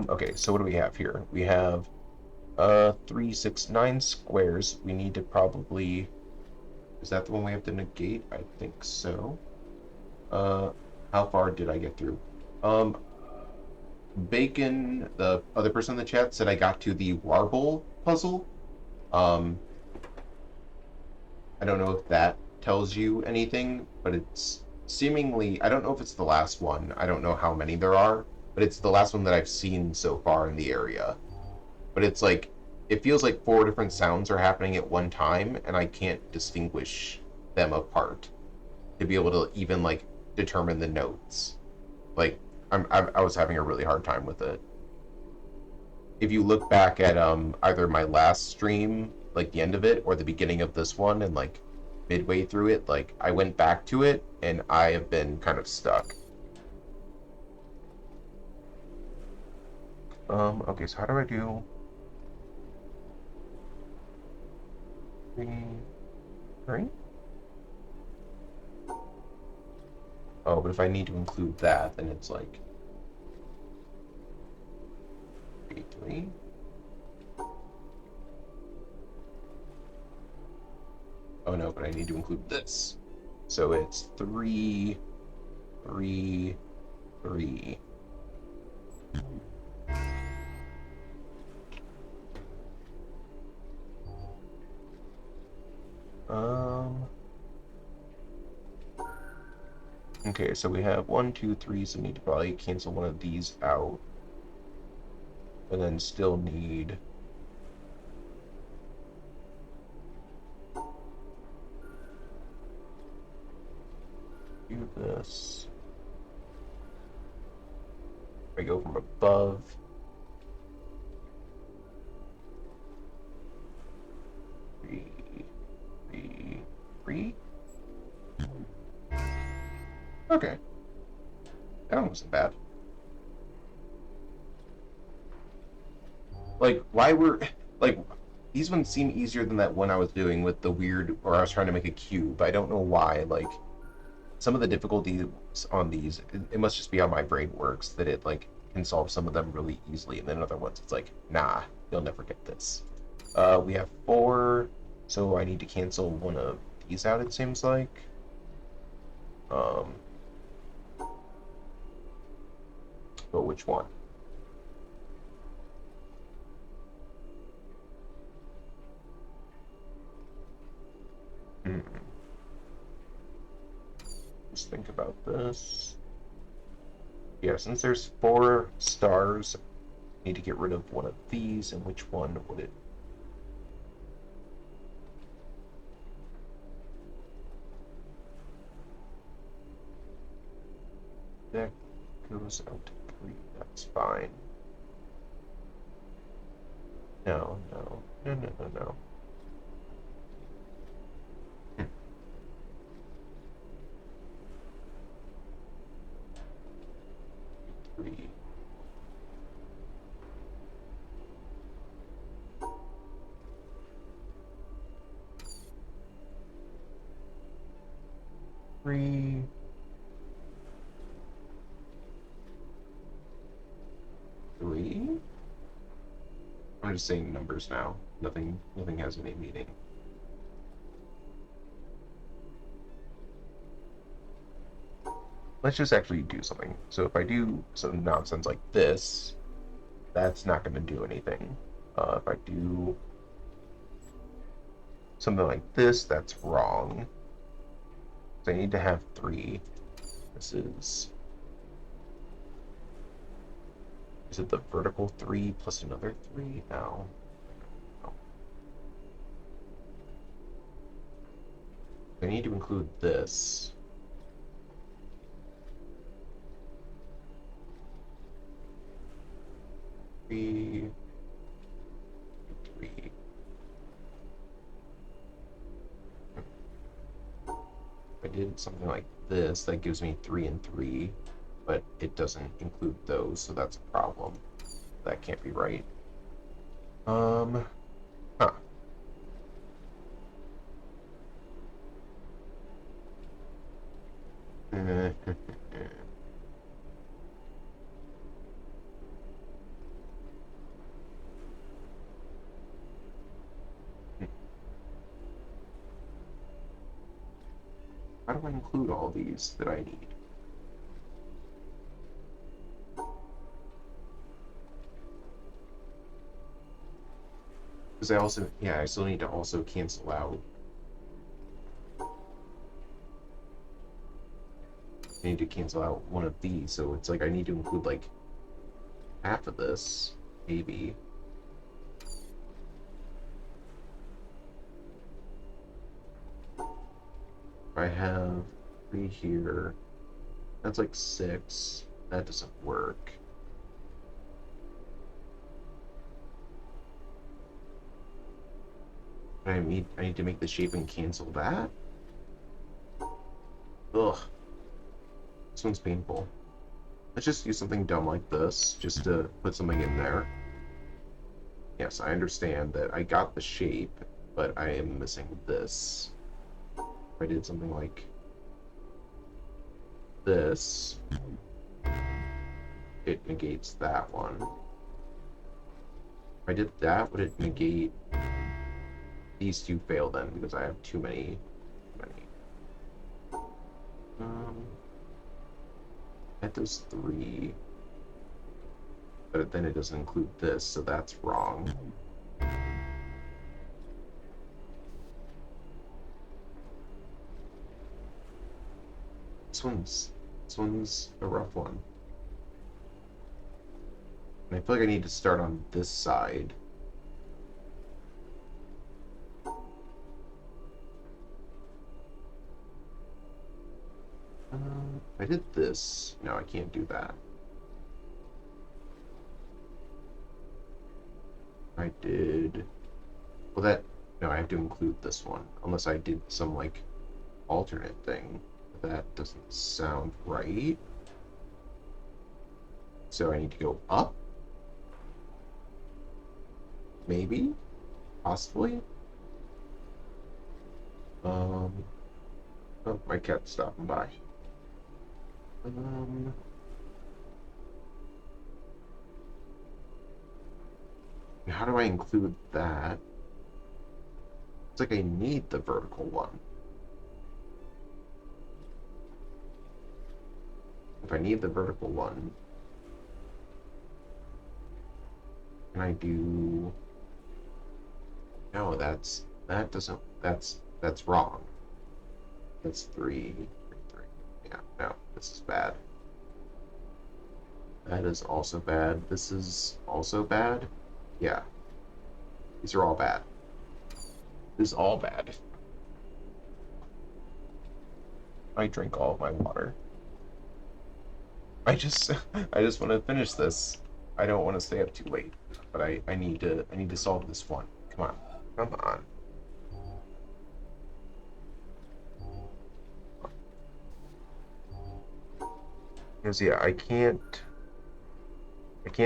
Okay, so what do we have here? We have 3, 6, 9 squares. We need to probably... Is that the one we have to negate? I think so. How far did I get through? Bacon, the other person in the chat, said I got to the Warble puzzle. I don't know if that tells you anything, but it's seemingly... I don't know if it's the last one. I don't know how many there are, but it's the last one that I've seen so far in the area. But it's like... It feels like 4 different sounds are happening at one time, and I can't distinguish them apart to be able to even, like, determine the notes. Like, I was having a really hard time with it. If you look back at either my last stream, like the end of it, or the beginning of this one, and like midway through it, like I went back to it, and I have been kind of stuck. Okay, so how do I do 3, 3? Oh, but if I need to include that, then it's like 3, 3. Oh no, but I need to include this. So it's 3, 3, 3. Okay, so we have 1, 2, 3, so we need to probably cancel one of these out. And then still need... do this. I go from above. 3, 3, 3. Okay. That one wasn't bad. Like, why were... Like, these ones seem easier than that one I was doing with the weird... Or I was trying to make a cube. I don't know why. Like, some of the difficulties on these, it must just be how my brain works, that it, like, can solve some of them really easily. And then other ones, it's like, nah, you'll never get this. We have 4, so I need to cancel one of these out, it seems like. But which one? Hmm. Let's think about this. Yeah, since there's 4 stars, I need to get rid of one of these, and which one would it? That goes out to 3. That's fine. No, no, no, no, no, no. Hmm. 3. 3. 3. I'm just saying numbers now. Nothing has any meaning. Let's just actually do something. So if I do some nonsense like this, that's not going to do anything. If I do something like this, that's wrong. So I need to have 3. This is it the vertical 3 plus another 3? No. No. I need to include this. 3, 3. If I did something like this, that gives me 3 and 3, but it doesn't include those, so that's a problem. That can't be right. Huh. How do I include all these that I need? Because I also, yeah, I still need to also cancel out. I need to cancel out one of these, so it's like I need to include like half of this, maybe. I have 3 here. That's like 6. That doesn't work. I need to make the shape and cancel that. Ugh. This one's painful. Let's just do something dumb like this, just to put something in there. Yes, I understand that I got the shape, but I am missing this. If I did something like this, it negates that one. If I did that, would it negate these two? Fail then, because I have too many. Um, that does 3, but then it doesn't include this, so that's wrong. This one's a rough one. And I feel like I need to start on this side. I did this. No, I can't do that. I did. Well, that. No, I have to include this one. Unless I did some, like, alternate thing. That doesn't sound right. So I need to go up? Maybe? Possibly? Oh, my cat's stopping by. How do I include that? It's like I need the vertical one. If I need the vertical one, Can I do... No, that doesn't, that's wrong. That's 3. Yeah, no, this is bad. That is also bad. This is also bad. Yeah, these are all bad. This is all bad. I drink all of my water. I just I just want to finish this. I don't want to stay up too late, but I need to solve this one. Come on. Come on. Because yeah, I can't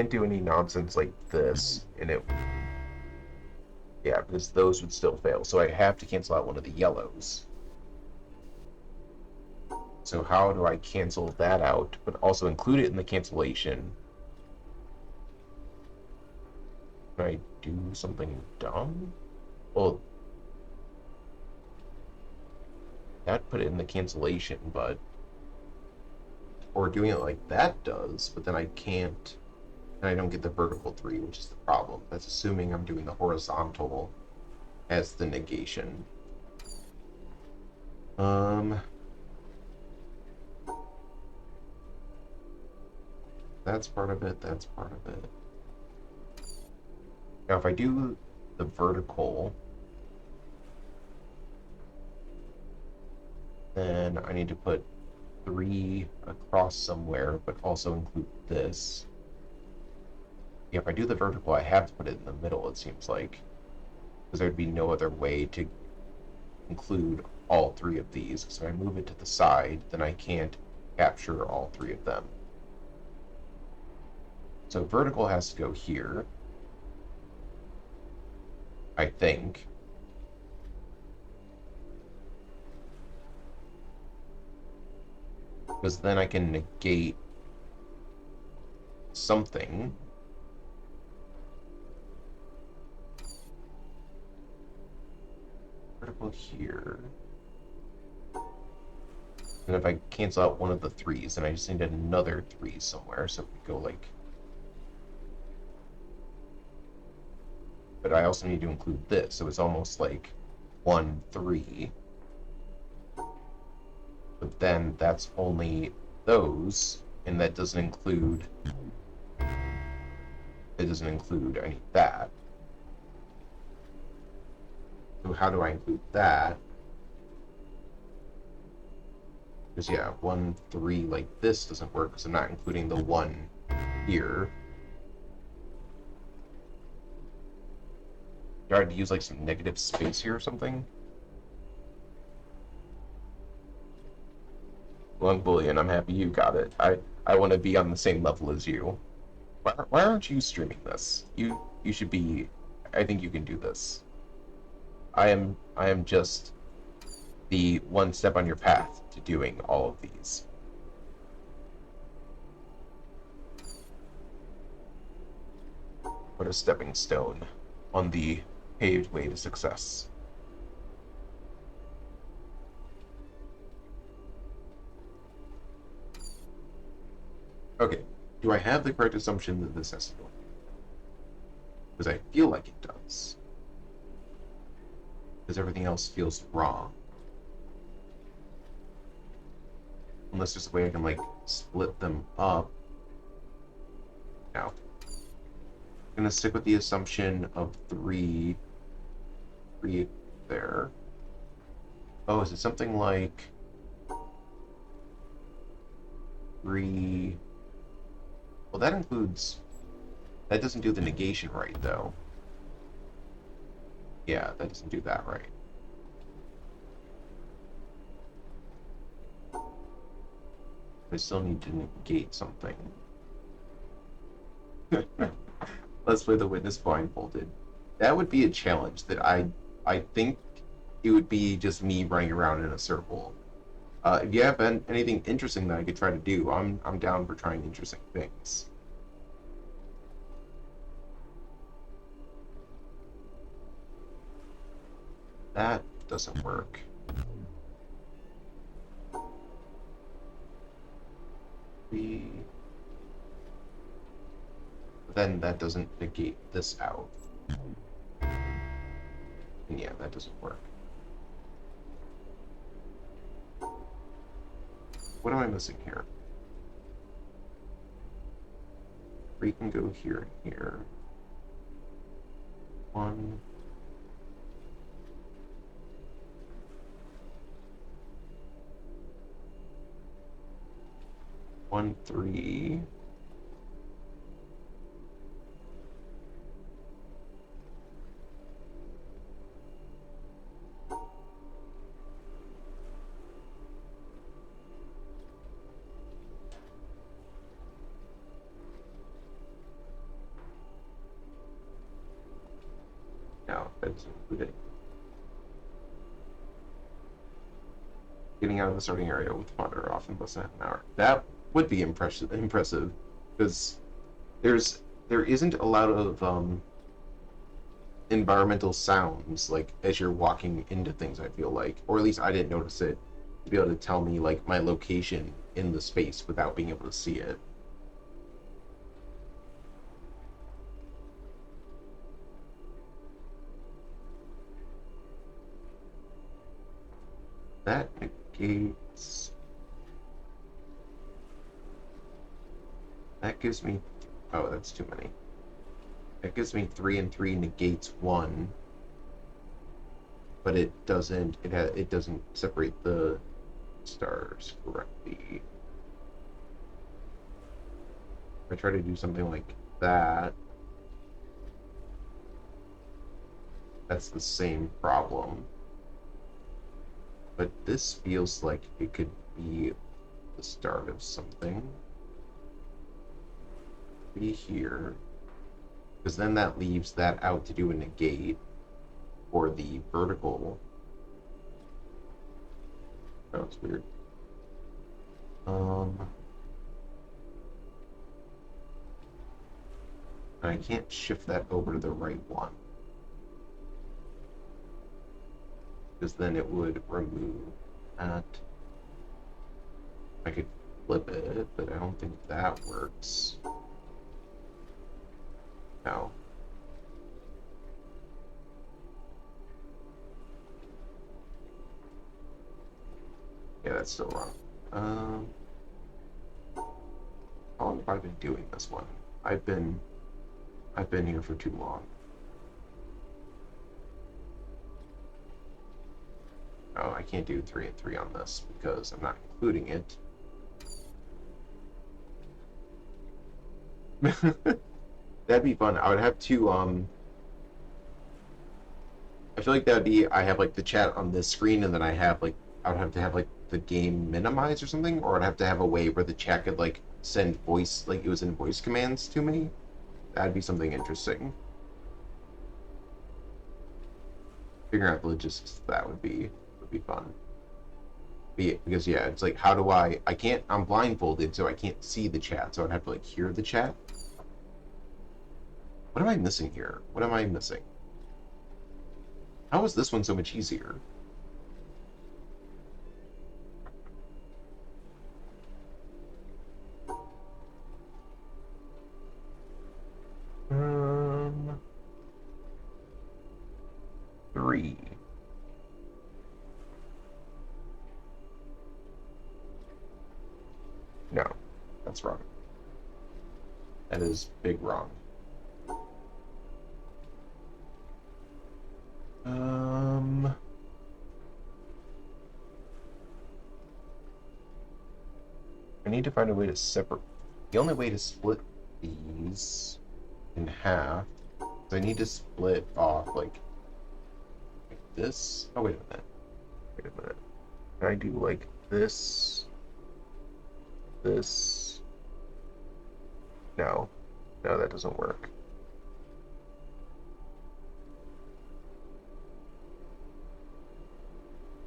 do any nonsense like this and it yeah, because those would still fail. So I have to cancel out one of the yellows. So how do I cancel that out, but also include it in the cancellation? Can I do something dumb? Well, that put it in the cancellation, but or doing it like that does, but then I can't, and I don't get the vertical 3, which is the problem. That's assuming I'm doing the horizontal as the negation. That's part of it, that's part of it. Now, if I do the vertical, then I need to put 3 across somewhere, but also include this. Yeah, if I do the vertical, I have to put it in the middle, it seems like. Because there'd be no other way to include all 3 of these. So if I move it to the side, then I can't capture all 3 of them. So vertical has to go here, I think. Because then I can negate something. Vertical here. And if I cancel out one of the 3s, then I just need another 3 somewhere. So if we go like... But I also need to include this, so it's almost like 1, 3. But then that's only those, and that doesn't include... It doesn't include any of that. So how do I include that? Because yeah, 1, 3 like this doesn't work because I'm not including the 1 here. Do I have to use like some negative space here or something? Lung Bullion, I'm happy you got it. I want to be on the same level as you. Why aren't you streaming this? You should be. I think you can do this. I am just the one step on your path to doing all of these. What a stepping stone on the paved way to success. Okay, do I have the correct assumption that this has to go? Because I feel like it does. Because everything else feels wrong. Unless there's a way I can, like, split them up. No. I'm gonna stick with the assumption of 3 there. Oh, is it something like 3? Well, that includes... That doesn't do the negation right, though. Yeah, that doesn't do that right. I still need to negate something. Let's play the witness blindfolded. That would be a challenge that I think it would be just me running around in a circle. If you have anything interesting that I could try to do, I'm down for trying interesting things. That doesn't work. then that doesn't negate this out. And yeah, that doesn't work. What am I missing here? 3 can go here and here. 1. One, 3. No, that's included. Getting out of the starting area with monitor off in less than an hour. That would be impressive because there isn't a lot of environmental sounds like as you're walking into things. I feel like, or at least I didn't notice it, to be able to tell me like my location in the space without being able to see it. That negates. That gives me. Oh, that's too many. That gives me 3 and 3 negates 1, but it doesn't. It doesn't separate the stars correctly. If I try to do something like that, that's the same problem. But this feels like it could be the start of something. Be here. Because then that leaves that out to do a negate for the vertical. That was weird. I can't shift that over to the right one. Because then it would remove that. I could flip it, but I don't think that works. No. Yeah, that's still wrong. How long have I been doing this one? I've been here for too long. Oh, I can't do 3 and 3 on this because I'm not including it. That'd be fun. I would have to I feel like that'd be I have like the chat on this screen and then I have like I would have to have like the game minimized or something, or I'd have to have a way where the chat could like send voice like it was in voice commands to me. That'd be something interesting. Figuring out the logistics of that would be fun. Because yeah, it's like how do I can't I'm blindfolded so I can't see the chat, so I'd have to like hear the chat. What am I missing here? What am I missing? How is this one so much easier? Um, 3. No, that's wrong. That is big wrong. I need to find a way to separate. The only way to split these in half is I need to split off like this. Oh, wait a minute. Wait a minute. Can I do like this? This? No. No, that doesn't work.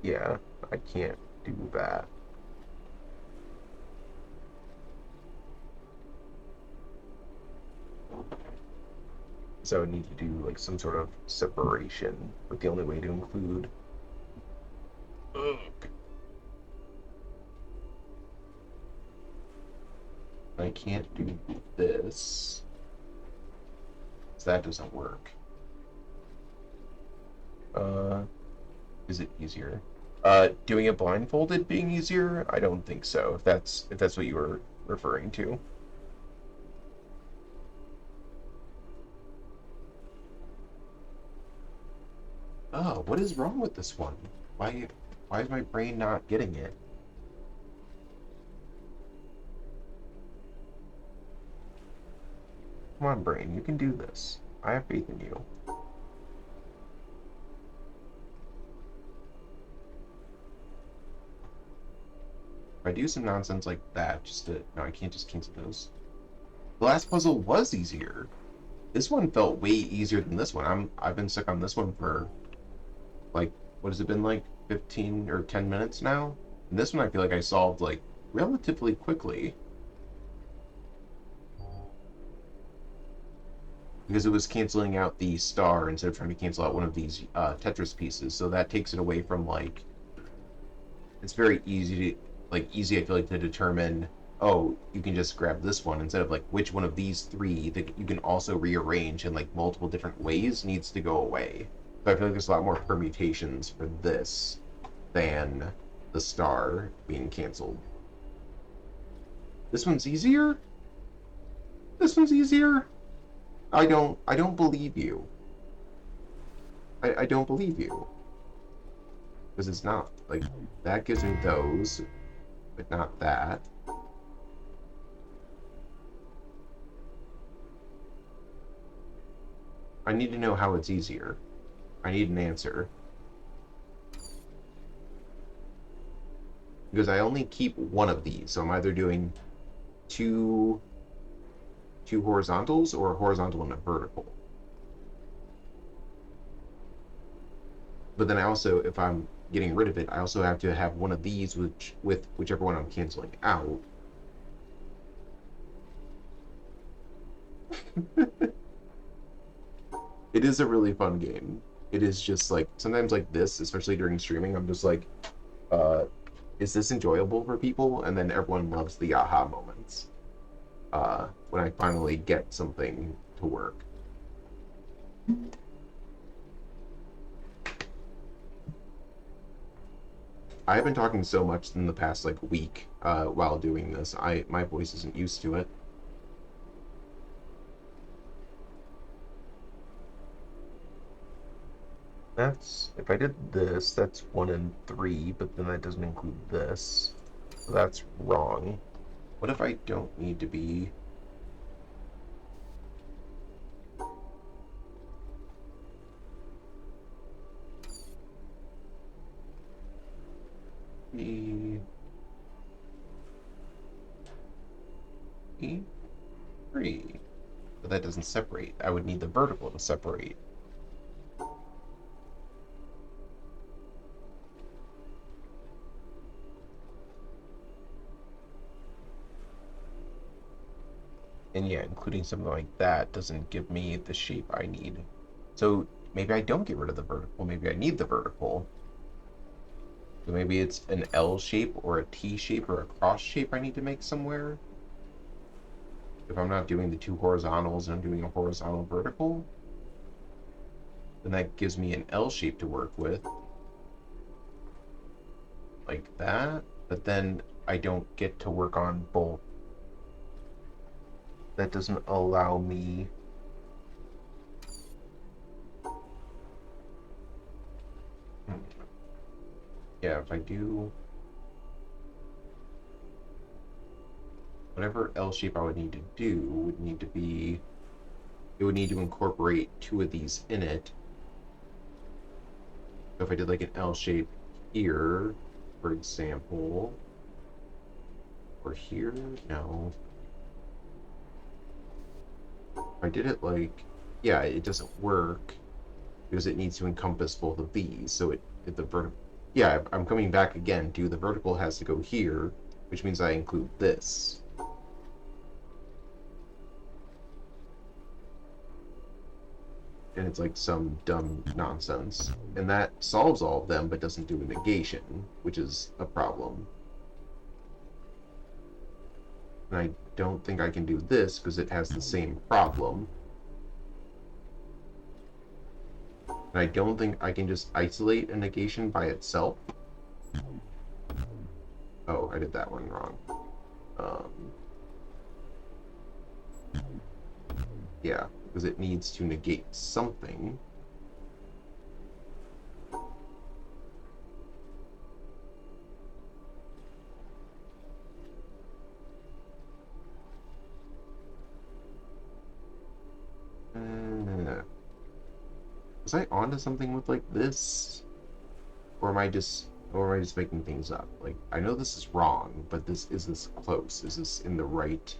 Yeah, I can't do that. So I would need to do like some sort of separation, but the only way to include. Ugh. I can't do this. So that doesn't work. Uh, is it easier? Doing it blindfolded being easier? I don't think so. If that's what you were referring to. Oh, what is wrong with this one? Why is my brain not getting it? Come on, brain, you can do this. I have faith in you. If I do some nonsense like that, no, I can't just cancel those. The last puzzle was easier. This one felt way easier than this one. I've been stuck on this one for like, what has it been, like 15 or 10 minutes now? And this one I feel like I solved like relatively quickly because it was canceling out the star instead of trying to cancel out one of these Tetris pieces. So that takes it away from like, it's very easy to easy I feel like to determine, oh, you can just grab this one instead of like which one of these three that you can also rearrange in like multiple different ways needs to go away. So I feel like there's a lot more permutations for this than the star being canceled. This one's easier? This one's easier? I don't believe you. I don't believe you. Because it's not. Like, that gives me those, but not that. I need to know how it's easier. I need an answer. Because I only keep one of these, so I'm either doing two horizontals or a horizontal and a vertical. But then I also, if I'm getting rid of it, I also have to have one of these with whichever one I'm canceling out. It is a really fun game. It is just like sometimes like this, especially during streaming, I'm just like, uh, is this enjoyable for people? And then everyone loves the aha moments when I finally get something to work. I have been talking so much in the past like week while doing this. My voice isn't used to it. That's, if I did this, that's 1 and 3, but then that doesn't include this. So that's wrong. What if I don't need to be... E... E3? But that doesn't separate. I would need the vertical to separate. And yeah, including something like that doesn't give me the shape I need. So maybe I don't get rid of the vertical. Maybe I need the vertical. So maybe it's an L shape or a T shape or a cross shape I need to make somewhere. If I'm not doing the two horizontals and I'm doing a horizontal vertical, then that gives me an L shape to work with. Like that. But then I don't get to work on both. That doesn't allow me... Yeah, if I do whatever L shape I would need to do would need to be, it would need to incorporate two of these in it. So if I did like an L shape here, for example, or here, no. If I did it like, yeah, it doesn't work because it needs to encompass both of these. So the vertical, yeah, I'm coming back again to the vertical has to go here, which means I include this. And it's like some dumb nonsense. And that solves all of them, but doesn't do a negation, which is a problem. And I don't think I can do this because it has the same problem. And I don't think I can just isolate a negation by itself. Oh, I did that one wrong. Um, yeah, because it needs to negate something. Was I onto something with like this? Or am I just making things up? Like, I know this is wrong, but this close? Is this in the right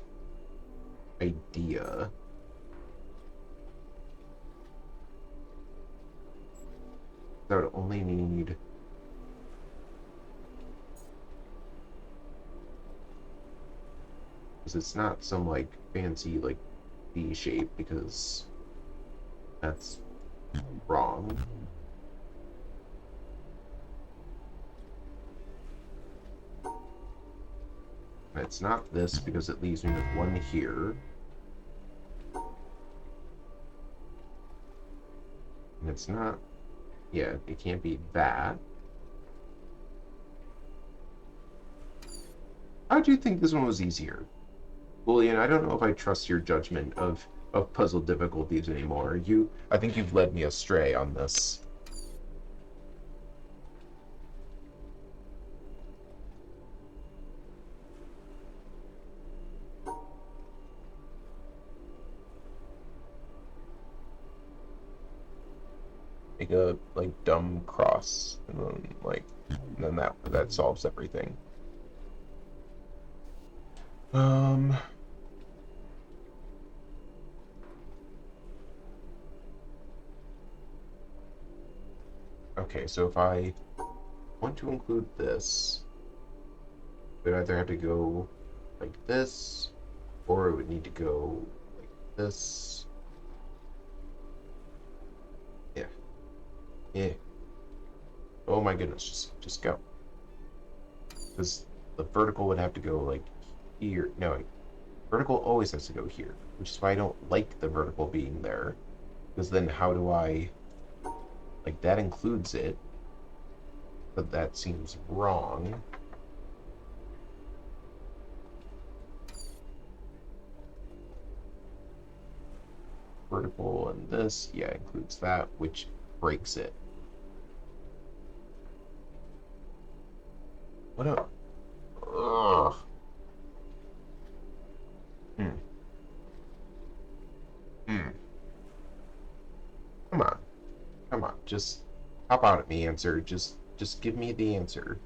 idea? I would only need, because it's not some like fancy like V shape, because that's wrong. And it's not this, because it leaves me with one here. And it's not, yeah, it can't be that. How do you think this one was easier? Julian, I don't know if I trust your judgment of puzzle difficulties anymore. I think you've led me astray on this. Make a like dumb cross, and then that solves everything. Um. Okay, so if I want to include this, it would either have to go like this, or it would need to go like this. Yeah. Yeah. Oh my goodness, just go. Because the vertical would have to go like here. No, vertical always has to go here, which is why I don't like the vertical being there. Because then how do I, like, that includes it, but that seems wrong. Vertical and this, yeah, includes that, which breaks it. What a... Ugh. Hmm. Hmm. Come on. Come on. Just hop out at me, answer. Just give me the answer.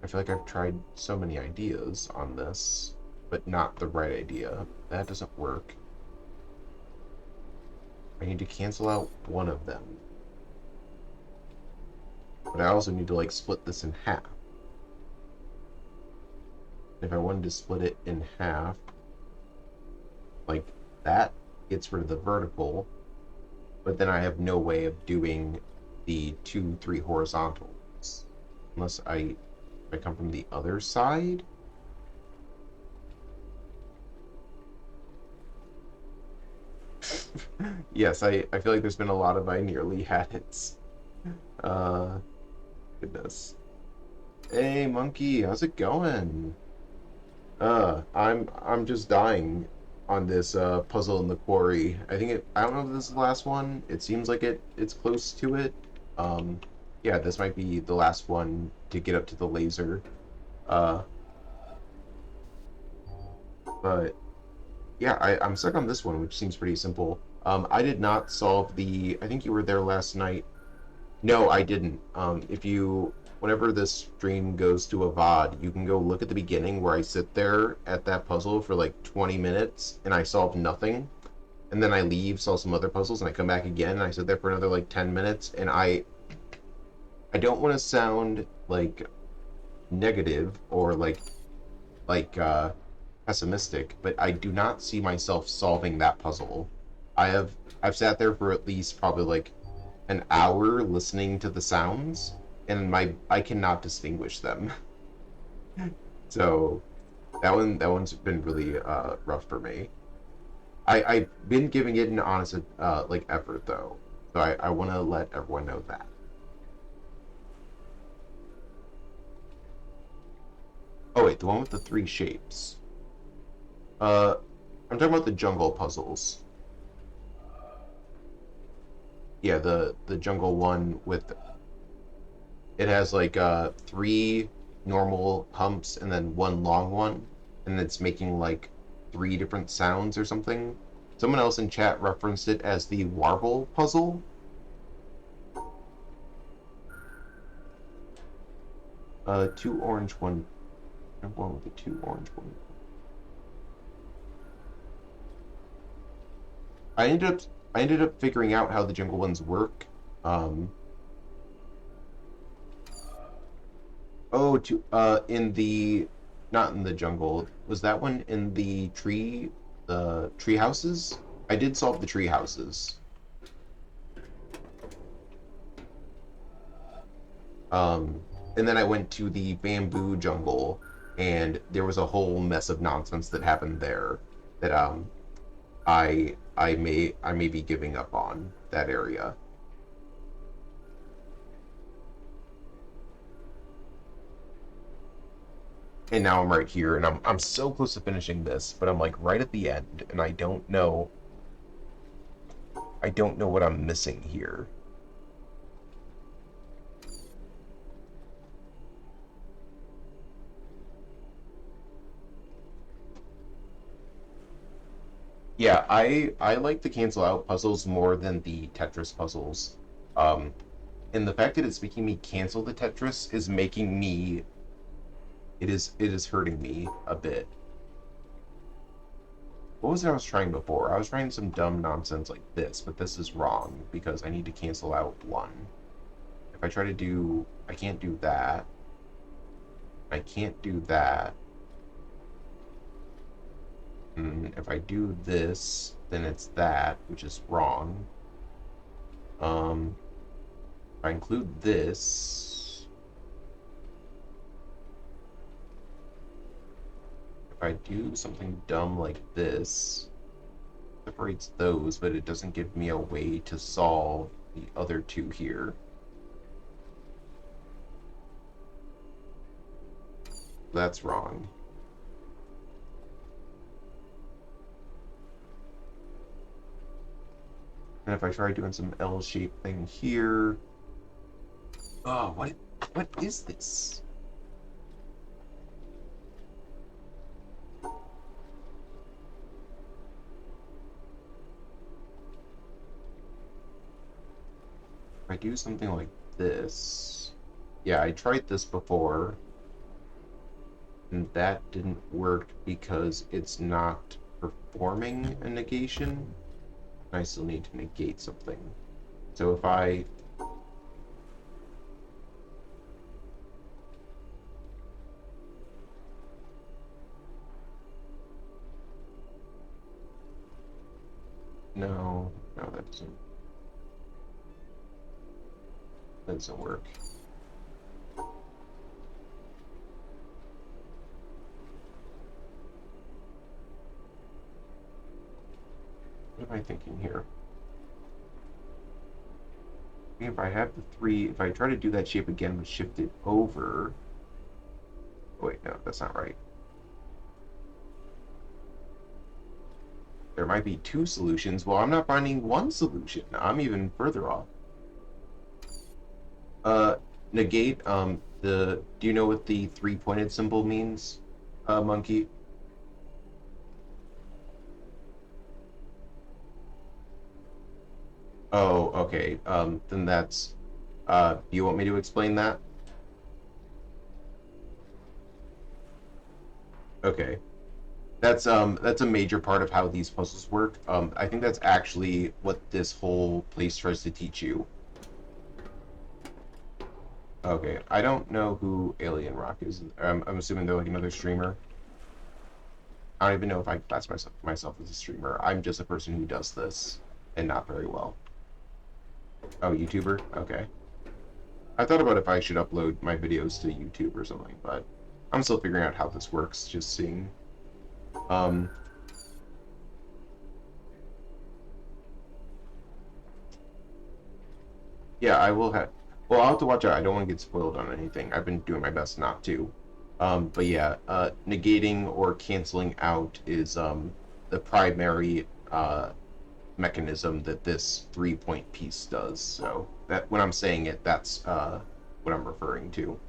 I feel like I've tried so many ideas on this, but not the right idea. That doesn't work. I need to cancel out one of them. But I also need to, like, split this in half. If I wanted to split it in half, like, that gets rid of the vertical, but then I have no way of doing the 2, 3 horizontals. Unless if I come from the other side? Yes, I feel like there's been a lot of I nearly had it. Uh, Goodness. Hey, monkey, how's it going? I'm just dying on this puzzle in the quarry. I don't know if this is the last one. It seems like it's close to it. Um, yeah, this might be the last one to get up to the laser. Uh, but yeah, I'm stuck on this one, which seems pretty simple. I did not solve I think you were there last night. No, I didn't. Whenever this stream goes to a VOD, you can go look at the beginning where I sit there at that puzzle for like 20 minutes and I solve nothing. And then I leave, solve some other puzzles, and I come back again and I sit there for another like 10 minutes. And I don't want to sound like negative or like pessimistic, but I do not see myself solving that puzzle. I have I've sat there for at least probably like an hour listening to the sounds, and I cannot distinguish them. So that one's been really rough for me. I've been giving it an honest like effort though, so I want to let everyone know that. Oh wait, the one with the three shapes. Uh, I'm talking about the jungle puzzles. Yeah, the jungle one with it has like three normal humps and then one long one, and it's making like three different sounds or something. Someone else in chat referenced it as the warble puzzle. Two orange one, one with the two orange one. I ended up I ended up figuring out how the jungle ones work. Um, oh, to in the not in the jungle. Was that one in the tree houses? I did solve the tree houses. Um, and then I went to the bamboo jungle, and there was a whole mess of nonsense that happened there that I may be giving up on that area. And now I'm right here, and I'm so close to finishing this, but I'm like right at the end, and I don't know what I'm missing here. Yeah, I like the cancel out puzzles more than the Tetris puzzles. Um, and the fact that it's making me cancel the Tetris is making me it is hurting me a bit. What was it I was trying before? I was trying some dumb nonsense like this, but this is wrong because I need to cancel out one. If I try to do, I can't do that. I can't do that. If I do this, then it's that, which is wrong. If I include this, if I do something dumb like this, separates those, but it doesn't give me a way to solve the other two here. That's wrong. And if I try doing some L-shaped thing here, oh, what is this? If I do something like this, yeah, I tried this before, and that didn't work because it's not performing a negation. I still need to negate something. So if I no, no, that doesn't work. What am I thinking here? If I have the three, if I try to do that shape again but shift it over. Oh, wait, no, that's not right. There might be two solutions. Well, I'm not finding one solution. I'm even further off. Uh, negate, do you know what the three-pointed symbol means, Monkey? Oh, okay. Then that's, do you want me to explain that? Okay. That's a major part of how these puzzles work. I think that's actually what this whole place tries to teach you. Okay, I don't know who Alien Rock is. I'm assuming they're like another streamer. I don't even know if I class myself as a streamer. I'm just a person who does this, and not very well. Oh, YouTuber? Okay. I thought about if I should upload my videos to YouTube or something, but I'm still figuring out how this works, just seeing. Um, Yeah, I will have. Well, I'll have to watch out. I don't want to get spoiled on anything. I've been doing my best not to. But yeah, negating or canceling out is the primary mechanism that this 3-point piece does. So that when I'm saying it, that's what I'm referring to.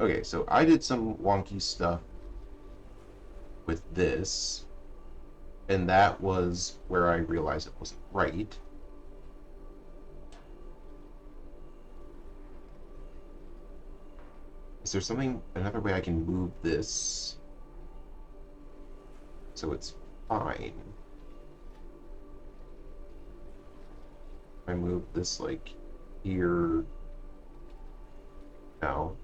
Okay, so I did some wonky stuff with this, and that was where I realized it wasn't right. Is there another way I can move this so it's fine? I move this like here. No.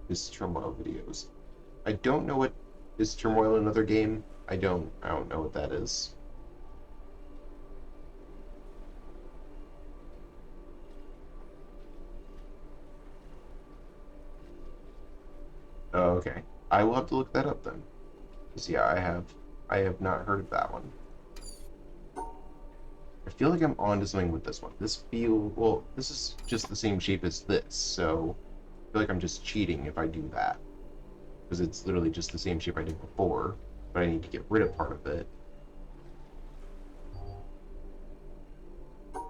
This turmoil videos. I don't know what is turmoil in another game. I don't know what that is. Oh, okay. I will have to look that up then. Because yeah, I have not heard of that one. I feel like I'm onto something with this one. Well, this is just the same shape as this, so I feel like I'm just cheating if I do that. Because it's literally just the same shape I did before, but I need to get rid of part of it.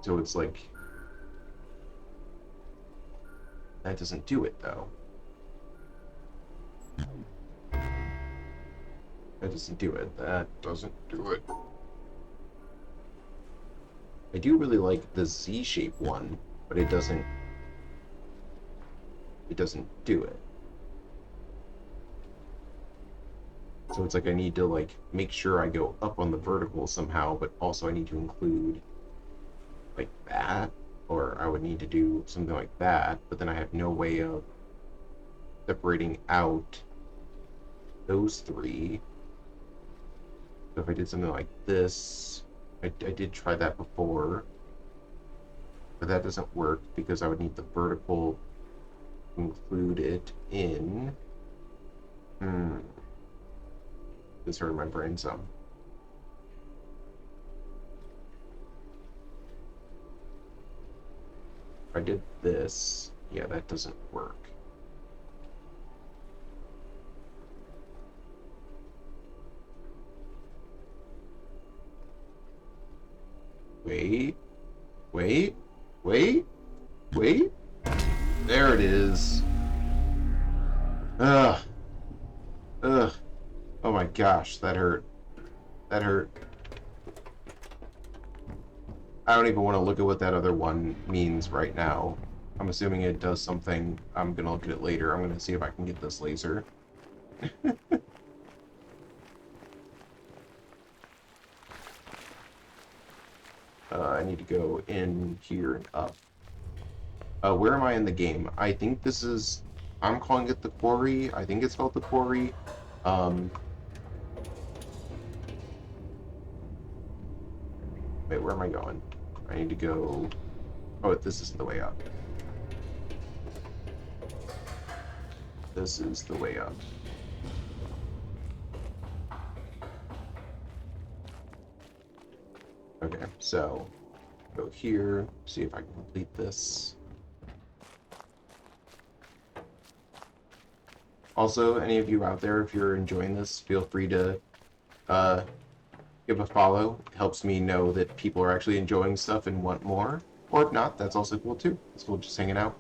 So it's like, that doesn't do it though. That doesn't do it. That doesn't do it. I do really like the Z-shape one, but it doesn't do it. So it's like I need to like make sure I go up on the vertical somehow, but also I need to include like that, or I would need to do something like that, but then I have no way of separating out those three. So if I did something like this, I did try that before, but that doesn't work because I would need the vertical to include it in. This hurt my brain some. If I did this, yeah, that doesn't work. Wait, wait, wait, wait. There it is. Ugh. Ugh. Oh my gosh, that hurt. That hurt. I don't even want to look at what that other one means right now. I'm assuming it does something. I'm gonna look at it later. I'm gonna see if I can get this laser. I need to go in here and up. Where am I in the game? I think this is... I'm calling it the quarry. I think it's called the quarry. Wait, where am I going? I need to go... Oh, this isn't the way up. This is the way up. Okay, so go here, see if I can complete this. Also, any of you out there, if you're enjoying this, feel free to give a follow. It helps me know that people are actually enjoying stuff and want more. Or if not, that's also cool too. It's cool just hanging out.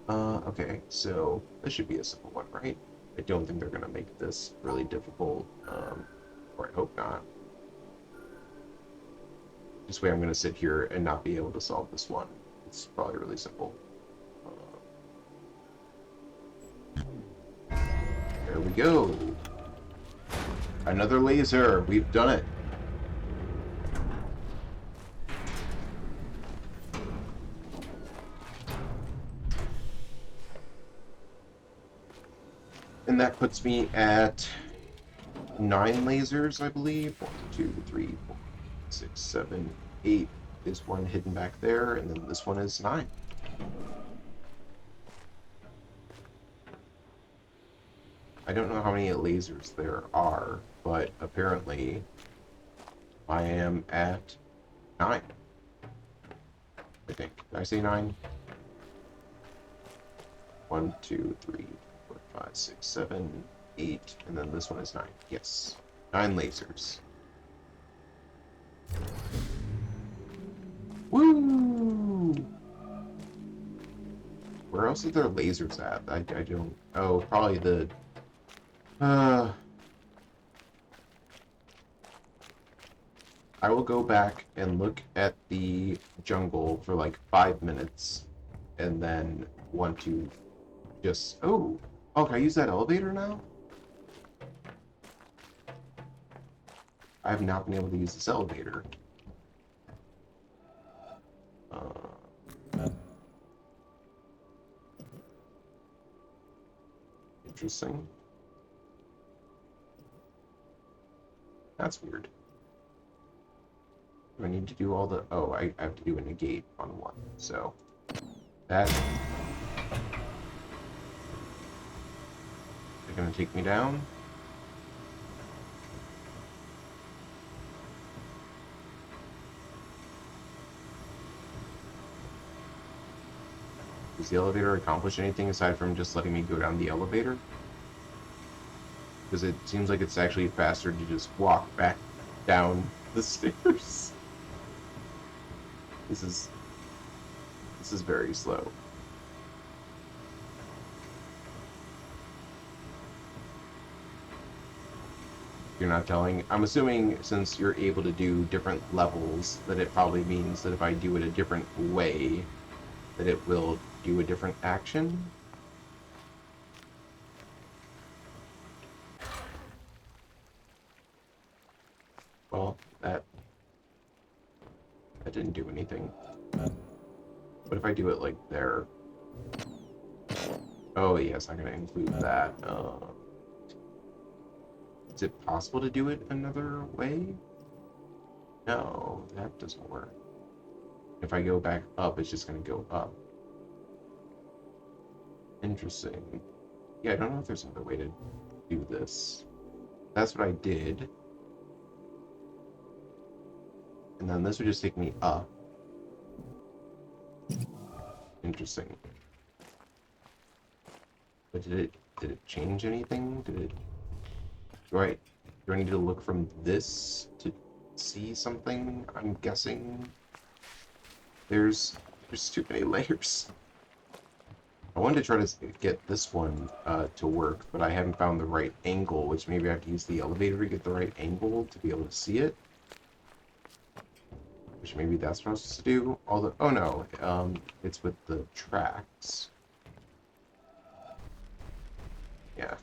Okay, so this should be a simple one, right? I don't think they're gonna make this really difficult, or I hope not. This way I'm gonna sit here and not be able to solve this one. It's probably really simple. There we go. Another laser. We've done it. And that puts me at 9 lasers, I believe. 1, 2, 3, 4, 6, 7, 8 is one hidden back there, and then this one is 9. I don't know how many lasers there are, but apparently I am at 9. I think. Did I say 9? 1, 2, 3, 4, 5, 6, 7, 8, and then this one is 9. Yes. 9 lasers. Woo! Where else are there lasers at? I don't... Oh, probably the... Uh... I will go back and look at the jungle for like 5 minutes, and then want to just... Oh! Oh, can I use that elevator now? I have not been able to use this elevator. Interesting. That's weird. Do I need to do all the... Oh, I have to do a negate on one. So, that... They're gonna take me down? Does the elevator accomplish anything aside from just letting me go down the elevator? Because it seems like it's actually faster to just walk back down the stairs. This is very slow. You're not telling. I'm assuming since you're able to do different levels, that it probably means that if I do it a different way, that it will do a different action. Well, that didn't do anything. What if I do it like there? Oh yes, I'm gonna include that. Is it possible to do it another way? No, that doesn't work. If I go back up, it's just gonna go up. Interesting. Yeah, I don't know if there's another way to do this. That's what I did. And then this would just take me up. Interesting. But did it change anything? Do I need to look from this to see something? I'm guessing there's too many layers. I wanted to try to get this one to work, but I haven't found the right angle, which maybe I have to use the elevator to get the right angle to be able to see it. Which maybe that's what I was supposed to do. Although, oh no, it's with the tracks. Yeah.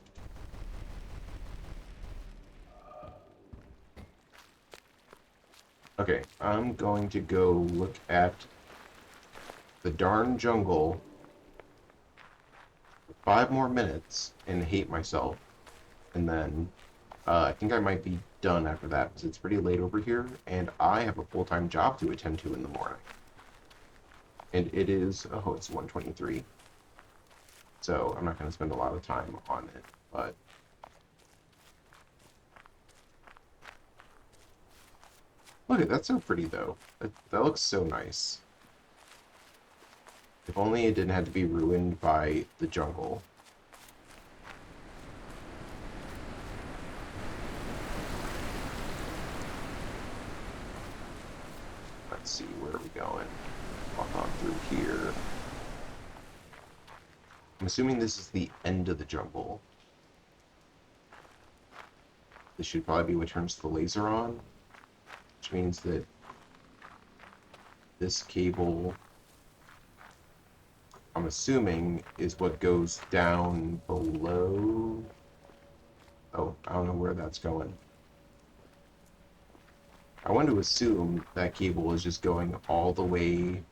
Okay, I'm going to go look at the darn jungle for 5 more minutes and hate myself. And then I think I might be done after that because it's pretty late over here and I have a full-time job to attend to in the morning. And it is, oh, it's 1:23. So I'm not going to spend a lot of time on it, but... Look, that's so pretty, though. That looks so nice. If only it didn't have to be ruined by the jungle. Let's see, where are we going? Walk on through here. I'm assuming this is the end of the jungle. This should probably be what turns the laser on. Which means that this cable, I'm assuming, is what goes down below. Oh, I don't know where that's going. I want to assume that cable is just going all the way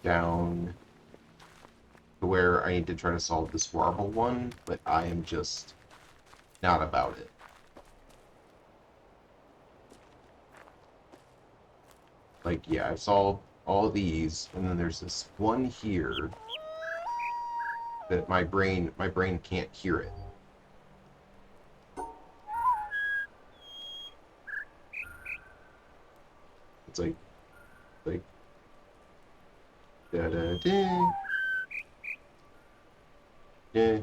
down to where I need to try to solve this warble one, but I am just not about it. Like, yeah, I've solved all of these, and then there's this one here that my brain can't hear it. It's like da da da da. Yeah.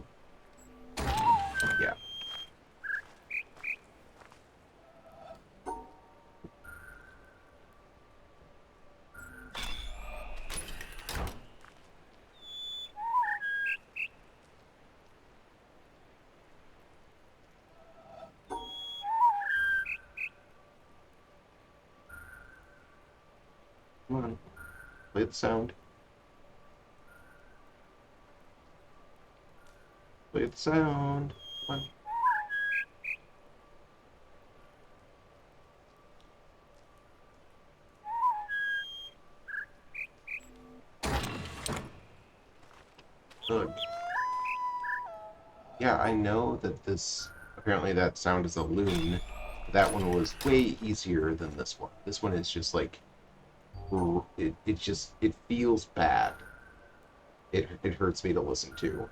Come on, play the sound. Play the sound. Come on. Ugh. Yeah, I know that this, apparently that sound is a loon. That one was way easier than this one. This one is just like, it feels bad. It hurts me to listen to.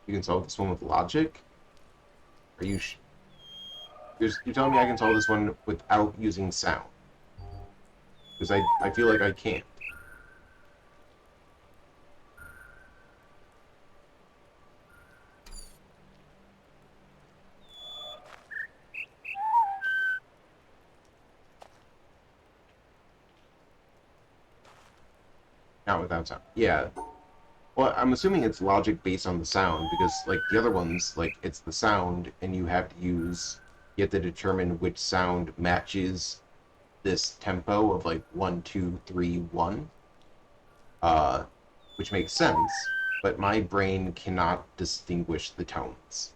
You can solve this one with logic? Are you you're telling me I can solve this one without using sound? Because I feel like I can't. Not without sound. Yeah. Well, I'm assuming it's logic based on the sound because, like, the other ones, like, it's the sound, and you have to determine which sound matches this tempo of, like, 1, 2, 3, 1, uh, which makes sense, but my brain cannot distinguish the tones.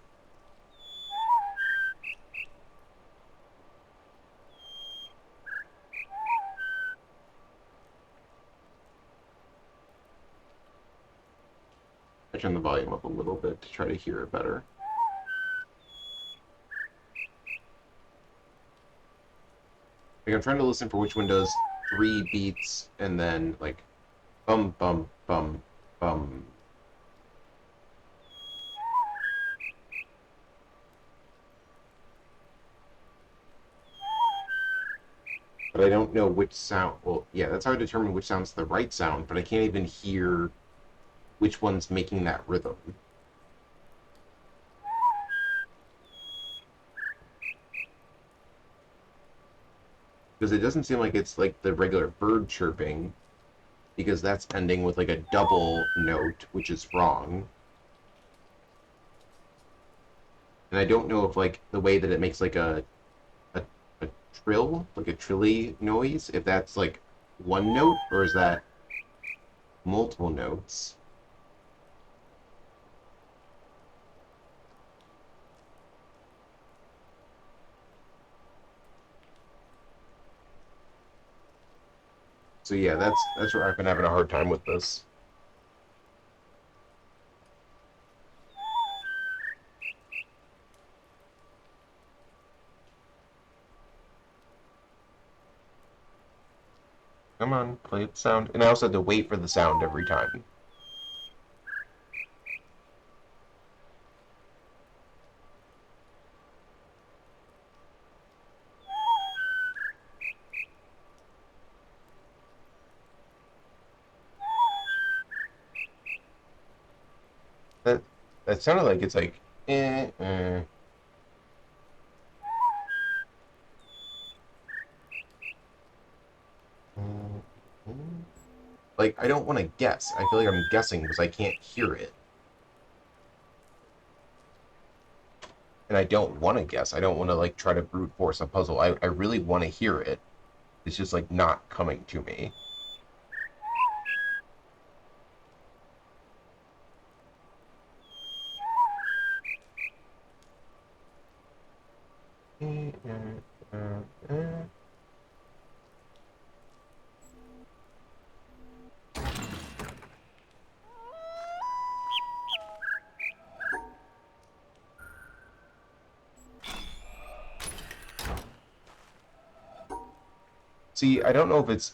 I turn the volume up a little bit to try to hear it better. Like, I'm trying to listen for which one does 3 beats and then, like, bum, bum, bum, bum. But I don't know which sound. Well, yeah, that's how I determine which sound's the right sound, but I can't even hear which one's making that rhythm. Because it doesn't seem like it's like the regular bird chirping, because that's ending with like a double note, which is wrong. And I don't know if like the way that it makes like a, a trill, like a trilly noise, if that's like one note or is that multiple notes. So yeah, that's where I've been having a hard time with this. Come on, play the sound. And I also had to wait for the sound every time. That that sounded like it's like like I don't want to guess. I feel like I'm guessing because I can't hear it. And I don't want to guess. I don't want to like try to brute force a puzzle. I really want to hear it. It's just like not coming to me. See, I don't know if it's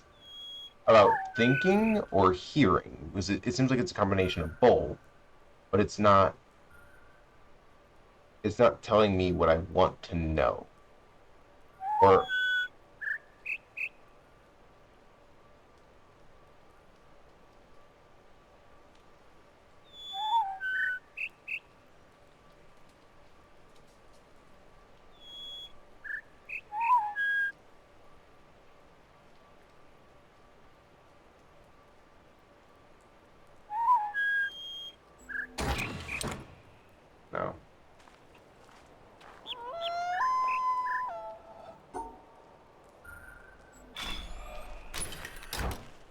about thinking or hearing. Because it seems like it's a combination of both, but it's not telling me what I want to know. Or no.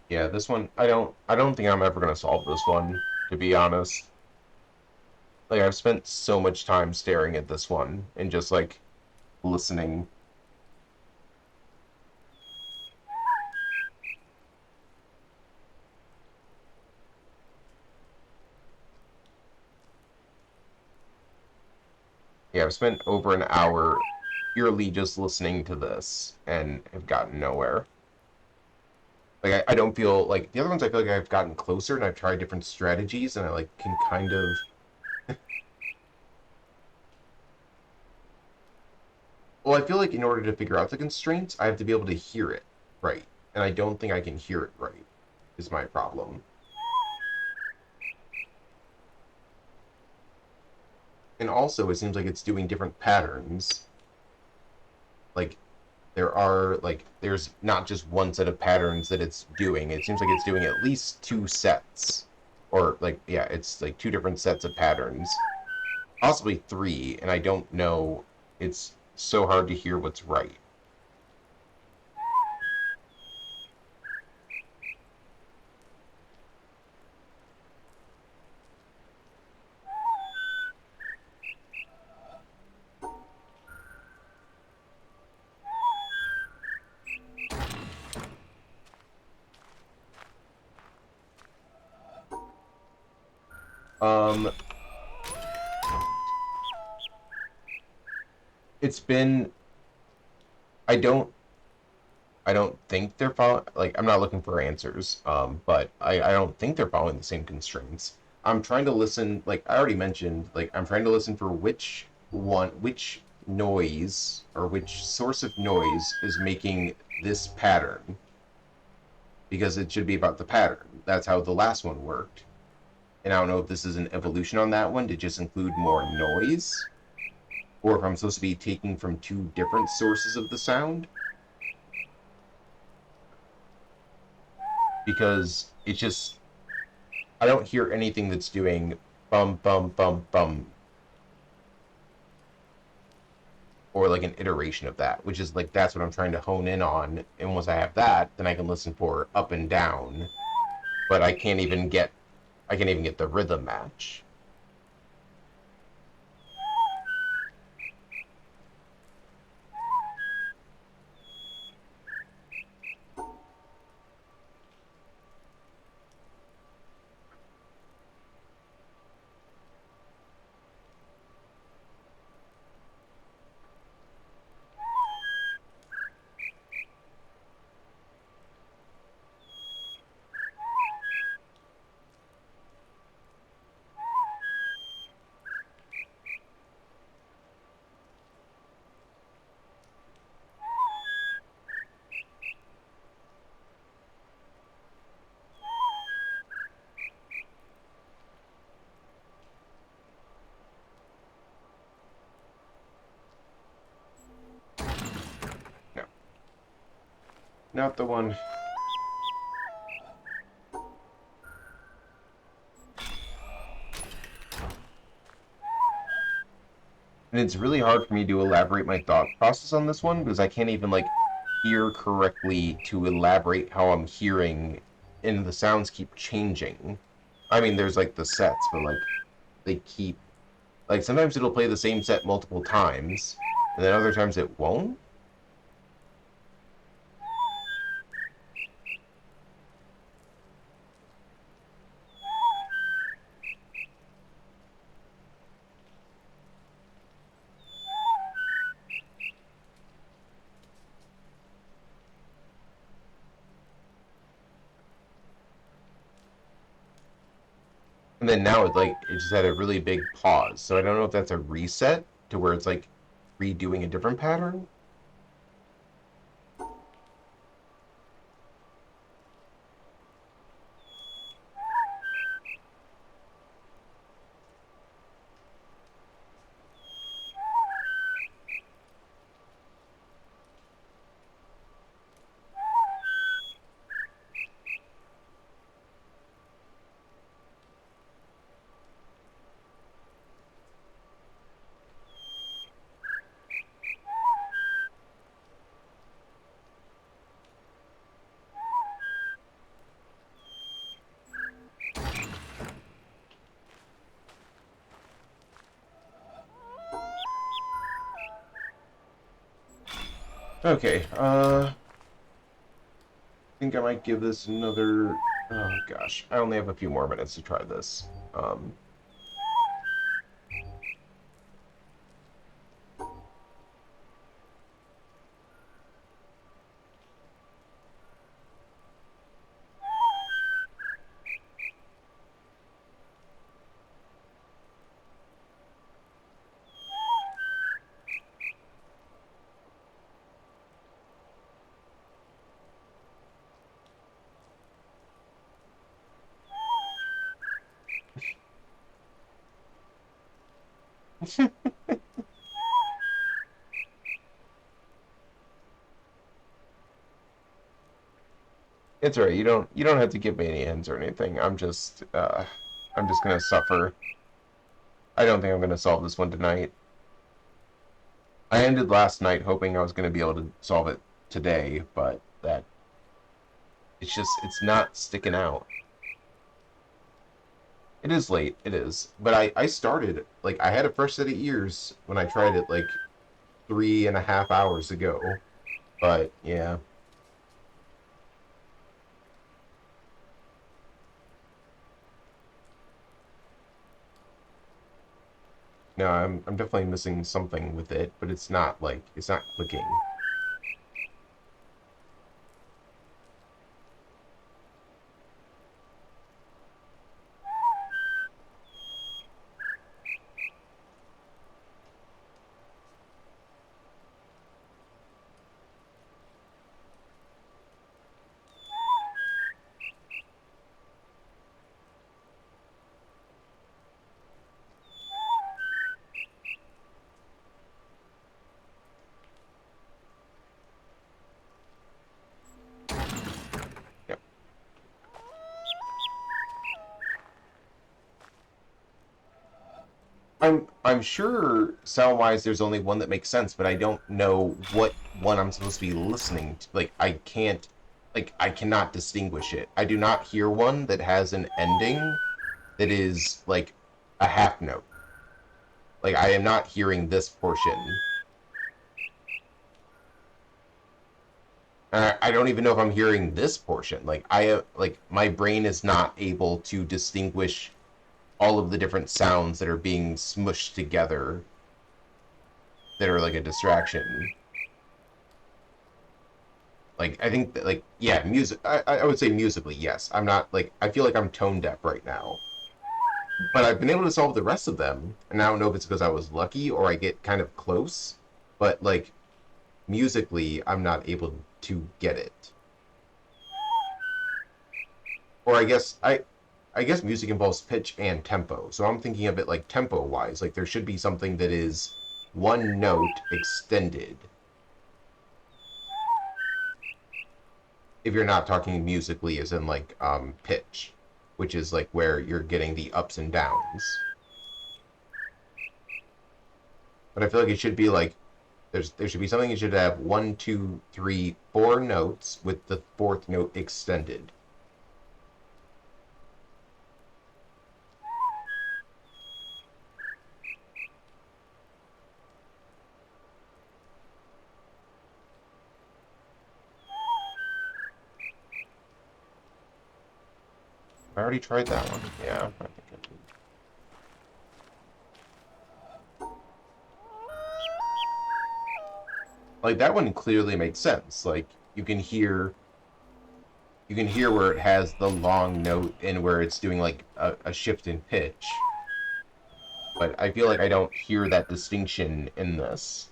Yeah, this one I don't think I'm ever gonna solve this one, to be honest. Like I've spent so much time staring at this one and just like listening. Yeah, I've spent over an hour purely just listening to this and have gotten nowhere. Like I don't feel like the other ones I feel like I've gotten closer and I've tried different strategies and I like can kind of well, I feel like in order to figure out the constraints, I have to be able to hear it right. And I don't think I can hear it right, is my problem. And also, it seems like it's doing different patterns. Like, there's not just one set of patterns that it's doing. It seems like it's doing at least two sets. Or, like, yeah, it's like two different sets of patterns. Possibly three, and I don't know. It's so hard to hear what's right. Um, it's been. I don't I don't think they're following. Like, I'm not looking for answers, but I don't think they're following the same constraints. I'm trying to listen. Like I already mentioned, like I'm trying to listen for which noise or which source of noise is making this pattern, because it should be about the pattern. That's how the last one worked. And I don't know if this is an evolution on that one to just include more noise, or if I'm supposed to be taking from two different sources of the sound, because it's just I don't hear anything that's doing bum bum bum bum or like an iteration of that, which is like that's what I'm trying to hone in on. And once I have that, then I can listen for up and down. But I can't even get the rhythm match. No, not the one. And it's really hard for me to elaborate my thought process on this one because I can't even like hear correctly to elaborate how I'm hearing, and the sounds keep changing. I mean, there's like the sets, but like they keep like sometimes it'll play the same set multiple times, and then other times it won't. And then now it just had a really big pause. So I don't know if that's a reset to where it's like redoing a different pattern. Okay, I think I might give this another. Oh gosh, I only have a few more minutes to try this. It's alright. You don't have to give me any hints or anything. I'm just gonna suffer. I don't think I'm gonna solve this one tonight. I ended last night hoping I was gonna be able to solve it today, but that it's not sticking out. It is late, it is. But I started like I had a fresh set of ears when I tried it like 3.5 hours ago. But yeah. No, I'm definitely missing something with it, but it's not clicking. Yep. I'm sure sound wise there's only one that makes sense, but I don't know what one I'm supposed to be listening to. I cannot distinguish it. I do not hear one that has an ending that is like a half note. Like I am not hearing this portion. I don't even know if I'm hearing this portion. Like my brain is not able to distinguish all of the different sounds that are being smushed together that are like a distraction. Like I think that like yeah, music. I would say musically yes. I'm not like I feel like I'm tone deaf right now, but I've been able to solve the rest of them, and I don't know if it's because I was lucky or I get kind of close. But like musically, I'm not able to get it. Or I guess music involves pitch and tempo. So I'm thinking of it like tempo wise. Like there should be something that is one note extended. If you're not talking musically as in like pitch, which is like where you're getting the ups and downs. But I feel like it should be like there should be something that should have one, two, three, four notes with the fourth note extended. I already tried that one. Yeah, I think I did. Like that one clearly made sense. Like you can hear you can hear where it has the long note and where it's doing like a shift in pitch. But I feel like I don't hear that distinction in this.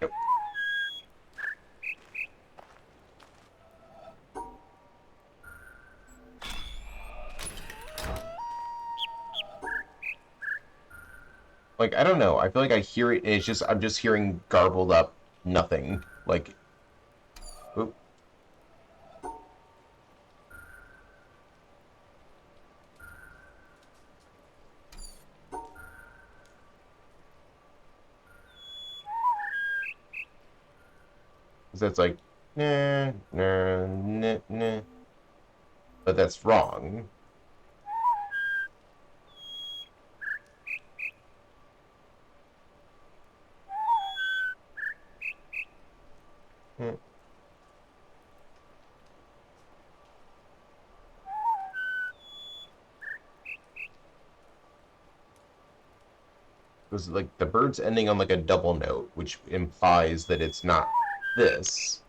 Yep. Like, I don't know. I feel like I hear it, and it's just I'm just hearing garbled up nothing. Like, oop. That's like, nah, nah, nah, nah. But that's wrong. Hmm. It was like the bird's ending on like a double note, which implies that it's not this.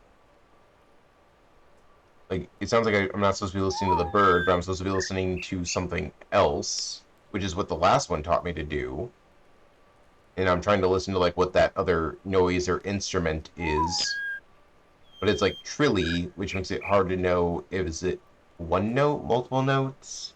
Like, it sounds like I'm not supposed to be listening to the bird, but I'm supposed to be listening to something else, which is what the last one taught me to do. And I'm trying to listen to like what that other noise or instrument is. But it's like trilly, which makes it hard to know if is it one note, multiple notes.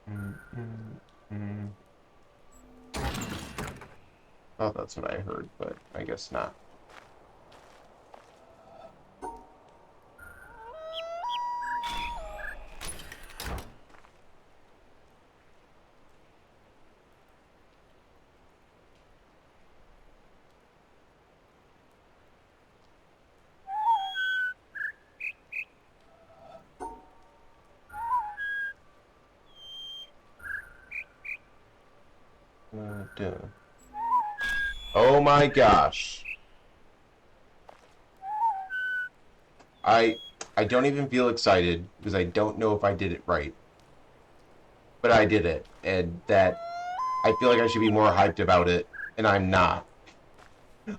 Mm, mm, mm. Oh, that's what I heard, but I guess not. Duh. Oh my gosh. I I don't even feel excited because I don't know if I did it right. But I did it, and that I feel like I should be more hyped about it, and I'm not.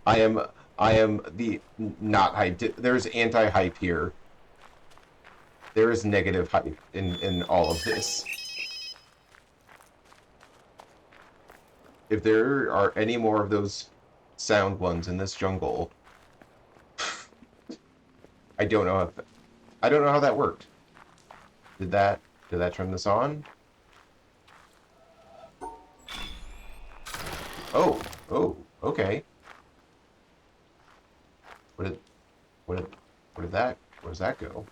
I am I am the not hyped. There's anti-hype here. There is negative hype in all of this. If there are any more of those sound ones in this jungle, I don't know if I don't know how that worked. Did that did that turn this on? Oh, oh, okay. What did what did what did that where does that go?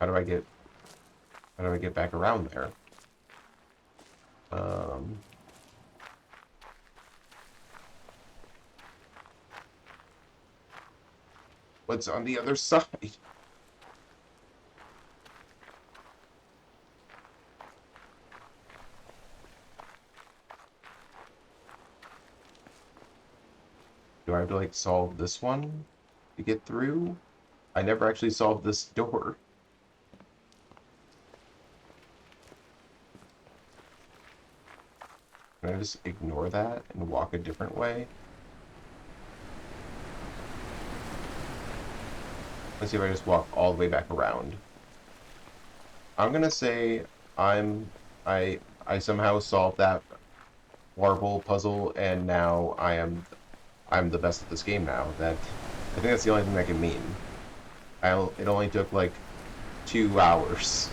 How do I get how do I get back around there? Um what's on the other side? have to like solve this one to get through. I never actually solved this door. Can I just ignore that and walk a different way? Let's see if I just walk all the way back around. I'm gonna say I'm I I somehow solved that warble puzzle and now I'm the best at this game now. I think that's the only thing that can mean. It only took like 2 hours.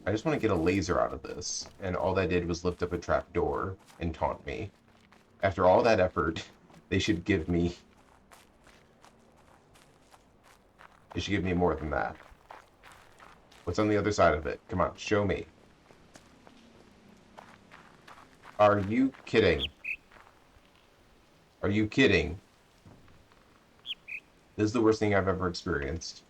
I just want to get a laser out of this, and all that did was lift up a trap door and taunt me. After all that effort, they should give me... They should give me more than that. What's on the other side of it? Come on, show me. Are you kidding? Are you kidding? This is the worst thing I've ever experienced.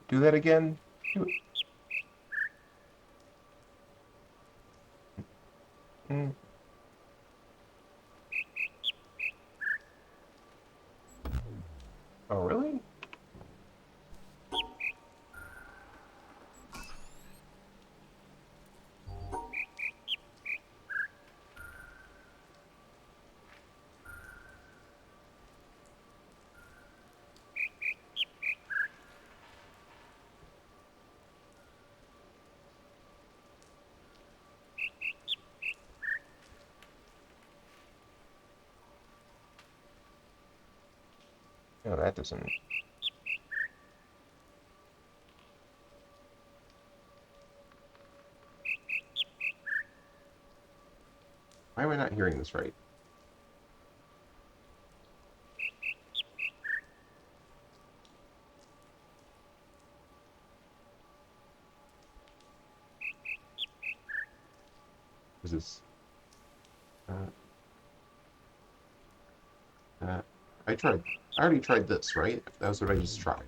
Do that again? Do it. Mm. Oh, really? No, that doesn't... Why am I not hearing this right? Is this... Uh, I tried... I already tried this, right? That was what I just tried.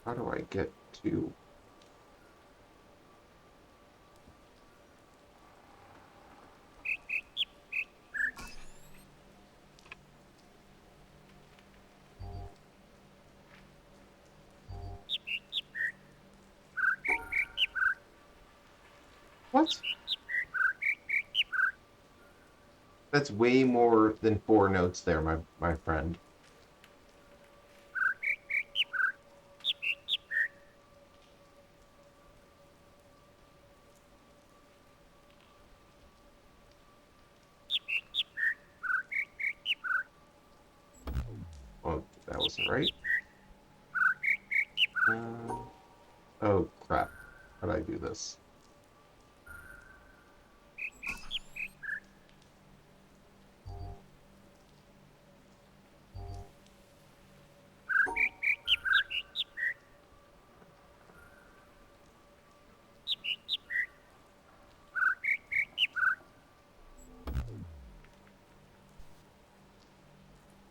How do I get to... What? That's way more than 4 notes there, my friend. Well, that wasn't right. Oh, crap. How did I do this?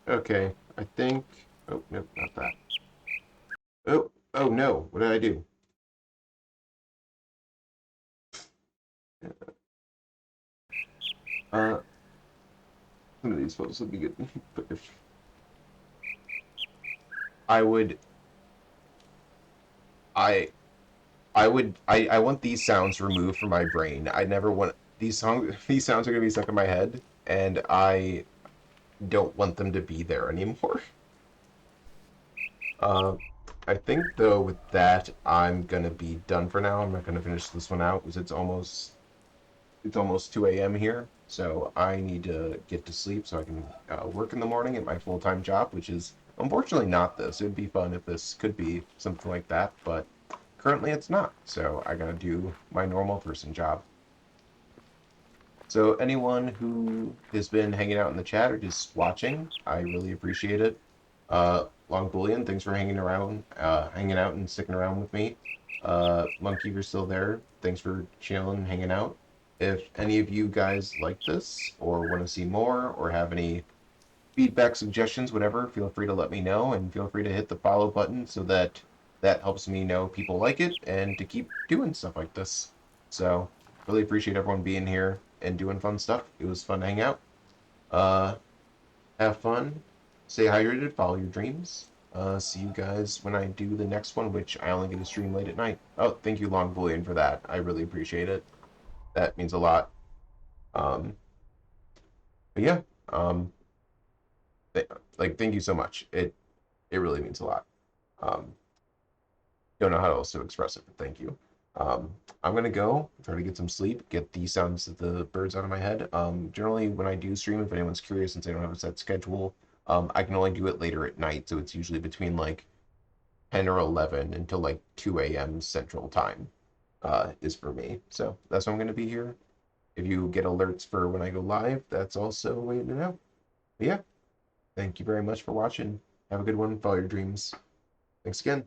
Okay, I think... Oh, nope, not that. Oh no, what did I do? Some of these photos would be good, but if... I would... I want these sounds removed from my brain. I never want... These sounds are gonna be stuck in my head, and I don't want them to be there anymore. Uh, I think though with that, I'm gonna be done for now. I'm not gonna finish this one out because it's almost 2 a.m. here, so I need to get to sleep so I can work in the morning at my full-time job, which is unfortunately not this. It'd be fun if this could be something like that, but currently it's not. So I gotta do my normal person job. So anyone who has been hanging out in the chat or just watching, I really appreciate it. Long Bullion, thanks for hanging out and sticking around with me. Monkey, you're still there. Thanks for chilling, hanging out. If any of you guys like this or want to see more or have any feedback, suggestions, whatever, feel free to let me know and feel free to hit the follow button so that that helps me know people like it and to keep doing stuff like this. So, really appreciate everyone being here and doing fun stuff. It was fun to hang out. Uh, have fun, stay hydrated, follow your dreams. See you guys when I do the next one, which I only get to stream late at night. Oh, thank you, Long Bullion, for that. I really appreciate it. That means a lot. Um, but yeah, um, th thank you so much. It really means a lot. Um, don't know how else to express it, but thank you. Um, I'm gonna go try to get some sleep, get the sounds of the birds out of my head. Generally, when I do stream, if anyone's curious, since I don't have a set schedule, I can only do it later at night, so it's usually between like 10 or 11 until like 2 a.m. Central Time is for me. So that's why I'm gonna be here. If you get alerts for when I go live, that's also a way to know. But yeah, thank you very much for watching. Have a good one. Follow your dreams. Thanks again.